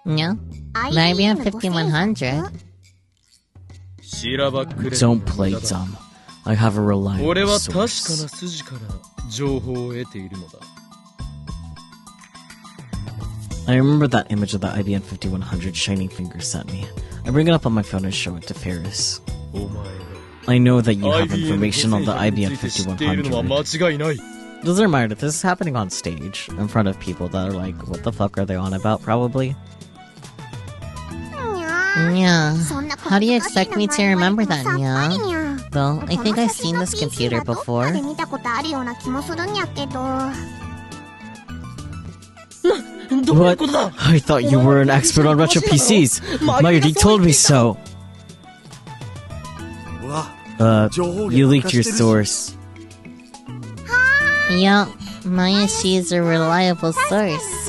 Yeah? Maybe I'm 5100. Don't play dumb. I have a reliable source. I remember that image of the IBM 5100 Shining Finger sent me. I bring it up on my phone and show it to Ferris. I know that you have information on the IBM 5100. Doesn't matter, this is happening on stage, in front of people that are like, what the fuck are they on about, probably? Yeah. How do you expect me to remember that, yeah? Though, I think I've seen this computer before. What? I thought you were an expert on retro PCs. Mayuri told me so. You leaked your source. Yeah, Mayashi is a reliable source.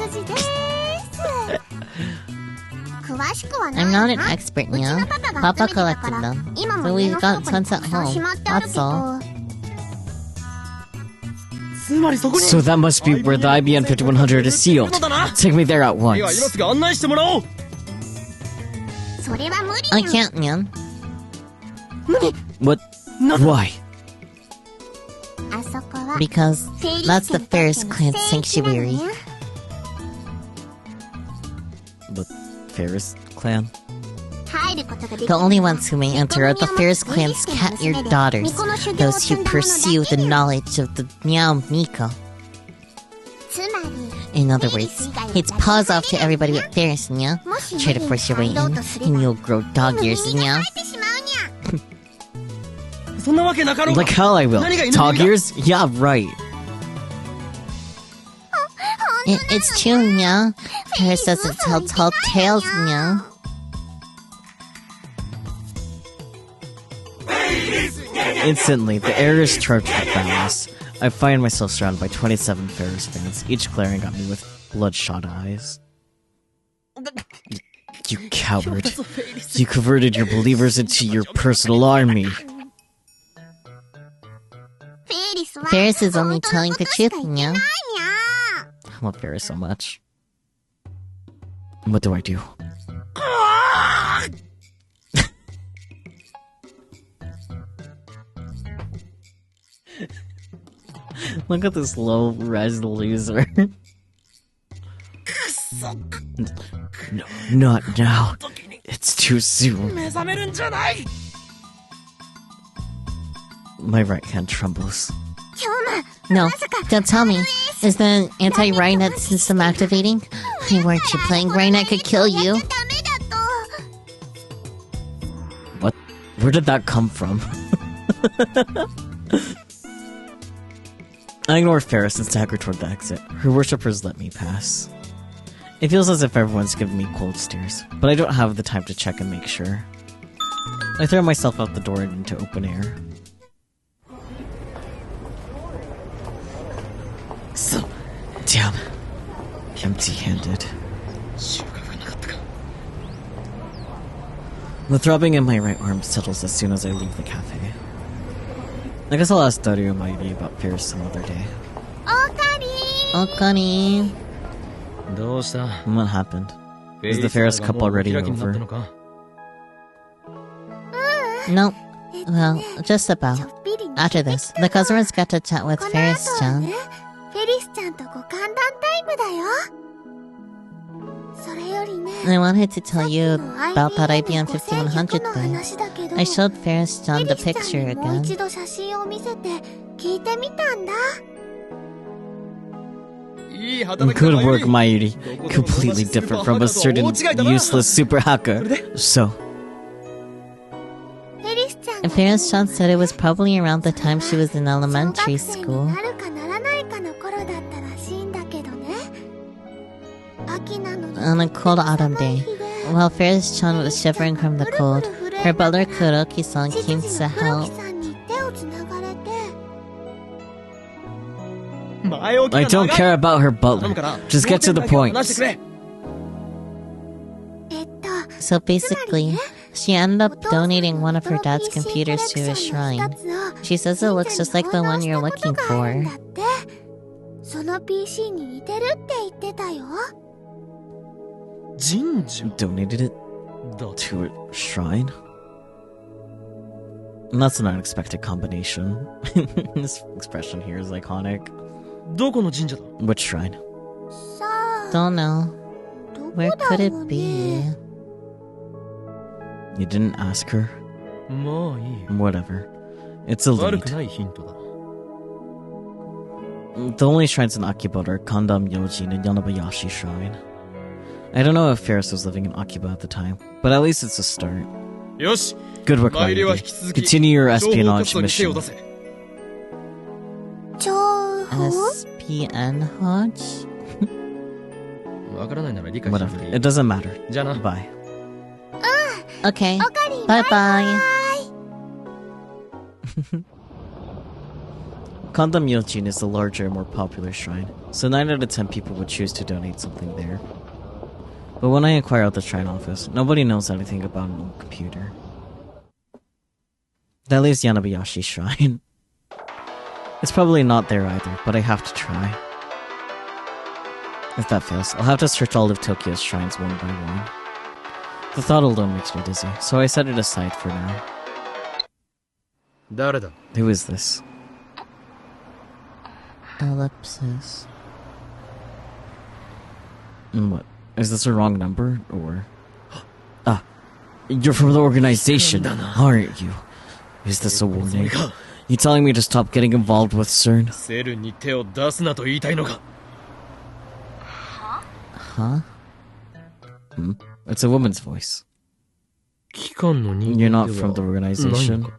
I'm not an expert, yeah. Papa collected them. So we've got tons at home. That's all. So that must be where the IBM 5100 is sealed. Take me there at once. I can't, Nyan. What? Why? Because that's the Ferris clan sanctuary. The Ferris clan? The only ones who may enter are the Ferris clan's cat-eared daughters, those who pursue the knowledge of the Meow Miko. In other words, it's paws off to everybody with Ferris, nya. Try to force your way in, and you'll grow dog ears, nya. Like hell I will. Dog ears? Yeah, right. It's true, yeah. Paris doesn't tell tall tales, yeah. Instantly, the air is charged with malice. I find myself surrounded by 27 Ferris fans, each glaring at me with bloodshot eyes. You coward. You converted your believers into your personal army. Ferris is only telling the truth, yeah. I love Ferris so much. What do I do? Look at this low-res loser. No, not now. It's too soon. My right hand trembles. No, don't tell me. Is the anti-Rhinet system activating? Weren't you playing Rhinet could kill you? What? Where did that come from? I ignore Ferris and stagger toward the exit. Her worshippers let me pass. It feels as if everyone's giving me cold stares, but I don't have the time to check and make sure. I throw myself out the door and into open air. So, damn. Empty-handed. The throbbing in my right arm settles as soon as I leave the cafe. I guess I'll ask Dario Mighty about Ferris some other day. Okani. What happened? Is the Ferris cup already over? Nope. Well, just about. After this, the customers got to chat with Ferris-chan. I wanted to tell you about that IBM 5100 thing. I showed Ferris-chan the picture again. Good work, Mayuri. Completely different from a certain useless super hacker. So, Ferris-chan said it was probably around the time she was in elementary school. On a cold autumn day, while Ferris-chan was shivering from the cold, her butler Kuroki-san came to help. I don't care about her butler. Just get to the point. So basically, she ended up donating one of her dad's computers to a shrine. She says it looks just like the one you're looking for. Donated it to a shrine? And that's an unexpected combination. This expression here is iconic. Which shrine? Don't know. Where could it be? You didn't ask her? Whatever. It's a lead. The only shrines in Akiba are Kandam Yojin and Yanabayashi Shrine. I don't know if Ferris was living in Akiba at the time, but at least it's a start. Good work, Mayuri. Continue your espionage mission. Espionage? Whatever. It doesn't matter. Bye. Okay. Bye-bye. Kandam Yojin is the larger and more popular shrine, so 9 out of 10 people would choose to donate something there. But when I inquire at the shrine office, nobody knows anything about an old computer. That leaves Yanabayashi Shrine. It's probably not there either, but I have to try. If that fails, I'll have to search all of Tokyo's shrines one by one. The thought alone makes me dizzy, so I set it aside for now. Who is this? Ellipsis. What? Is this a wrong number, or... Ah, you're from the organization, aren't you? Is this a warning? You telling me to stop getting involved with CERN? Huh? It's a woman's voice. You're not from the organization?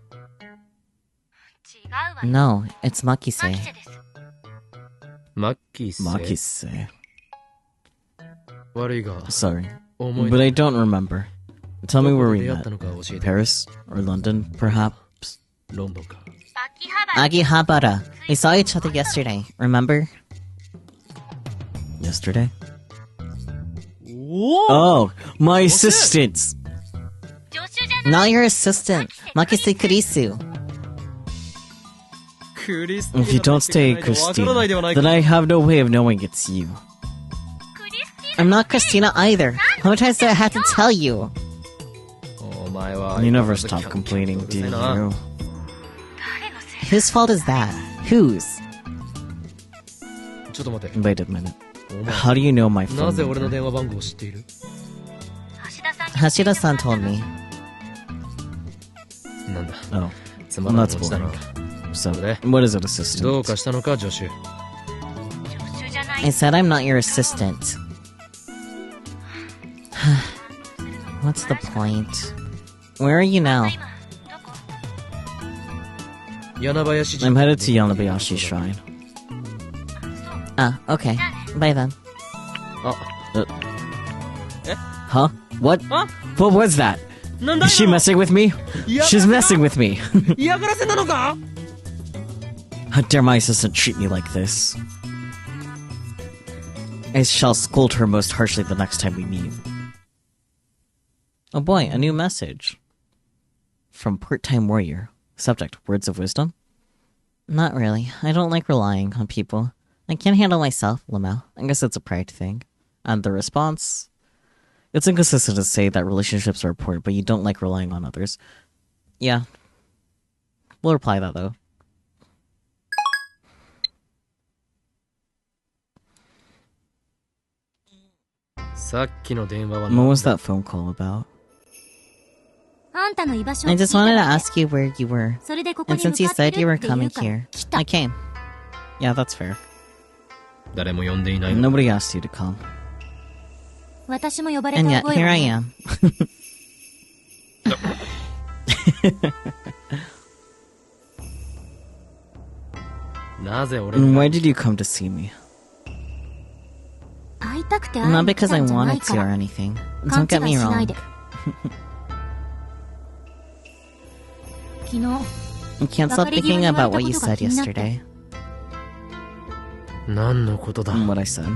No, it's Makise. Makise. Sorry, but I don't remember. Tell me where we met. Paris or London, perhaps? Akihabara. We saw each other yesterday, remember? Yesterday? Oh, my assistant! Not your assistant, Makise Kurisu. If you don't say Christina, then I have no way of knowing it's you. I'm not Christina either. How many times did I have to tell you? You never stop complaining, do you? Whose fault is that? Whose? Wait a minute. How do you know my phone number? Hashida-san told me. Oh, well, that's boring. So, what is it, assistant? I said I'm not your assistant. What's the point? Where are you now? I'm headed to Yanabayashi Shrine. Ah, okay. Bye then. Huh? What? What was that? Is she messing with me? She's messing with me! How dare my assistant treat me like this? I shall scold her most harshly the next time we meet. Oh boy, a new message. From Part-Time Warrior. Subject, words of wisdom? Not really. I don't like relying on people. I can't handle myself, Lamau. I guess it's a pride thing. And the response? It's inconsistent to say that relationships are important, but you don't like relying on others. Yeah. We'll reply that, though. What was that phone call about? I just wanted to ask you where you were. And since you said you were coming here, I came. Yeah, that's fair. Nobody asked you to come. And yet, here I am. Why did you come to see me? Not because I wanted to or anything. Don't get me wrong. I can't stop thinking about what you said yesterday. What I said?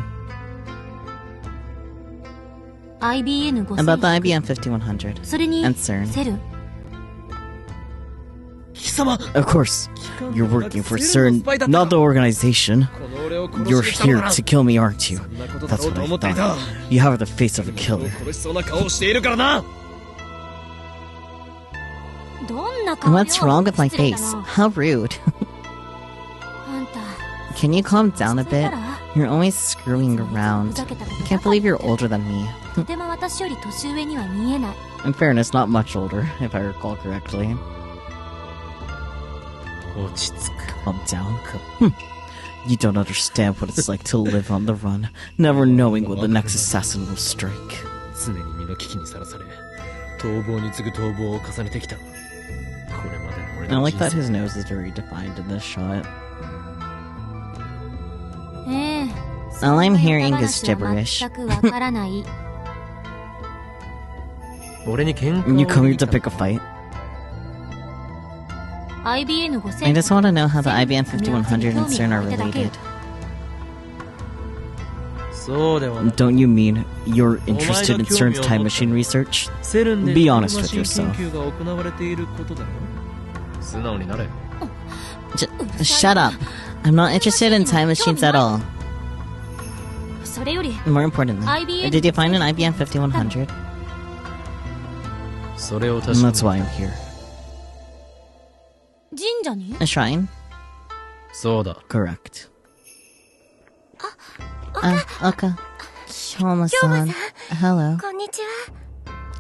About the IBM 5100 and CERN. Of course. You're working for CERN, not the organization. You're here to kill me, aren't you? That's what I thought. You have the face of a killer. What's wrong with my face? How rude. Can you calm down a bit? You're always screwing around. Can't believe you're older than me. In fairness, not much older, if I recall correctly. Calm down. You don't understand what it's like to live on the run, never knowing when the next assassin will strike. I like that his nose is very defined in this shot. All I'm hearing is gibberish. You come here to pick a fight? I just want to know how the IBM 5100 and CERN are related. Don't you mean you're interested in CERN's time machine research? Be honest with yourself. Shut up. I'm not interested in time machines at all. More importantly, did you find an IBM 5100? And that's why I'm here. A shrine? Correct. Oka. Hyoma-san. Hello.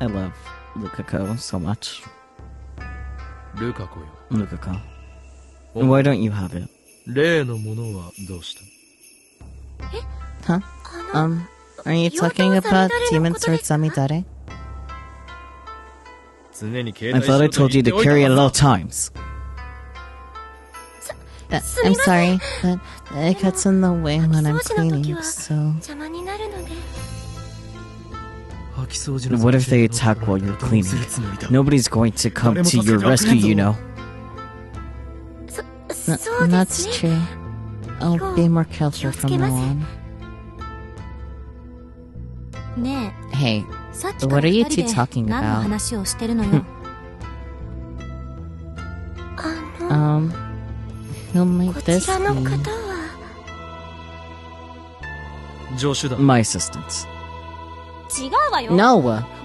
I love Lukako so much. Lukako. Why don't you have it? Huh? Are you talking about Demon Sword Samidare? I thought I told you to carry it at all times. I'm sorry, but it gets in the way when I'm cleaning, so... What if they attack while you're cleaning? Nobody's going to come to your rescue, you know. That's true. I'll be more careful from now on. ね Hey, え、さっきか what ら are you 二人 two で talking 何の about? 話をしてるのよ。Who might こ this ちらの方 be? は My assistants. 違うわよ。 No!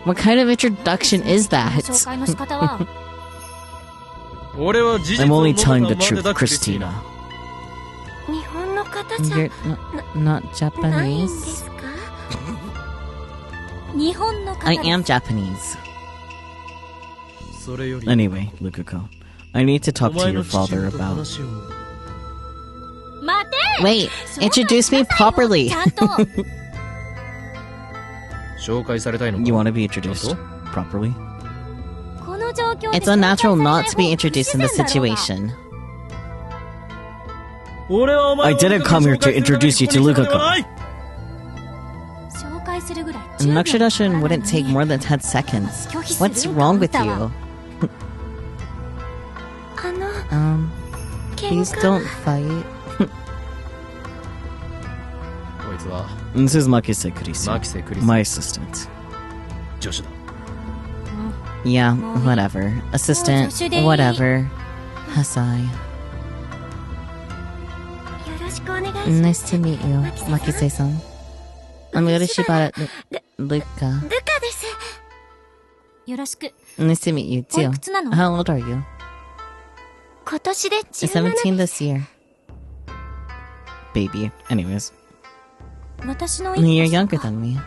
What kind of introduction is この that? 紹介の仕方は I'm only telling the truth, Christina. 日本の方じゃ You're not ないんで Japanese? すか？日本の方 I です。 am Japanese. Anyway, Lukuko, I need to talk to your father about... 待て Wait, introduce me properly. ちゃんと You want to be introduced properly? この状況で It's unnatural not to be introduced in this 紹介されない方が situation. I didn't come here to introduce you to Lukuko. 紹介するぐらい An introduction wouldn't take more than 10 seconds. What's wrong with you? 喧 Please 嘩 don't fight. This is Makise Kurisu, my assistant. Yeah, whatever. Assistant, whatever. Hasai. よろしくお願いします。 Nice to meet you, Makise-san. I'm Yorishibara Luka. ルカです。よろしく。 Nice to meet you おい too. くつなの？ How old are you? 今年で 17 17 this year. Baby. Anyways. 私の You're younger than me.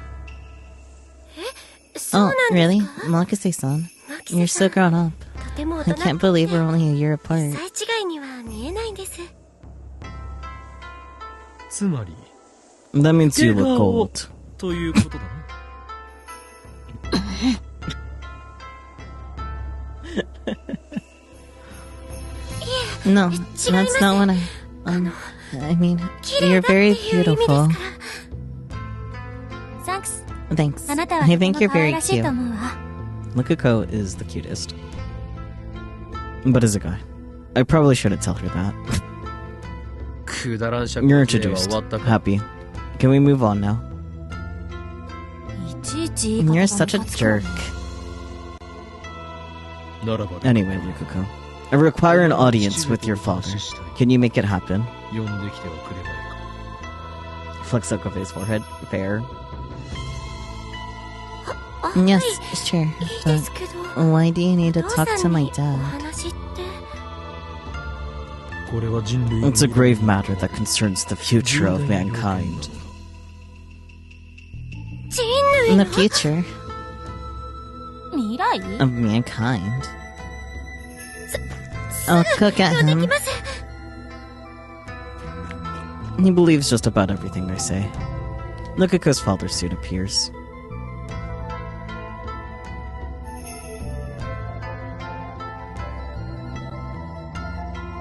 そう Oh, なんです really? か？ Makise-san. マキ You're セ so さん grown up. とても大 I 人 can't believe we're only a year apart. 歳違いには見えないんです。 That means you look old. No, that's not what I mean, you're very 綺麗だっていう意味です beautiful. からサンクス。 Thanks. あなたは I とて think も you're 可愛 very らしいと cute. 思うわ。 Lukuko is the cutest. But is a guy. I probably shouldn't tell her that. You're introduced. Happy. Can we move on now? いちいち言い方が You're ム such a カつくわ jerk. Anyway, Lukuko. I require an audience with your father. Can you make it happen? Flex up of his forehead. Fair. あ Yes, はい sure. いいですけど Why do you need to お父 talk さ to ん my にお dad? 話って It's a grave matter that concerns the future of mankind. 人 In 類 the の future 未来 of mankind. I'll cook at で him. きます He believes just about everything I say. Lukuko's father soon appears.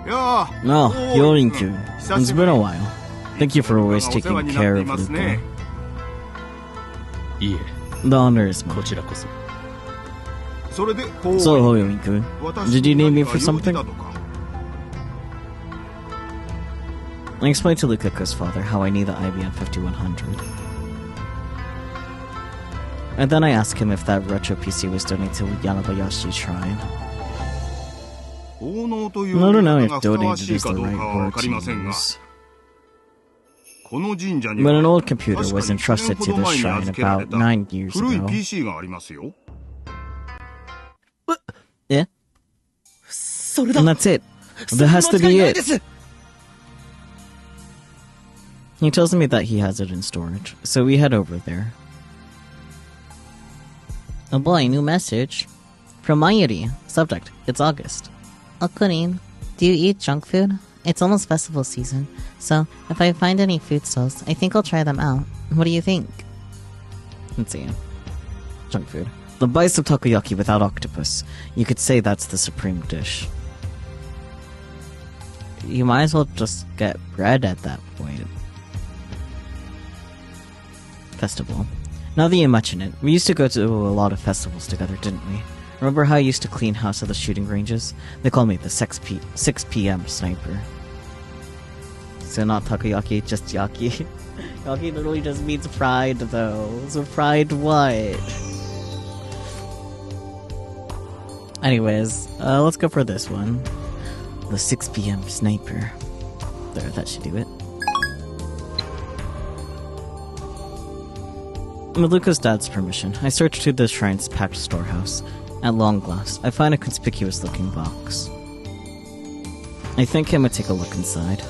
Oh, Yorin-kun. It's been a while. Thank you for always taking care of Luko. The honor is mine. So, Yorin-kun, did you need me for something? I explained to Lukuko's father how I need the IBM 5100. And then I asked him if that retro PC was donated to Yanabayashi Shrine. I don't know if donated is the right word to use. But an old computer was entrusted to this shrine about 9 years ago. Yeah? And that's it. That has to be it. He tells me that he has it in storage, so we head over there. Oh boy, new message. From Mayuri. Subject, it's August. Okunin, do you eat junk food? It's almost festival season, so if I find any food stalls, I think I'll try them out. What do you think? Let's see. Junk food. The bites of takoyaki without octopus. You could say that's the supreme dish. You might as well just get bread at that point. Festival. Now that you mention it, we used to go to a lot of festivals together, didn't we? Remember how I used to clean house at the shooting ranges? They call me the 6 p.m. sniper. So not takoyaki, just yaki. Yaki literally just means fried, though. So fried what? Anyways, let's go for this one. The 6 p.m. sniper. There, that should do it. With Luca's dad's permission, I searched through the shrine's packed storehouse. At long last, I find a conspicuous-looking box. I think I'm gonna take a look inside.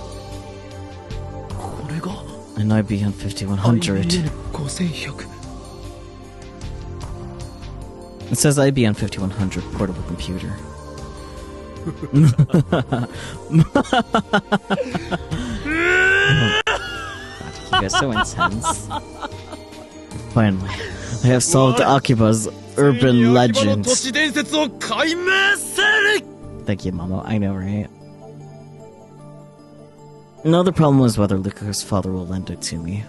An IBM 5100. It says IBM 5100 portable computer. God, you guys are so intense. Finally, I have solved Akiba's urban legend. Thank you, Momo. I know, right? Another problem was whether Luca's father will lend it to me.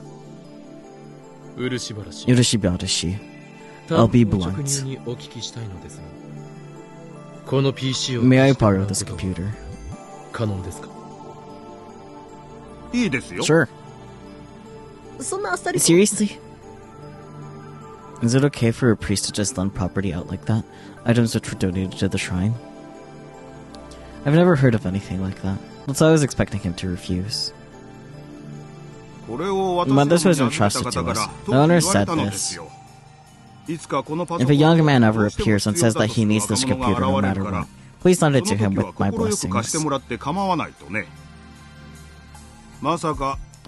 Urushibashi. I'll be blunt. May I borrow this computer? Sure. Seriously? Is it okay for a priest to just lend property out like that? Items which were donated to the shrine? I've never heard of anything like that. That's why I was expecting him to refuse. But this was entrusted to us. The owner said this. If a young man ever appears and says that he needs this computer no matter what, please lend it to him with my blessings.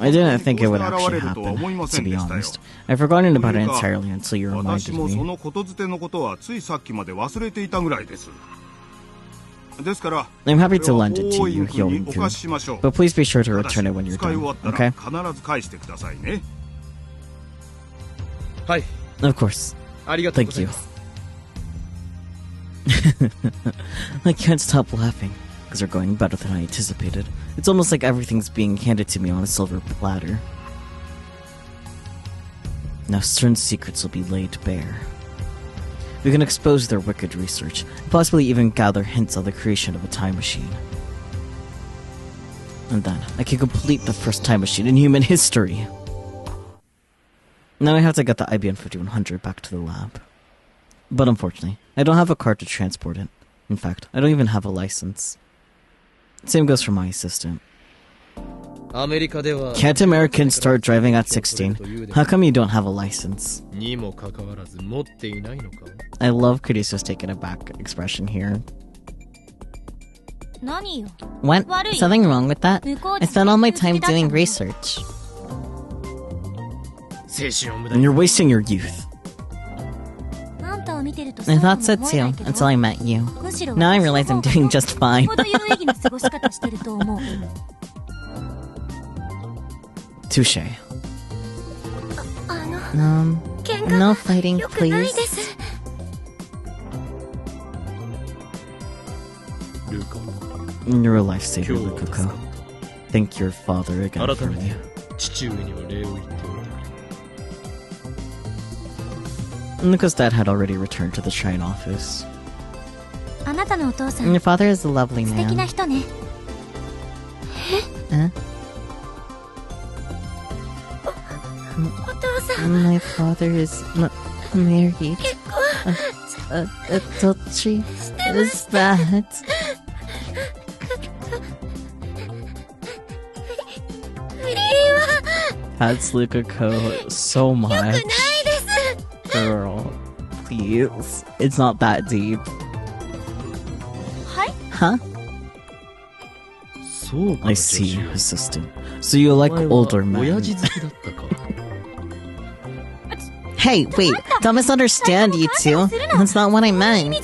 I didn't think it would actually happen, to be honest. I've forgotten about it entirely until you reminded me. I'm happy to lend it to you, Hyomin-kun, but please be sure to return it when you're done, okay? Of course. Thank you. I can't stop laughing, because they're going better than I anticipated. It's almost like everything's being handed to me on a silver platter. Now certain secrets will be laid bare. We can expose their wicked research, and possibly even gather hints on the creation of a time machine. And then, I can complete the first time machine in human history! Now I have to get the IBM 5100 back to the lab. But unfortunately, I don't have a car to transport it. In fact, I don't even have a license. Same goes for my assistant. Can't Americans start driving at 16? How come you don't have a license? I love Kuriso's taken aback expression here. What? Something wrong with that? I spent all my time doing research. And you're wasting your youth. I thought so too, until I met you. Now I realize I'm doing just fine. Touche. No fighting, please. You're a lifesaver, Lukuko. Thank your father again for you. Luka's dad had already returned to the shrine office. Your father is a lovely man. Huh? My father is married. Adultery is bad. That's Lukuko so much. Girl, please. It's not that deep. Huh? I see, assistant. So you like older men. Hey, wait, don't misunderstand, you two. That's not what I meant.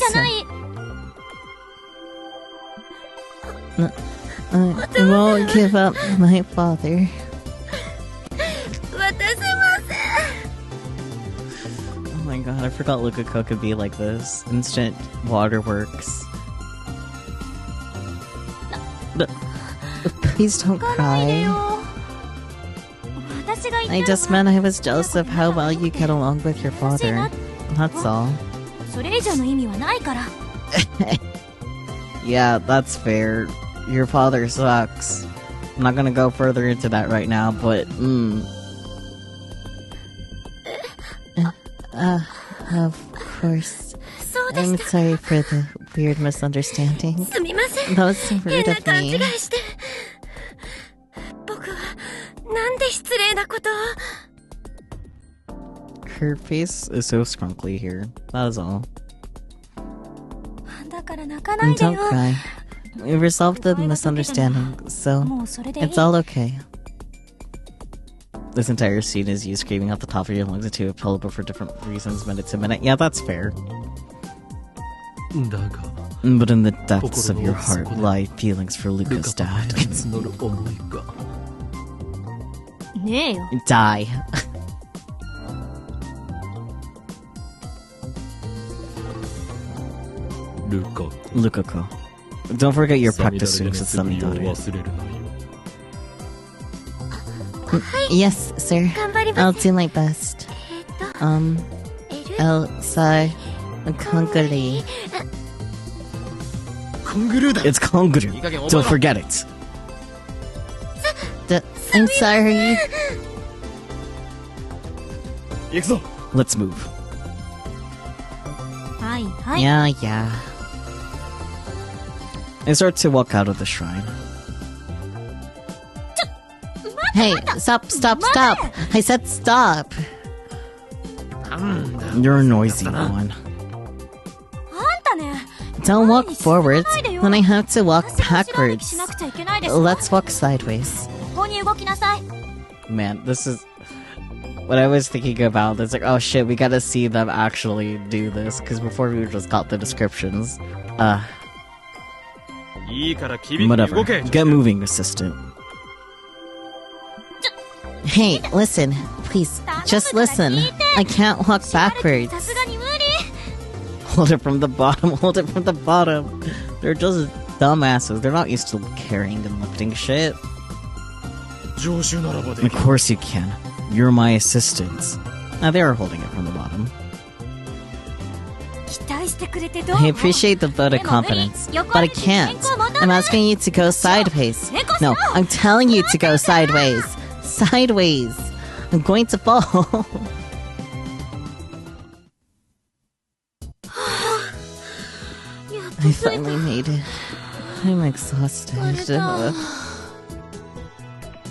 I won't give up my father. Oh my god, I forgot Lukuko could be like this. Instant waterworks. Please don't cry. I just meant I was jealous of how well you get along with your father. That's all. それ以上の意味はないから。 Yeah, that's fair. Your father sucks. I'm not gonna go further into that right now, but Of course. そうで I'm した。 sorry for the weird misunderstanding. すみません。 That was 変 rude な of 勘違 me. いして。僕は、なんで失礼なことを。 her face is so scrunkly here. That is all. だから泣かないで Don't よ。 cry. We resolved the misunderstanding, so もうそれでいい。 it's all okay. This entire scene is you screaming at the top of your lungs into a pillow, but for different reasons, minute to minute. Yeah, that's fair. だが But in the depths of your heart lie feelings for ル Luca's カと dad. 募る思いが ねえよ。 Die. ルカ Lukako. Don't forget your さみだ practice れで swings 熱 with ぶりを Samidare. 忘れるなよ Yes, sir. 頑張り I'll ます。 do my best. エル Elsa Kongari. コングルーだ It's Konguru. Don't forget it. I'm sorry. 行くぞ Let's move. はいはい。 Yeah, yeah. And start to walk out of the shrine. Hey, stop, stop, stop. I said stop. You're a noisy one. あんたね。 Don't walk forwards when I have to walk しな backwards. くちゃいけないでしょ。 Let's walk sideways. ここに動きなさい。 Man, this is what I was thinking about. It's like, oh shit, we gotta see them actually do this. Because before we just got the descriptions. いいから君に Whatever. 動け Get moving, assistant. Hey, listen, please, just listen. I can't walk さ backwards. すがに無理。 Hold it from the bottom. Hold it from the bottom. They're just dumbasses. They're not used to carrying and lifting shit. 常習ならばで Of きる course you can. You're my assistants. Now they are holding it from the bottom. 期待してくれてどう I も。 appreciate the vote of confidence, but I can't. I'm asking you to go sideways. No, I'm telling you to go sideways. Sideways. I'm going to fall. I finally made it. I'm exhausted.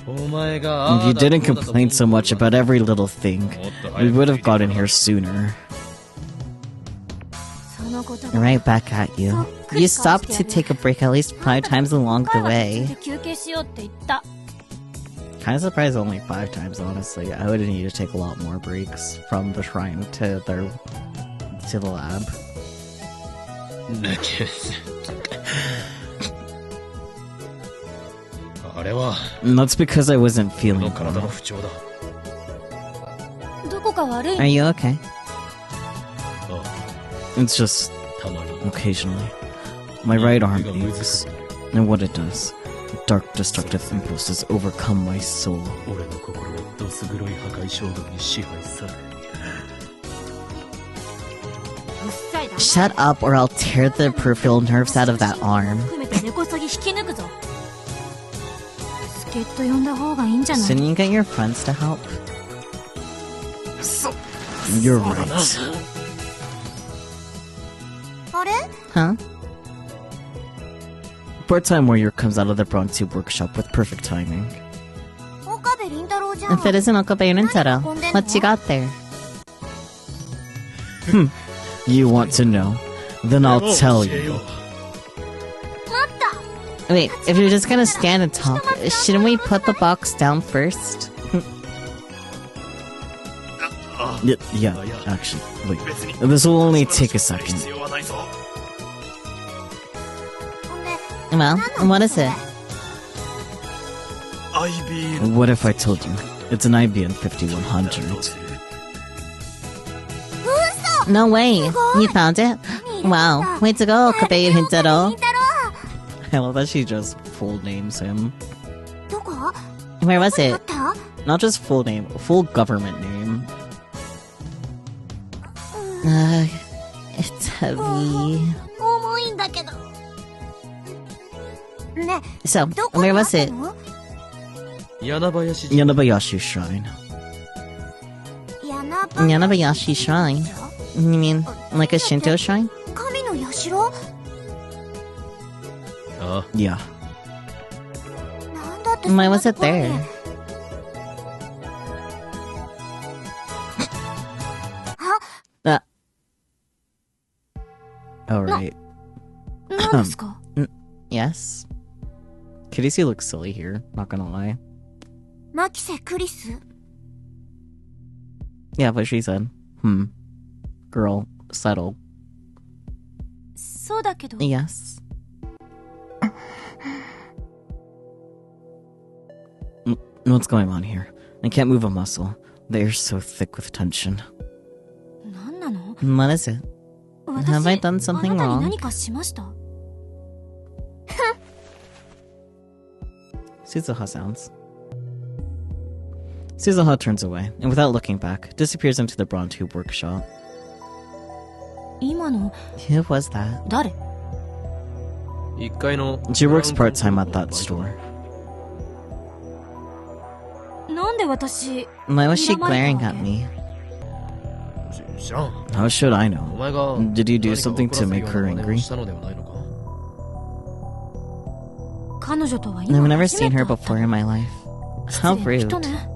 お前が If you didn't complain so much about every little thing, we would have gotten here sooner. そのことが Right back at you. You stopped to take a break at least 5 times along the 前は途中 way. で休憩しようって言った。 Kind of surprised only 5 times, honestly. I would need to take a lot more breaks from the shrine to the lab. あれは And that's because I wasn't こ feeling の体の well. 不調だどこか悪い Are you okay? あ It's just たまに occasionally. My right arm 身がむず aches. くなる And what it does, dark destructive impulses overcome my soul. 俺の心はどす黒い破壊衝動に支配されるうっさいだな Shut up or I'll tear the peripheral nerves out of that arm. 含めて根こそぎ引き抜くぞ。助っ人呼んだ方がいいんじゃない Shouldn't you get your friends to help? You're right. あれ Huh? Part-time warrior comes out of the Bronze workshop with perfect timing. 岡部倫太郎じゃん。 If it isn't Okabe Rintaro, what you got there? You want to know? Then I'll tell 教え you. よう Wait, if you're just gonna stand and talk, shouldn't we put the box down first? Yeah, actually. Wait. This will only take a second. 必要はないぞ Well, what is it? IB What if I told you? It's an IBM 5100. どうする No way. You found it? Wow. Way to go, Okabe Rintaro. I love that she just full names him. どこ Where was あ it? った？ Not just full name, full government name. It's heavy. 重いんだけど。ね、 So, どこに where あっ was た it? の？ Yanabayashi. Yanabayashi Shrine. Yanabayashi Shrine? You mean, like a Shinto shrine? 神の社？ Yeah. なんだって。 Why was it there? Alright. 何ですか？ Yes? Kidisi looks silly here, not gonna lie. マキセ・クリス？ Yeah, but she said, girl, settle. そうだけど。 Yes. What's going on here? I can't move a muscle. The air's so thick with tension. 何なの？ What is it? 私 Have I done something あなたに wrong? 何かしました？ Suzuha sounds. Suzuha turns away, and without looking back, disappears into the Braun Tube workshop. 今の Who was that? 誰？ She works part-time at that store. なんで私？ Why was she glaring at me? How should I know? Did you do something to make her angry? 彼女とは I've 今 never 初め seen て her 会った before in my life. 失 How 礼な人 rude. ね。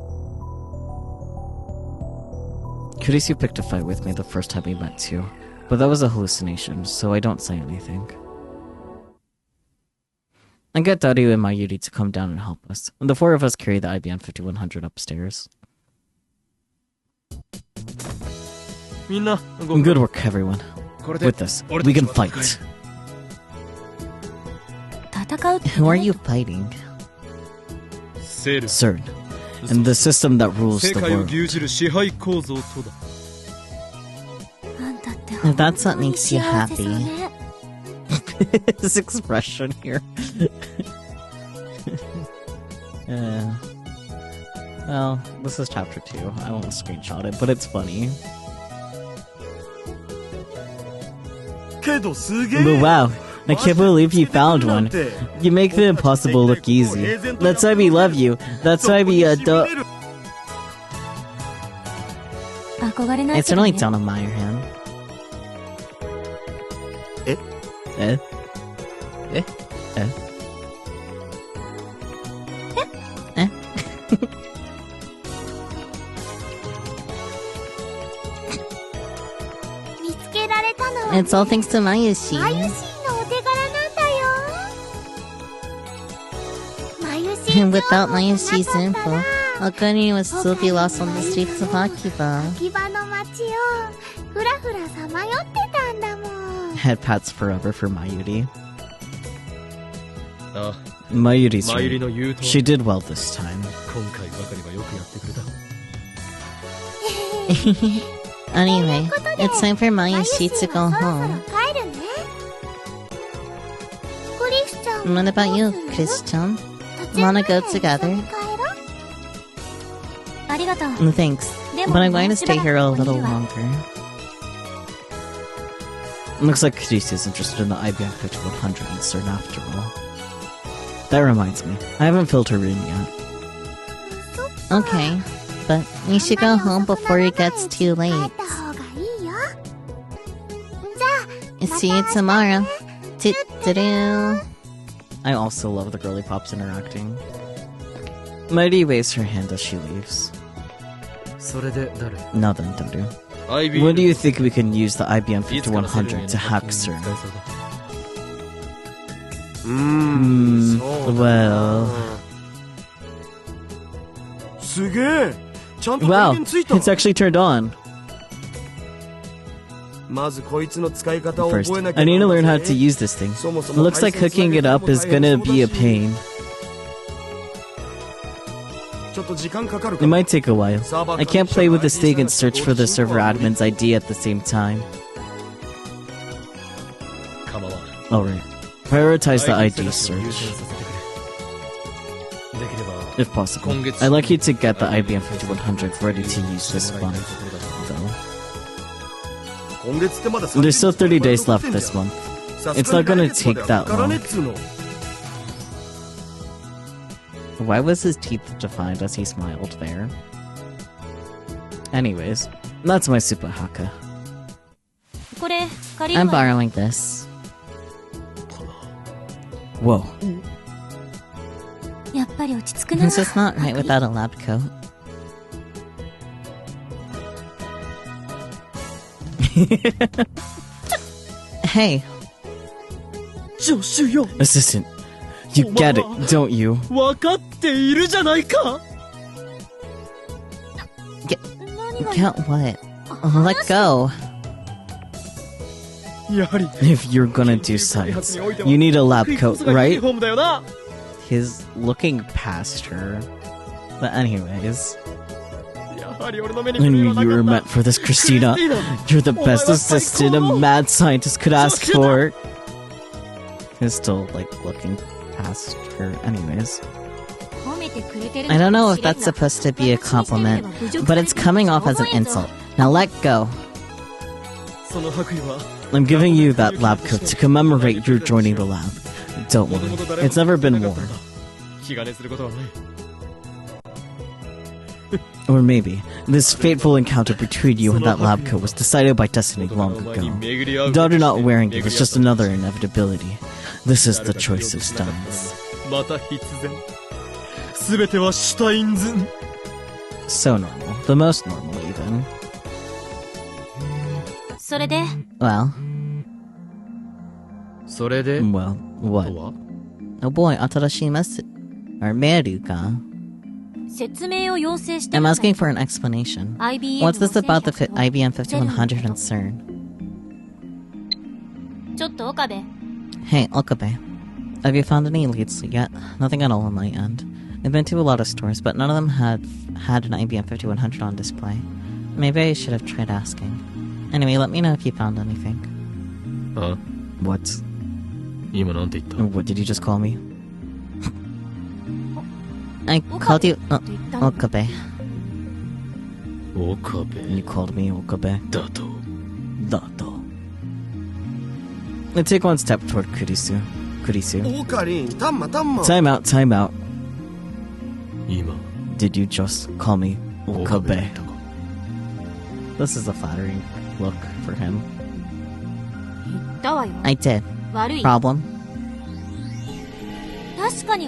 Kurisu picked a fight with me the first time we met too, but that was a hallucination, so I don't say anything. I get Daru and Mayuri to come down and help us. The four of us carry the IBM 5100 upstairs. Good work, everyone. With this, we can fight. 戦うって Who are you fighting? CERN, and the system that rules the world. あんたって If that's what 本当に makes you 幸せそう happy. ね。 His expression here. Well, this is chapter 2. I won't screenshot it, but it's funny. But wow, I can't believe you found one. You make the impossible look easy. That's why we love you. That's why we adore. 憧れない It's けど certainly ね。 down on my hand. Eh? Eh? 見つけられたのは It's all thanks to Mayushi. マユシーのお手柄なんだよ。マユシー And 情 without 報がなか Mayushi's った info, ら Akane would still be lost on the streets of Akiba. 秋葉の街をふらふらさまよってたんだもん。 Head pats forever for Mayuri. Mayuri's right. She did well this time. Anyway, it's time for マユ Mayushi シ to ー go はそろそろ home. 帰るね。クリスちゃん What は about ど you, うする？ Christian? 途中ま Wanna で go 一緒 together? に帰ろう。ありがとう。 Thanks, but I'm going to stay here a little longer. Looks like Kadisa's interested in the IBM 5100 and CERN after all. That reminds me, I haven't filled her room yet. Okay, but we should go home before it gets too 帰 late. った方がいいよ。じゃあ、 See you tomorrow. Do-do-do. I also love the girly pops interacting. Mighty waves her hand as she leaves. Now then, Daru. When do you think we can use the IBM 5100 to hack CERN? Well... すげえちゃんと Wow, 電源ついた it's actually turned on. まずこいつの使い方を First, 覚えなきゃ I need to なら learn な how いぜ to use this thing. そもそ It も looks like hooking it up is gonna be a pain. ちょっと時間かかる It かも might take a while. I can't play with this thing and search for the server admin's ID at the same time. Alright. Prioritize the ID search. If possible. I'd like you to get the IBM 5100 ready to use this month, though. There's still 30 days left this month. It's not gonna take that long. Why was his teeth defined as he smiled there? Anyways, that's my super haka. I'm borrowing this. Whoa. It's just not right without a lab coat. Hey. Assistant, you get it, don't you? Get what? Let go. If you're gonna do science, you need a lab coat, right? He's looking past her. But anyways. I knew you were meant for this, Christina. You're the best assistant a mad scientist could ask for. He's still, like, looking past her anyways. I don't know if that's supposed to be a compliment, but it's coming off as an insult. Now let go. I'm giving you that lab coat to commemorate your joining the lab. Don't worry, it's never been worn. Or maybe, this fateful encounter between you and that lab coat was decided by destiny long ago. Daughter not wearing it was just another inevitability. This is the choice of Steins. So normal. The most normal, even. Well, what? oh boy, 新しいメッセージ or メールか? I'm asking for an explanation. What's this about the IBM 5100 and CERN? Hey, Okabe. Have you found any leads yet? Nothing at all on my end. I've been to a lot of stores, but none of them had an IBM 5100 on display. Maybe I should have tried asking. Anyway, let me know if you found anything. What? What did you just call me? I called you Okabe. You called me Okabe. Dato. Let's take one step toward Kurisu. Time out. Did you just call me Okabe? This is a flattering look for him. I did. Problem?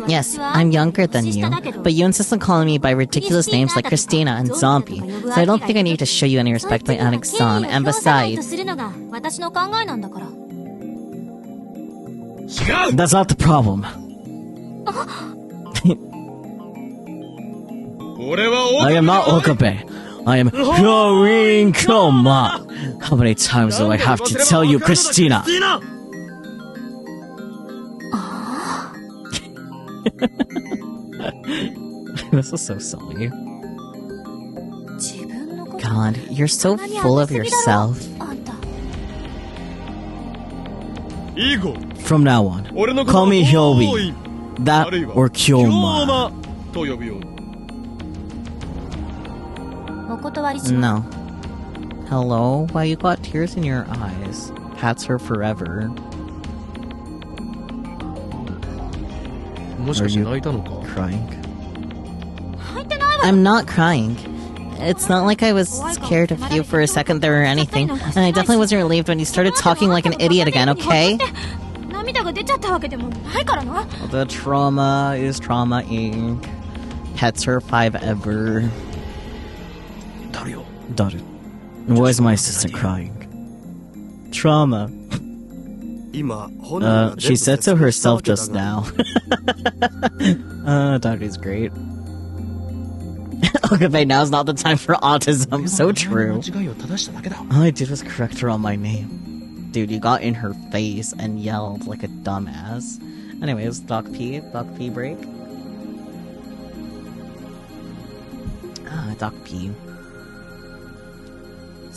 Yes, I'm younger than you, but you insist on calling me by ridiculous names like Christina and Zombie, so I don't think I need to show you any respect by adding San, and besides... That's not the problem. I am not Okabe. I am Koma. How many times do I have to tell you, Christina? This is so silly. God, you're so full of yourself. From now on, call me Hyobi. That or Kyoma. No. Hello? Why you got tears in your eyes? Hats her forever. Are you crying? I'm not crying. It's not like I was scared of you for a second there or anything, and I definitely wasn't relieved when you started talking like an idiot again, okay? The trauma is Trauma Inc. Pets her 5 ever. Daru. Why is my assistant crying? Trauma. She said so herself just now. Daru's great. Okay, now's not the time for autism. So true. All I did was correct her on my name. Dude, you got in her face and yelled like a dumbass. Anyways, Doc P break. Doc P.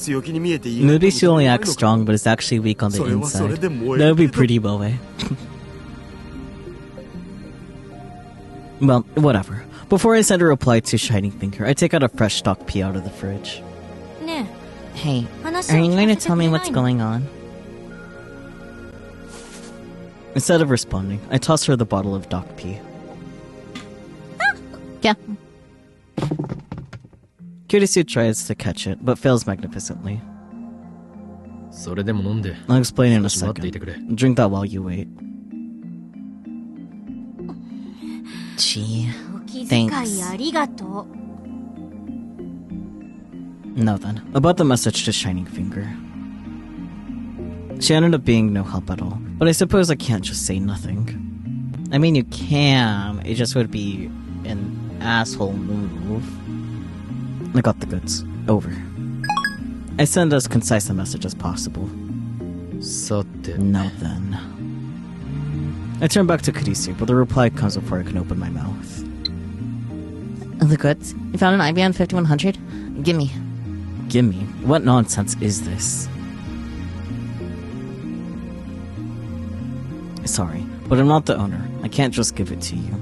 Maybe she only acts strong, but is actually weak on the inside. That would be pretty, Boe. Well, whatever. Before I send a reply to Shining Finger, I take out a fresh stock pea out of the fridge. ね Hey, え、話 are を you 聞 going か to せて tell く me れな what's いの going on? Instead of responding, I toss her the bottle of dock pea. Yeah. Kurisu tries to catch it, but fails magnificently. それでも飲んで I'll explain in a 少し待っていて second. くれ。 Drink that while you wait. Gee. お気遣い Thanks. ありがと Now then, about the message to Shining Finger. She ended up being no help at all, but I suppose I can't just say nothing. I mean, you can, it just would be an asshole move. I got the goods. Over. I send as concise a message as possible. さて Now then. I turn back to Kurisu, but the reply comes before I can open my mouth. The goods? You found an IBM 5100? Gimme. Gimme, what nonsense is this? Sorry, but I'm not the owner. I can't just give it to you.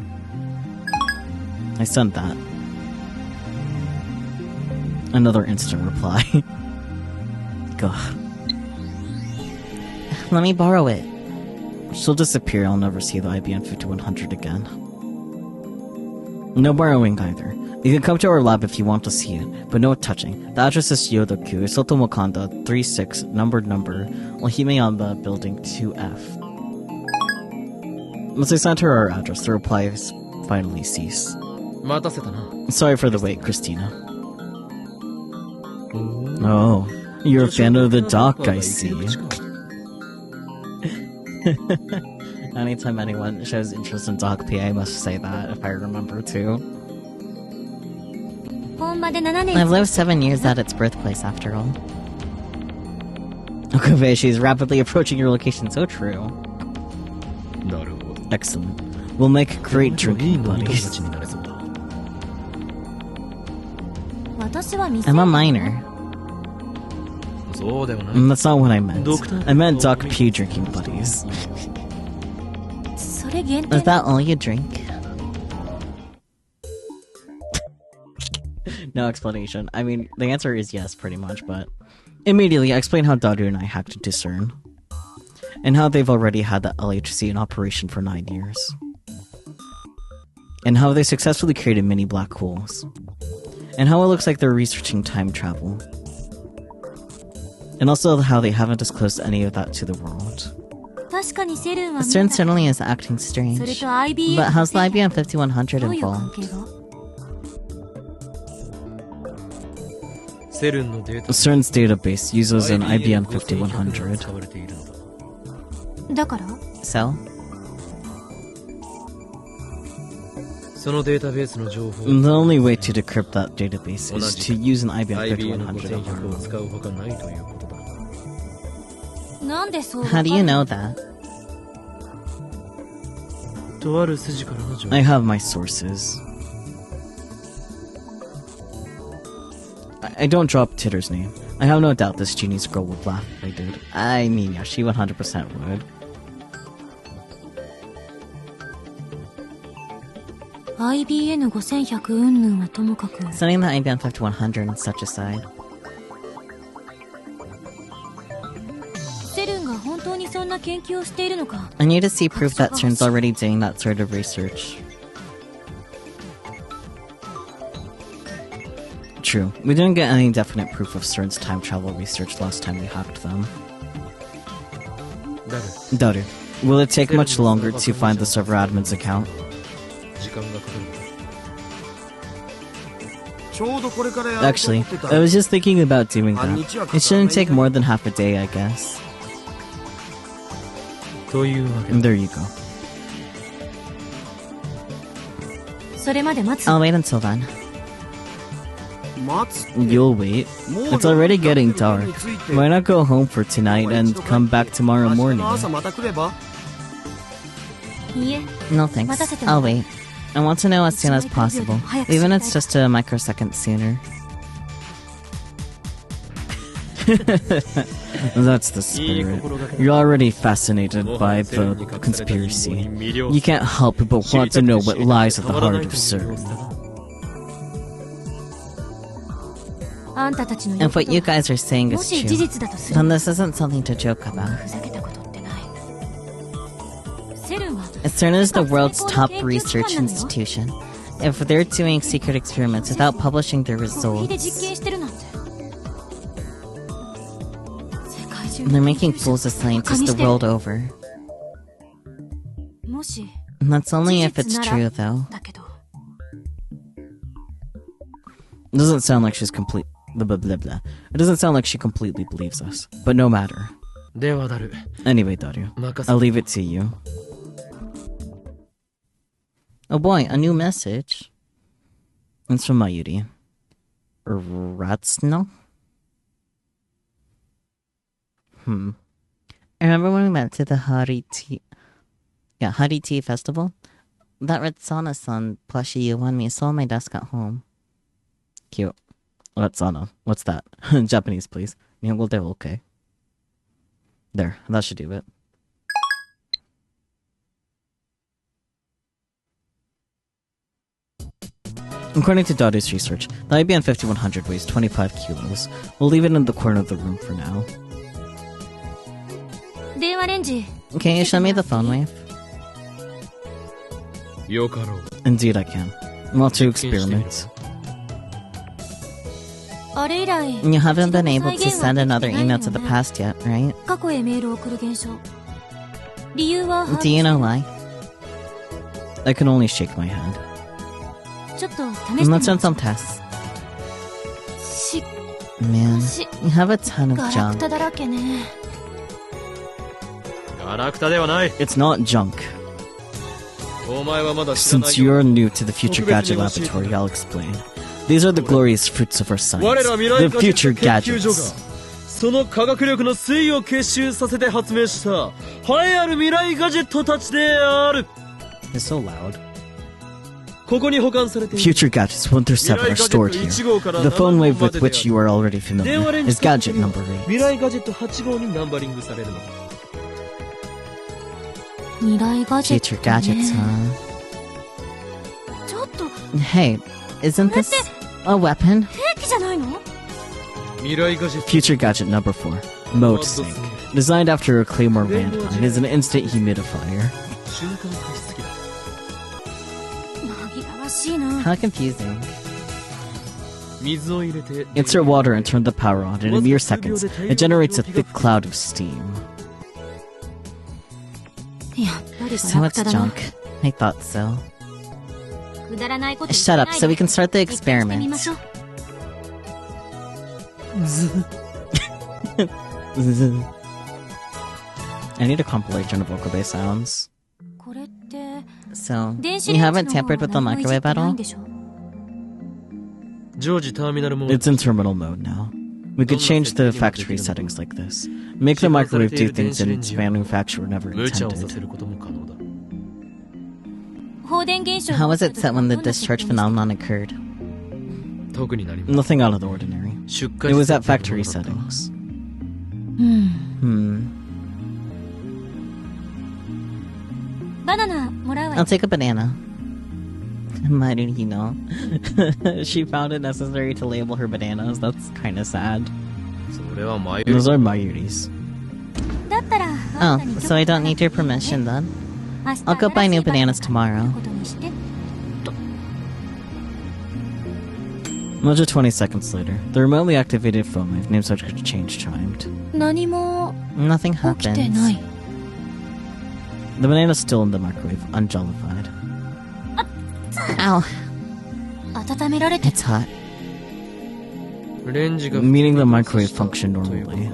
I sent that. Another instant reply. Gah. Let me borrow it. She'll disappear, I'll never see the IBM 5100 again. No borrowing either. You can come to our lab if you want to see it, but no touching. The address is Yodoku, Sotomokanda, 36, number, Ohimeyanba Building 2F. Once I sent her our address, the replies finally cease. 待たせたな。 Sorry for the wait, Christina. Oh, you're a fan of the doc, I see. Anytime anyone shows interest in Doc P, I must say that, if I remember to. 本場で7年 I've lived 7 years at its birthplace, after all. Okabe, she's rapidly approaching your location, so true. なるほど。 Excellent. We'll make great いい drinking 飲み友 buddies. 達になれそうだ。私は未成 I'm a 年 minor. そうでもない。 That's not what I meant. Doctor? I meant Doc P drinking buddies. それ限定 Is that all you drink? No explanation. I mean, the answer is yes, pretty much, but... Immediately, I explain how Daru and I hacked to discern. And how they've already had the LHC in operation for 9 years. And how they successfully created mini black holes. And how it looks like they're researching time travel. And also how they haven't disclosed any of that to the world. 確かにセルンは Stern 見た certainly is acting それ strange. と IBM But how's the IBM 5100 どういう関 involved? 係がセルンのデータ CERN's database uses an IBM 5100. 使われているのだ。だから So? そのデータベースの情報 The only way to decrypt that database is to use an IBM IBM 5100 of our 5100を own. 使うほかないということだ。なんでそう How do you know that? とある筋からの情報 I have my sources. I don't drop Titter's name. I have no doubt this genius girl would laugh if I did. I mean, yeah, she 100% would. IBN5100 云々はともかく Setting the IBM 5100 and such aside. セルンが本当にそんな研究をしているのか I need to see proof that CERN's already doing that sort of research. True. We didn't get any definite proof of CERN's time travel research last time we hacked them. だが Daru, will it take much longer to find the server admin's account? 時間がかかるのだ。ちょうどこれからやろうと Actually, 思ってた I was just thinking about doing that. It shouldn't take more than half a day, I guess. というわけ And だ。 there you go. それまで待つ I'll wait until then. 待つって You'll wait. もう It's already getting ダ dark. について Why not go home for tonight and come back tomorrow 明日 morning? の朝また来ればいいえ No thanks. I'll wait. I want to know as soon as possible, even if it's just a microsecond sooner. That's the spirit. You're already fascinated by the conspiracy. You can't help but want to know what lies at the heart of CERN. If what you guys are saying is true, then this isn't something to joke about. CERN is the world's top research institution. If they're doing secret experiments without publishing their results, they're making fools of scientists the world over. And that's only if it's true, though. It doesn't sound like she's complete. Blah, blah, blah, blah. It doesn't sound like she completely believes us. But no matter. Anyway, Dario, I'll leave it to you. Oh boy, a new message. It's from Mayuri. Ratsno? I remember when we went to the Hariti festival? That Ratsana-san plushie you won me is still on my desk at home. Cute. Ratsana. What's that? Japanese, please. Nihongo de okay. There, that should do it. According to Dario's research, the IBM 5100 weighs 25 kilos. We'll leave it in the corner of the room for now. Can you show me the phone wave? Indeed I can. Want to experiment. You haven't been able to send another email to the past yet, right? Do you know why? I can only shake my head. Let's run some tests. Man, you have a ton of junk. It's not junk. Since you're new to the Future Gadget Laboratory, I'll explain. These are the glorious fruits of our science. The future gadgets. その科学力の粋を結集させて発明した栄えある未来ガジェットたちである。 It's so loud. ここに保管されている Future gadgets 1 through 7 are stored here. The phone wave with which you are already familiar is gadget number 8. 未来ガジェット8号にナンバリングされるの。 Future gadgets, huh? Hey, isn't this a weapon? Future gadget number 4, Mode Sync. Designed after a Claymore landmine, is an instant humidifier. How confusing. Insert water and turn the power on. In mere seconds, it generates a thick cloud of steam. So it's junk. I thought so. Shut up so we can start the experiment. I need a compilation of Okabe sounds. So, you haven't tampered with the microwave at all? It's in terminal mode now. We could change the factory settings like this. Make the microwave do things in its manufacturer never intended. How was it set when the discharge phenomenon occurred? Nothing out of the ordinary. It was at factory settings. I'll take a banana. Why did he know? She found it necessary to label her bananas. That's kinda sad. Those are Mayuri's. Oh, so I don't need your permission then? I'll go buy new bananas tomorrow. Another 20 seconds later, the remotely activated phone wave named such a change chimed. Nothing happened. The banana's still in the microwave, unjollified. Ow. It's hot. Meaning the microwave functioned normally.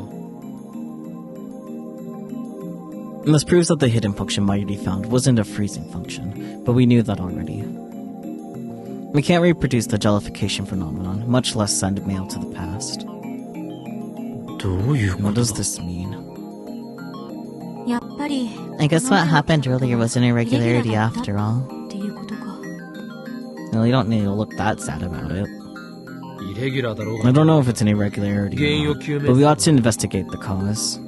And this proves that the hidden function Mayuri found wasn't a freezing function, but we knew that already. We can't reproduce the jellification phenomenon, much less send mail to the past. What does this mean? I guess what happened earlier was an irregularity after all. Well, you don't need to look that sad about it. I don't know if it's an irregularity or not, but we ought to investigate the cause.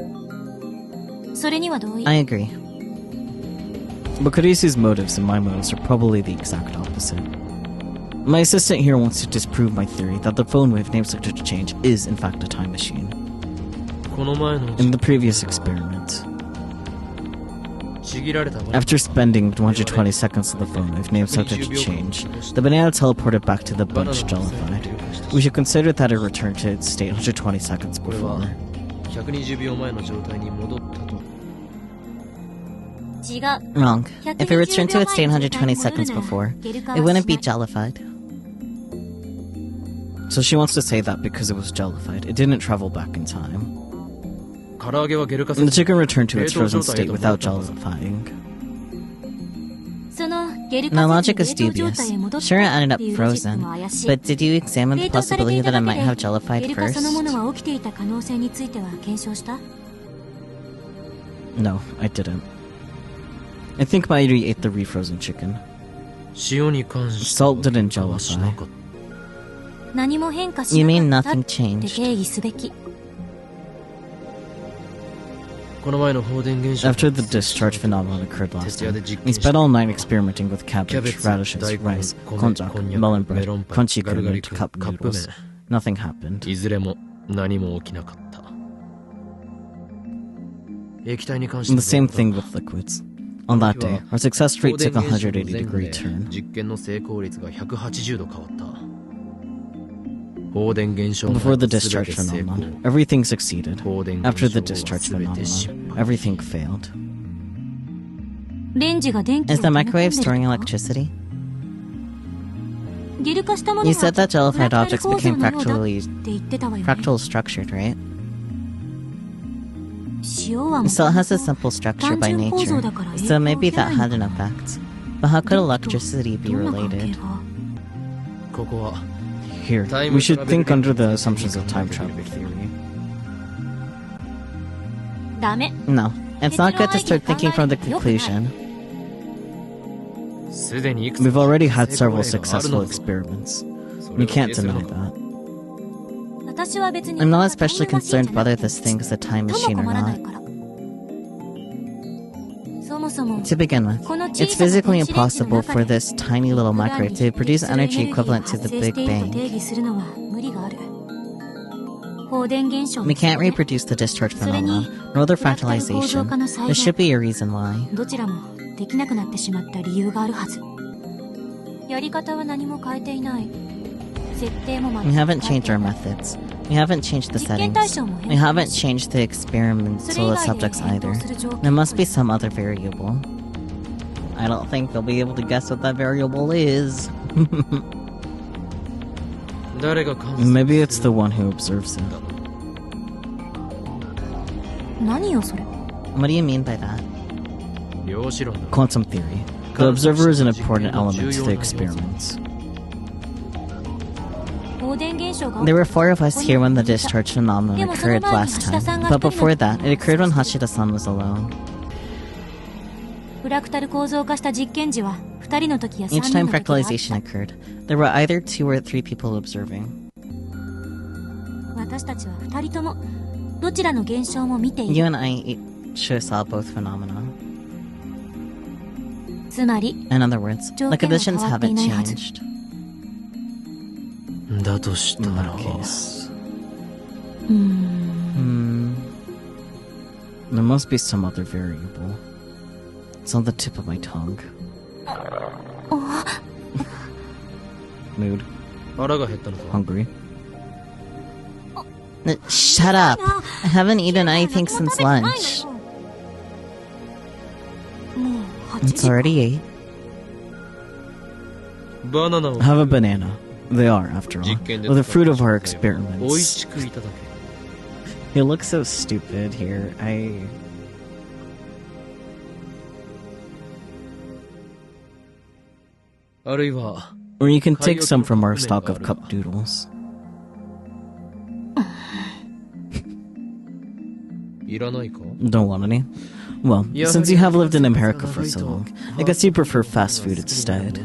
それには同意。 I agree. But Carisi's motives and my motives are probably the exact opposite. My assistant here wants to disprove my theory that the phone wave name signature change is in fact a time machine. In the previous experiment, after spending 120 seconds on the phone wave name signature change, the banana teleported back to the bunch jellified. We should consider that it returned to its state 120 seconds before. Wrong. If it returned to its state 120 seconds before, it wouldn't be jellified. So she wants to say that because it was jellified, it didn't travel back in time. And the chicken returned to its frozen state without jellifying. My logic is dubious. Sure, it ended up frozen, but did you examine the possibility that it might have jellified first? No, I didn't. I think Mayuri ate the refrozen chicken. Salt didn't jellify. You mean nothing changed? After the discharge phenomenon occurred last time, we spent all night experimenting with cabbage, radishes, rice, konjac, melon bread, crunchy and cup noodles. Nothing happened. And the same thing with liquids. On that day, our success rate took a 180-degree turn. Before the discharge phenomenon, everything succeeded. After the discharge phenomenon, everything failed. Is the microwave storing electricity? You said that jellified objects became fractal structured, right? Salt has a simple structure by nature, so maybe that had an effect. But how could electricity be related? Here, we should think under the assumptions of time travel theory. No, it's not good to start thinking from the conclusion. We've already had several successful experiments. We can't deny that. I'm not especially concerned whether this thing is a time machine or not. To begin with, it's physically impossible for this tiny little microwave to produce energy equivalent to the Big Bang. We can't reproduce the discharge phenomenon, nor the fractalization. There should be a reason why. We haven't changed our methods. We haven't changed the settings. We haven't changed the experimental subjects either. There must be some other variable. I don't think they'll be able to guess what that variable is. Maybe it's the one who observes it. What do you mean by that? Quantum theory. The observer is an important element to the experiments. There were 4 of us here when the discharge phenomenon occurred last time, but before that, it occurred when Hashida-san was alone. Each time fractalization occurred, there were either 2 or 3 people observing. You and I each saw both phenomena. In other words, the conditions haven't changed. In that case... There must be some other variable. It's on the tip of my tongue. Mood. Hungry. Shut up! I haven't eaten anything since lunch. It's already 8. Have a banana. They are, after all, the fruit of our experiments. He looks so stupid here. Or you can take some from our stock of cup noodles. Don't want any? Well, since you have lived in America for so long, I guess you prefer fast food instead.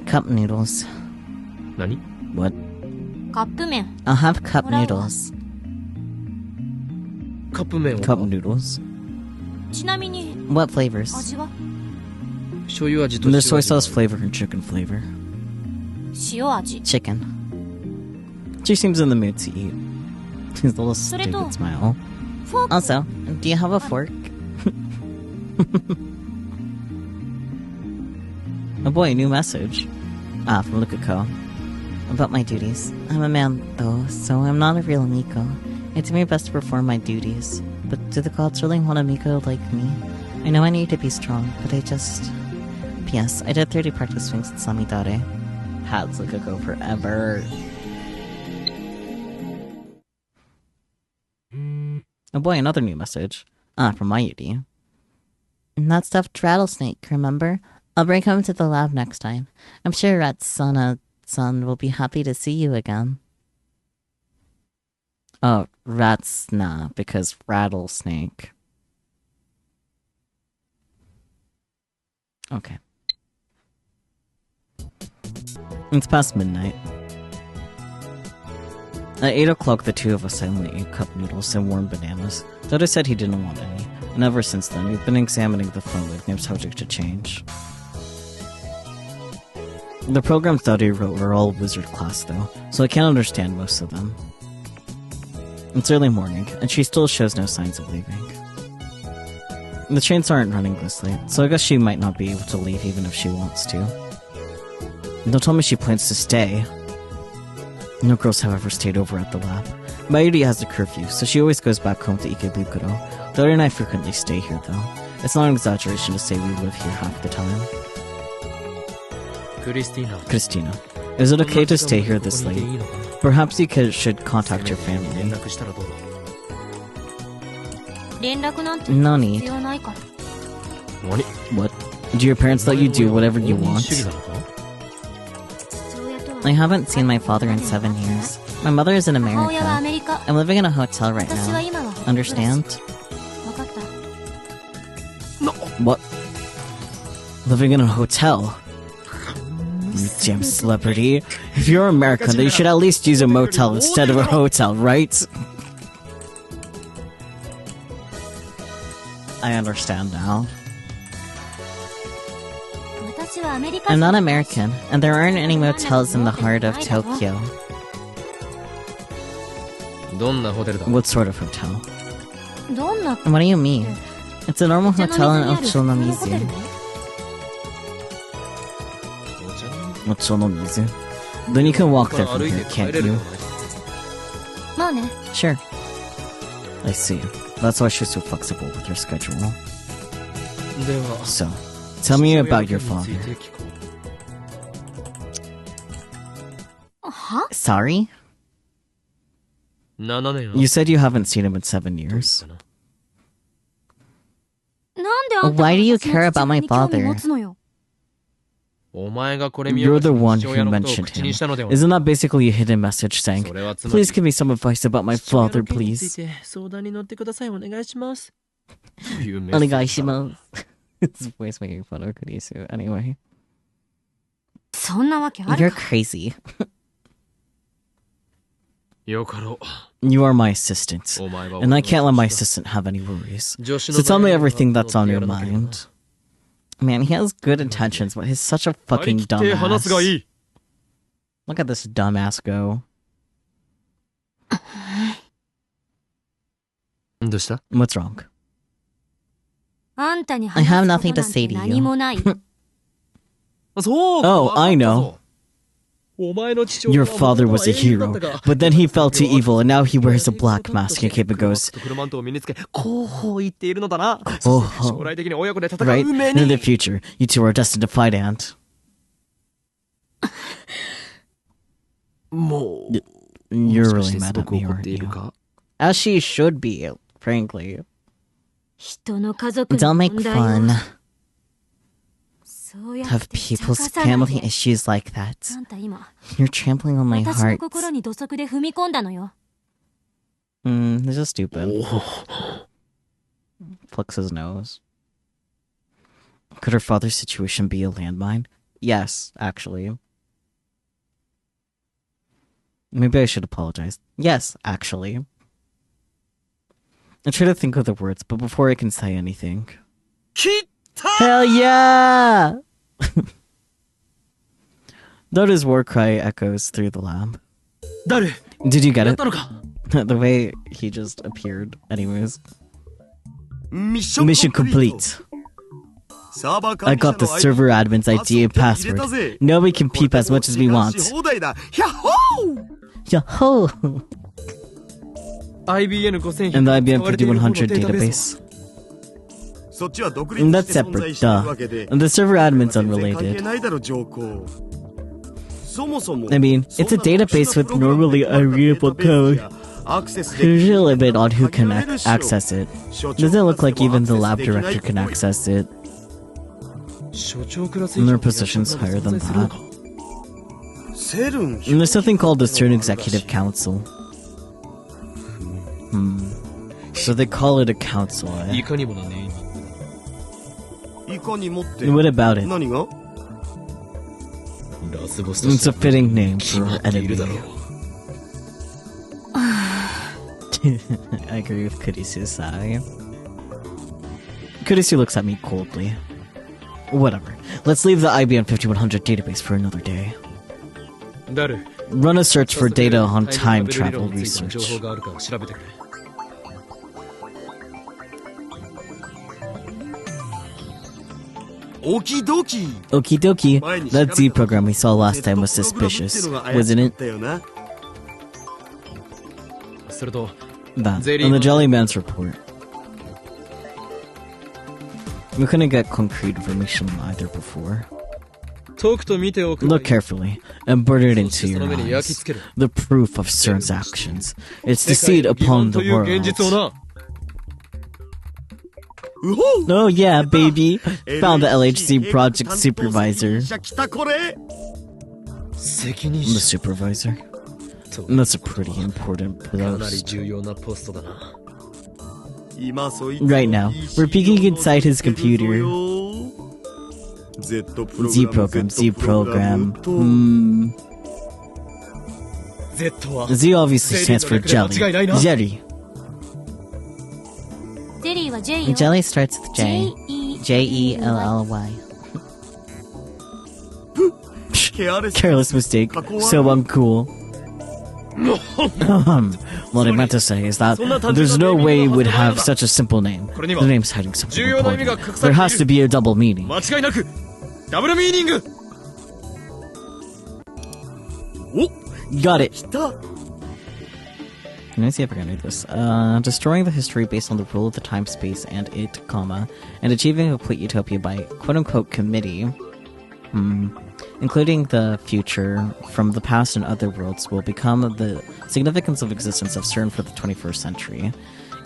Cup noodles. 何 What? カップ麺 I'll have cup noodles. カップ麺は Cup noodles? ちなみに What flavors? 味は醤油味と There's soy 塩味 sauce flavor and chicken flavor. 塩味 Chicken. She seems in the mood to eat. His little stupid Soreto. smile. フォーク Also, do you have a fork? Oh boy, new message. Ah, from Lukako. About my duties. I'm a man, though, so I'm not a real Miko. I do my best to perform my duties. But do the gods really want a Miko like me? I know I need to be strong, but I just... P.S. I did 30 practice swings at Samidare. Had Lukako forever. Oh boy, another new message. Ah, from Mayuri. And that stuffed rattlesnake, remember? I'll bring him to the lab next time. I'm sure Ratsuna-san will be happy to see you again. Oh, Ratsuna, because rattlesnake. Okay. It's past midnight. At 8 o'clock, the two of us silently ate cup noodles and warm bananas. Dada said he didn't want any, and ever since then, we've been examining the phone with names subject to change. The programs Dada wrote are all wizard class, though, so I can't understand most of them. It's early morning, and she still shows no signs of leaving. The trains aren't running this late, so I guess she might not be able to leave even if she wants to. Don't tell me she plans to stay. No girls, however, stayed over at the lab. Mayuri has a curfew, so she always goes back home to Ikebukuro. Dori and I frequently stay here, though. It's not an exaggeration to say we live here half the time. Christina, is it okay to stay here this late? Perhaps you should contact your family. 連絡なんて No 必 need. 要ないから What? Do your parents let you do whatever you want? 父親とは I haven't seen my father in 7 years. My mother is in 母親はア America. メリカ I'm living in a hotel right 私は now. 今は Understand? 分かった What? Living in a hotel? You damn celebrity. If you're American, then you should at least use a motel instead of a hotel, right? I understand now. 私はアメリカ I'm 人 not American, and there aren't any motels in the heart of Tokyo. どんなホテルだ What sort of hotel? どんな What do you mean? It's a normal 茶の hotel in 水にある普通のホテ Ochonomizu. ルね Ochonomizu? Then you can walk there from here, can't you? まあね Sure. I see. That's why she's so flexible with her schedule. では So, tell me about your 父親の件に father. ついて聞こうは Sorry? 7年 You said you haven't seen him in 7 years. なんであんた Why do you 私の care about my 父親に興味 father? 持つのよお前がこれ見 You're よ the one 父 who 親のことを mentioned 口にしたので him. は Isn't that basically a hidden message saying, それはつまり please give me some advice about my 父親 father, の件につい please? て相談に乗ってくださいお願いしますというメッセージだ Onegaishimasu. His voice making fun of Kurisu. Anyway. そんなわけある You're crazy. よかろ You are my assistant. うお前は And I can't let my 助 assistant have any worries. 手の So tell me 悩みは everything that's on your 乗ってやらなければ mind. Man, he has good intentions, but he's such a 張り fucking 切って話すがい dumbass. い Look at this dumbass go. どうした What's wrong? あんたに I 話 have すこ nothing と to なん say て to 何 you. もないそうか Oh, わかった I know. ぞお前の父親 Your は father 元々 was a 英雄だ hero, ったが but then he fell to evil, and now he wears a 英雄だ black ったと mask して and cape and 黒幕 goes, とフルマントを身につけ広報言っているのだな oh, 将来的に親子で戦う right? 運命 And in the に future, you two are destined to fight, and もう you're もし really かしてす mad ご at く me, 怒っ aren't ている you? か As she should be, frankly. 人の家族 Don't の make 問題 fun をそうやっ of て茶 people's 化さない family で issues like that. あんた今 You're trampling on my 私の heart. 心に土足で踏み込んだのよ This is stupid. Flicks his nose. Could her father's situation be a landmine? Yes, actually. Maybe I should apologize. Yes, actually. I try to think of the words, but before I can say anything. Hell yeah! Dota's war cry echoes through the lab. Did you get it? The way he just appeared. Anyways. Mission complete. I got the server admin's ID and password. Now we can peep as much as we want. Yahoo! And the IBM 5100 database. And that's separate, duh. And the server admin's unrelated. I mean, it's a database with normally unreadable code. It's usually a bit odd who can access it. Doesn't look like even the lab director can access it. And their position's higher than that. And there's something called the CERN Executive Council. So they call it a council, eh? What about it? It's a fitting name for an enemy. I agree with Kurisu's side. Kurisu looks at me coldly. Whatever. Let's leave the IBM 5100 database for another day. Run a search for data on time travel research. Okie dokie. That Z program we saw last time was suspicious, wasn't it? That, and the Jelly Man's report. We couldn't get concrete information on either before. Look carefully and burn it into your eyes. The proof of CERN's actions. Its deceit upon the world. Oh yeah, baby. Found the LHC project supervisor. The supervisor? That's a pretty important post. Right now, we're peeking inside his computer. Z program. Z obviously stands for jelly. Jelly. Jelly starts with J. Jelly. Careless mistake. So uncool. What I meant to say is that there's no way we'd have such a simple name. The name's hiding something important. There has to be a double meaning. Got it. Let me see if I can read this. Destroying the history based on the rule of the time, space, and it, comma, and achieving a complete utopia by quote-unquote committee, including the future from the past and other worlds, will become the significance of existence of CERN for the 21st century.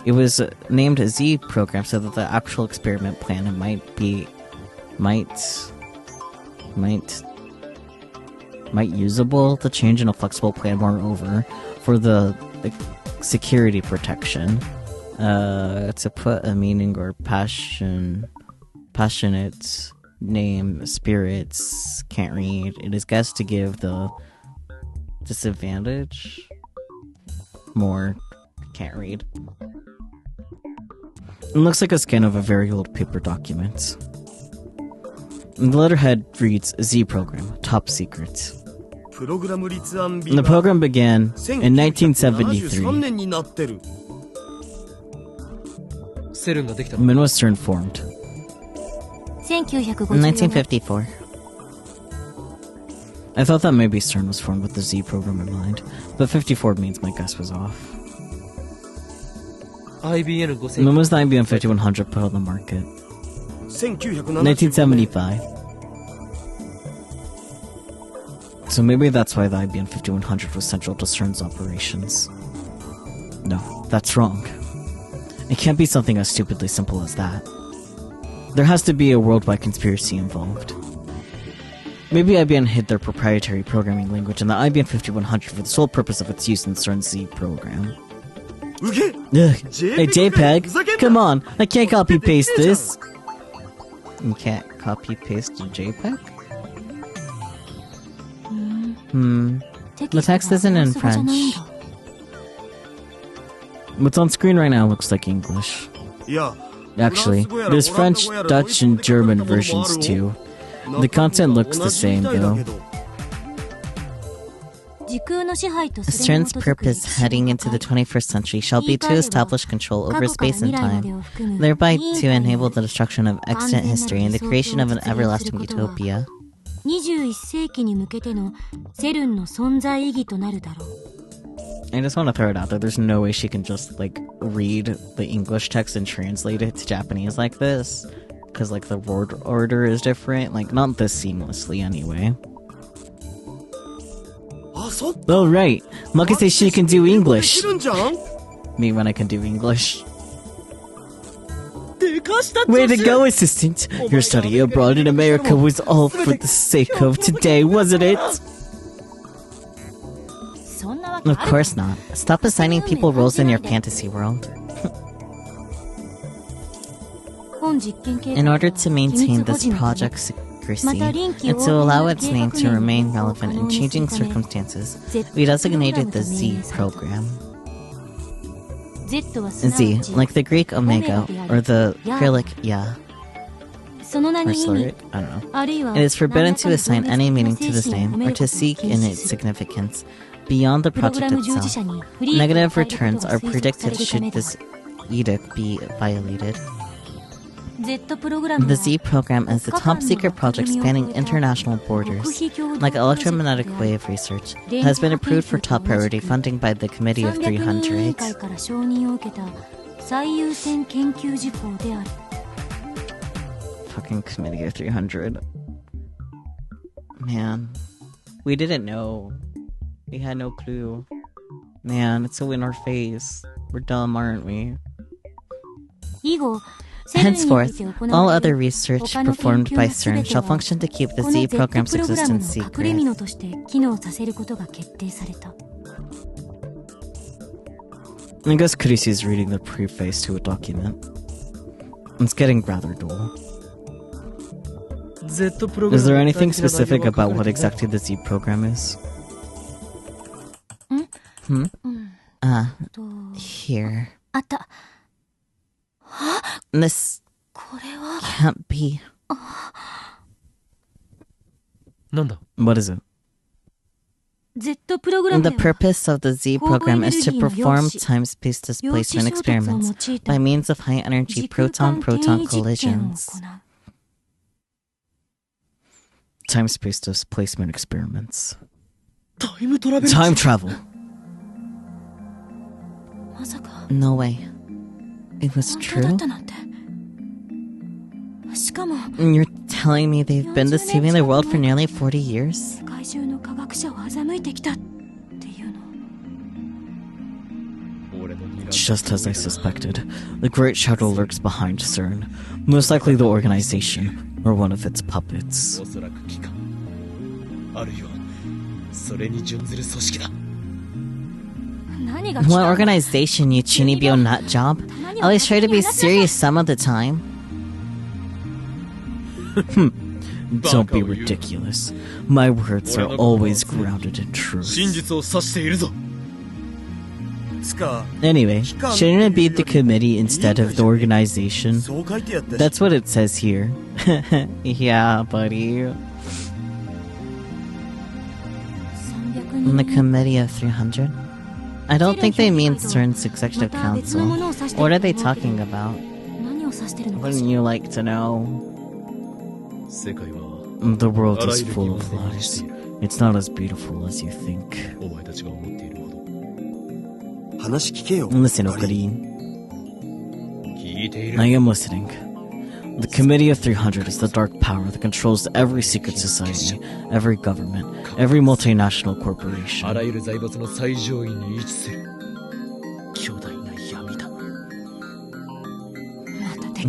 It was named a Z program so that the actual experiment plan might usable to change in a flexible plan. Moreover, for the security protection, to put a meaning or passionate name, spirits, can't read. It is guessed to give the disadvantage. More, can't read. It looks like a scan of a very old paper document. And the letterhead reads Z program, top secret. And the program began in 1973. When was CERN formed? In 1954. I thought that maybe CERN was formed with the Z program in mind, but 54 means my guess was off. When was the IBM 5100 put on the market? 1975. So maybe that's why the IBM 5100 was central to CERN's operations. No, that's wrong. It can't be something as stupidly simple as that. There has to be a worldwide conspiracy involved. Maybe IBM hid their proprietary programming language in the IBM 5100 for the sole purpose of its use in CERN's Z program. Ugh. Hey JPEG, come on, I can't copy-paste this. You can't copy-paste a JPEG? The text isn't in French. What's on screen right now looks like English. いや Actually, there's French, Dutch, and German versions too. The content looks the same though. CERN's purpose heading into the 21st century shall be to establish control over space and time, thereby to enable the destruction of extant history and the creation of an everlasting utopia. 21世紀に向けてのセルンの存在意義となるだろう。 I just want to throw it out there. There's no way she can just, like, read the English text and translate it to Japanese like this. Because, like, the word order is different. Like, not this seamlessly, anyway. Oh, right. Maki says she can do English. Me when I can do English. Way to go, assistant. Your study abroad in America was all for the sake of today, wasn't it? Of course not. Stop assigning people roles in your fantasy world. In order to maintain this project's secrecy, and to allow its name to remain relevant in changing circumstances, we designated the Z program. Z, like the Greek omega, or the Cyrillic ya. Or slur it? I don't know. It is forbidden to assign any meaning to this name, or to seek in its significance beyond the project itself. Negative returns are predicted should this edict be violated. The Z program is the top-secret project spanning international borders. Like electromagnetic wave research, it has been approved for top priority funding by the Committee of 300. Fucking Committee of 300. Man, we didn't know. We had no clue. Man, it's so in our face. We're dumb, aren't we? Henceforth, all other research performed by CERN shall function to keep the Z program's existence secret. I guess Kurisi is reading the preface to a document. It's getting rather dull. Is there anything specific about what exactly the Z program is? Here. This can't be. What is it? The purpose of the Z program is to perform time-space displacement experiments by means of high-energy proton-proton collisions. Time-space displacement experiments. Time travel! No way. It was true? And you're telling me they've been deceiving the world for nearly 40 years? Just as I suspected, the Great Shadow lurks behind CERN, most likely the organization, or one of its puppets. What organization, you Chinibyo nut job? At least try to be serious some of the time. Don't be ridiculous. My words are always grounded in truth. Anyway, shouldn't it be the committee instead of the organization? That's what it says here. Yeah, buddy. In the Committee of 300? I don't think they mean CERN's Executive Council. What are they talking about? Wouldn't you like to know? The world is full of lies. It's not as beautiful as you think. Listen, Okarin. I am listening. The Committee of 300 is the dark power that controls every secret society, every government, every multinational corporation.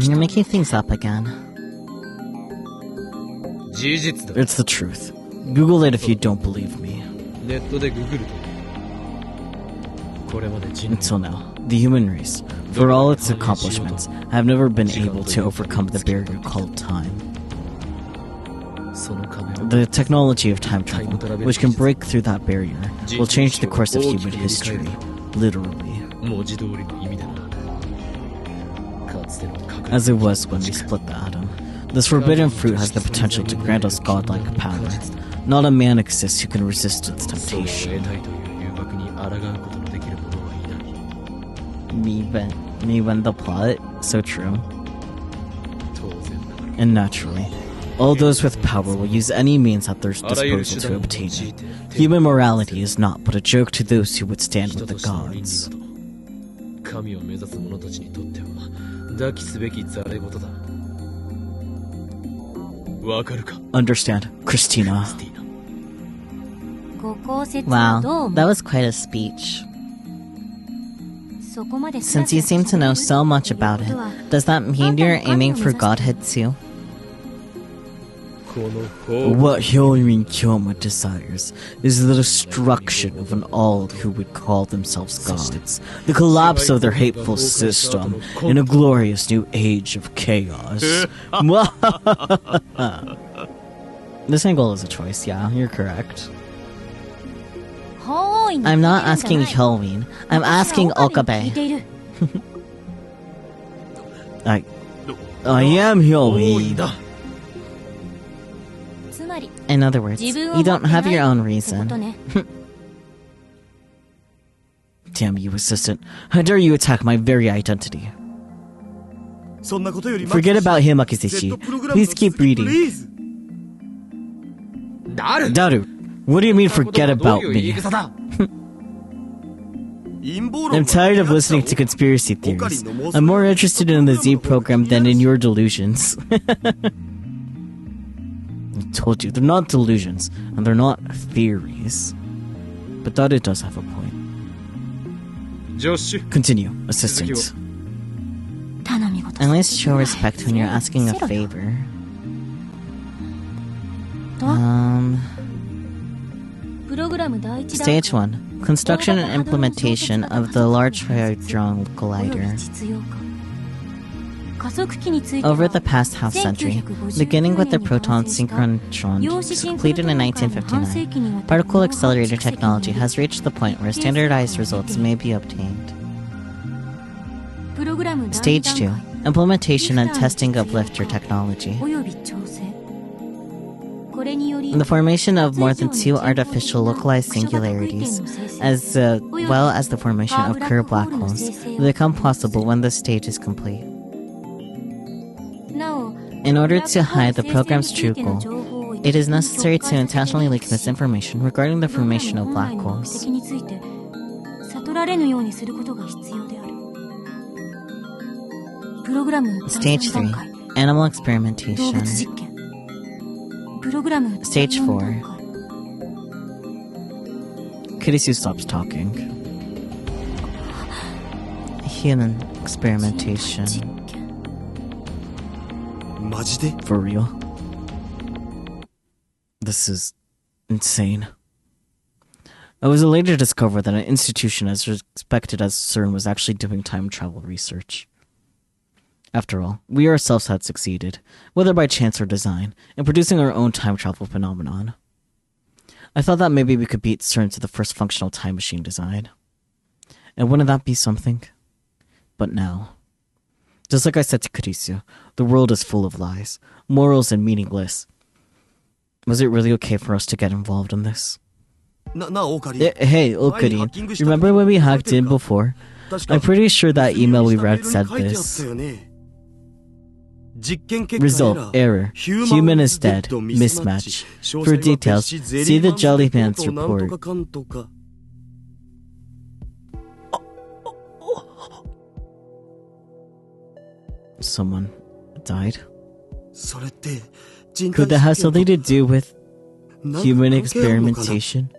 You're making things up again. It's the truth. Google it if you don't believe me. Until now, the human race, for all its accomplishments, have never been able to overcome the barrier called time. The technology of time travel, which can break through that barrier, will change the course of human history, literally. As it was when we split the atom. This forbidden fruit has the potential to grant us godlike power. Not a man exists who can resist its temptation. Me when the plot, so true. And naturally, all those with power will use any means at their disposal to obtain it. Human morality is not but a joke to those who would stand with the gods. Understand, Christina. Wow, that was quite a speech. Since you seem to know so much about it, does that mean you're aiming for godhood too? What Hyorin Kyoma desires is the destruction of an all who would call themselves gods, the collapse of their hateful system, in a glorious new age of chaos. This angle is a choice, yeah, you're correct. I'm not asking Hyorin, I'm asking Okabe. I am Hyorin. In other words, you don't have your own reason. Damn you, assistant. How dare you attack my very identity? Forget about him, Akiseshi. Please keep reading. Daru, what do you mean forget about me? I'm tired of listening to conspiracy theories. I'm more interested in the Z program than in your delusions. I told you, they're not delusions, and they're not theories. But Daru does have a point. Continue, assistant. At least show respect when you're asking a favor. Stage 1. Construction and implementation of the Large Hadron Collider. Over the past half-century, beginning with the proton synchrotron completed in 1959, particle accelerator technology has reached the point where standardized results may be obtained. Stage 2. Implementation and testing of lifter technology. The formation of more than 2 artificial localized singularities, as well as the formation of curved black holes, will become possible when this stage is complete. In order to hide the program's true goal, it is necessary to intentionally leak misinformation regarding the formation of black holes. Stage 3. Animal experimentation. Stage 4. Kurisu stops talking. Human experimentation. For real? This is insane. I was elated to discover that an institution as respected as CERN was actually doing time travel research. After all, we ourselves had succeeded, whether by chance or design, in producing our own time travel phenomenon. I thought that maybe we could beat CERN to the first functional time machine design. And wouldn't that be something? But now, just like I said to Kurisu, the world is full of lies, morals, and meaningless. Was it really okay for us to get involved in this? Hey, Okarin, remember when we hacked in before? I'm pretty sure that email we read said this. Result, error. Human is dead. Mismatch. For details, see the Jellyman's report. Someone died? Could that have something to do with human experimentation?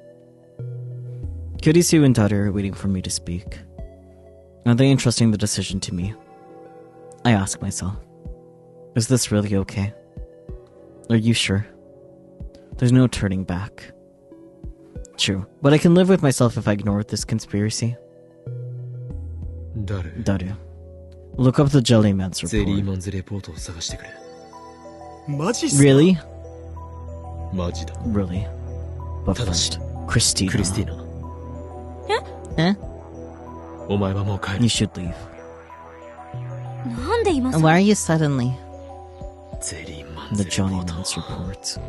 Kurisu and Daru are waiting for me to speak. Are they entrusting the decision to me? I ask myself. Is this really okay? Are you sure? There's no turning back. True, but I can live with myself if I ignore this conspiracy. Daru. Look up the Jellyman's report. Really? マジだ。 Really? But ただし、 first, クリスティ Christina. ーナ。 Eh? お前はもう帰 You る。 should leave. なんで今 Why さ are you suddenly? ゼリーマン The ズレポ Johnny ート。 Mans report.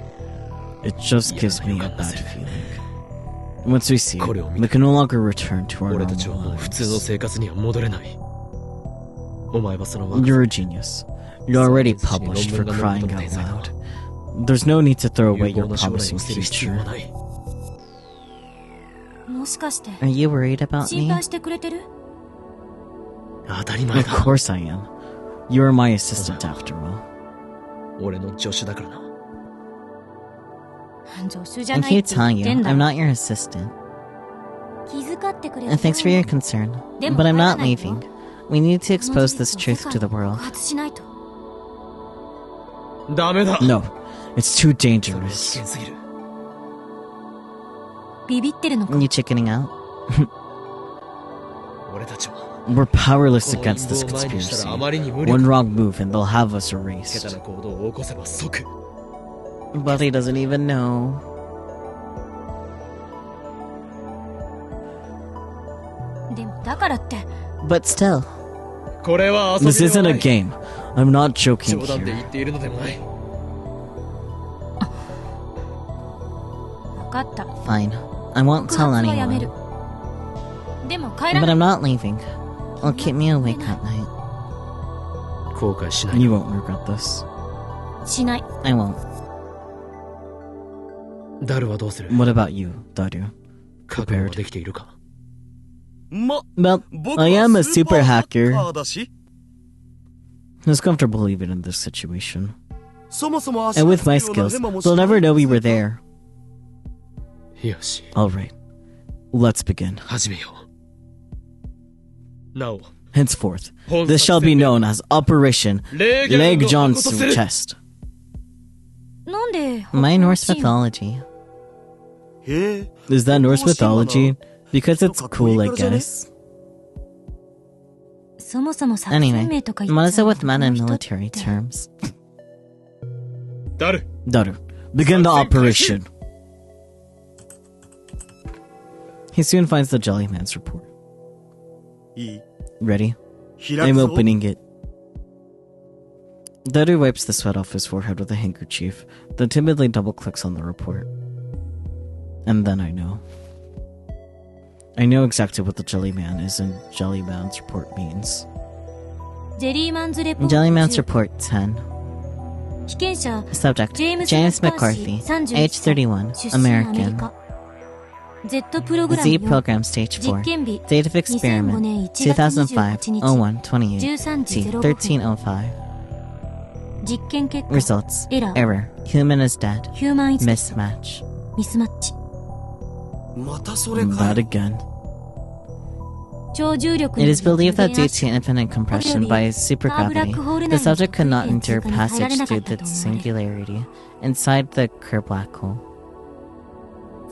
It just gives me a bad feeling. Once we see it, we can no longer return to our 俺たちは normal もう普通の lives. 生活には戻れない。お前はその若 You're さ a genius. You're already published for crying out loud. There's no need to throw away 有 your 望な将来 promising を捨てる必要 future. はない。もしかして Are you worried about 心 me? 配してくれてる？当たり前 Of だ。 course I am. You're my assistant after all. 俺の助手だからな。助手じゃ I ないっ keep て言 telling って you, んだ I'm ろ。 not your assistant. 気遣ってくれて And thanks for your concern. But I'm not leaving. We need to expose this truth to the 告 world. 発しないと。ダメだ。 No, it's too それは危 dangerous. 険すぎる。ビビってるのか？ You chickening out? 俺たちは We're powerless この陰 against this 謀を前にした conspiracy. らあまりに無 One 力。 wrong move and they'll have us 下手 erased. な行動を起こせば即。 But he doesn't even know. でもだからって But still, これは遊び This では isn't な a い。 game. I'm not joking 冗談で here. 言っているのでもない。分かった。 fine. I won't 告 tell 発はやめる anyone. でも帰ら But ない I'm not leaving. It'll keep me awake at night. 後悔しない。 You won't regret this. しない。 I won't. ダルはどうする？ What about you, Daru? 覚悟はできているか？ま、 Well, 僕 I は am a スーパー super ハッ hacker. カーだし、 Who's comfortable even in this situation? そもそも足 And が with つ my くような skills, ヘマも they'll never know we were しない there. よし、 Alright. Let's begin. 始めよう。なお、 Henceforth, 本 this 作 shall 戦 be で known as Operation レーゲン Leg の箱と John's する。 Chest. なんで My Norse チーム mythology. へえ、 Is that Norse mythology? Because it's Look, cool, I cool, isn't it? guess. そもそも作戦 Anyway, 名とか言 what っ is ちゃ it う with men in この military 人って terms? ダル、 Daru, begin the operation. He soon finds the Jellyman's report. いい Ready? 開く I'm ぞ opening it. Daru wipes the sweat off his forehead with a handkerchief, then timidly double clicks on the report. And then I know. I know exactly what the Jellyman is and Jellyman's report means. ジェリーマンズレポート Jellyman's 10 Report 10. 被験者 Subject James James McCarthy, McCarthy, age 31, 出身アメリ American. カ Z プログラム Z 4 Program Stage 実 4. 験日 Date of 2005 年 experiment 1月28 2005 日 01 28 13時 C 05分 1305. 実験結果 Results Error. Error. Human is dead. ヒューマンイズ Mismatch. ミスマッチまたそれか That again. 超重力 It に is believed that よ due る to infinite compression by supergravity, the subject could not endure passage through the singularity inside the Kerr black hole.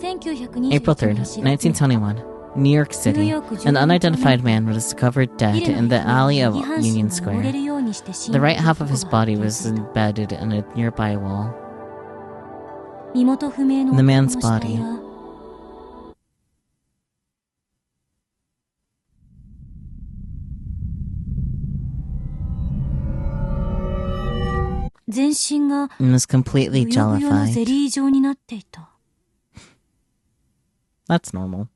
April 3rd, 1921, New York City. An unidentified man was discovered dead in the alley of Union Square. The right half of his body was embedded in a nearby wall. The man's body. And was completely ブヨブヨのゼ jellified. リー状になっていた That's normal.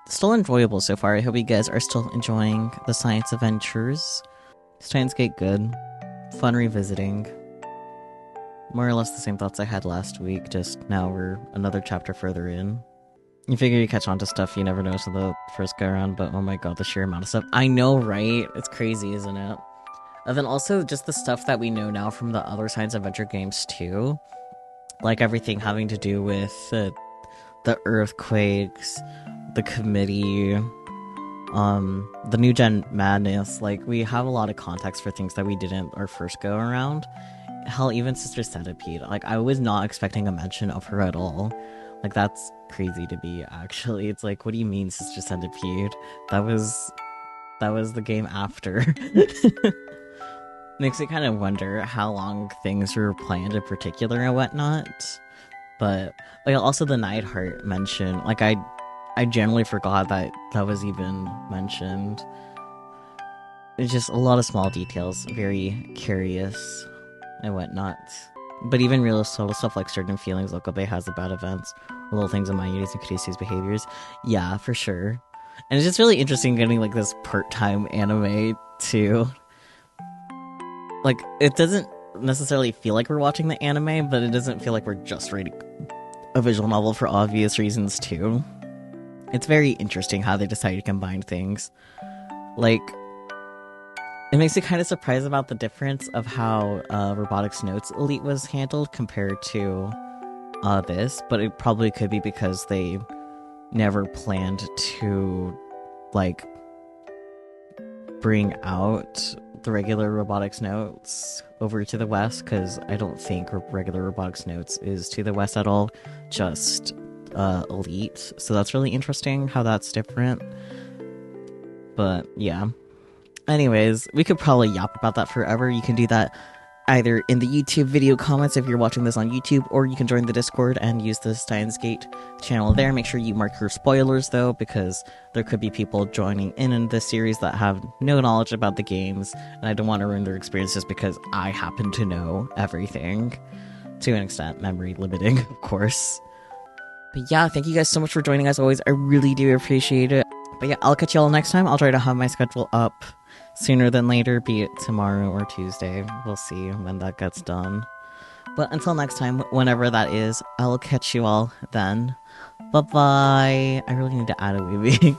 Still enjoyable so far. I hope you guys are still enjoying the science adventures. Steins Gate good. Fun revisiting. More or less the same thoughts I had last week, just now we're another chapter further in. You figure you catch on to stuff you never noticed in the first go around, but oh my god, the sheer amount of stuff. I know, right? It's crazy, isn't it? And then also just the stuff that we know now from the other science adventure games too. Like everything having to do with the earthquakes, the committee, the new gen madness. Like, we have a lot of context for things that we didn't our first go around. Hell, even Sister Centipede. Like, I was not expecting a mention of her at all. Like, that's crazy to be, actually. It's like, what do you mean, Sister Centipede? That was the game after. Makes me kind of wonder how long things were planned in particular and whatnot. But like also the Neidhart mention, like I generally forgot that that was even mentioned. It's just a lot of small details, very curious and whatnot. But even real subtle stuff like certain feelings Okabe has about events, or little things in Mayuri's and Kurisu's behaviors. Yeah, for sure. And it's just really interesting getting like this part-time anime too. Like, it doesn't necessarily feel like we're watching the anime, but it doesn't feel like we're just reading a visual novel for obvious reasons too. It's very interesting how they decide to combine things. Like, it makes me kind of surprised about the difference of how Robotics Notes Elite was handled compared to this, but it probably could be because they never planned to, like, bring out the regular Robotics Notes over to the West, because I don't think regular Robotics Notes is to the West at all, just Elite. So that's really interesting how that's different. But yeah. Anyways, we could probably yap about that forever. You can do that either in the YouTube video comments if you're watching this on YouTube, or you can join the Discord and use the Steins channel there. Make sure you mark your spoilers though, because there could be people joining in this series that have no knowledge about the games, and I don't want to ruin their experience just because I happen to know everything. To an extent, memory limiting, of course. But yeah, thank you guys so much for joining as always. I really do appreciate it. But yeah, I'll catch you all next time. I'll try to have my schedule up sooner than later, be it tomorrow or Tuesday. We'll see when that gets done. But until next time, whenever that is, I'll catch you all then. Bye-bye. I really need to add a weeby.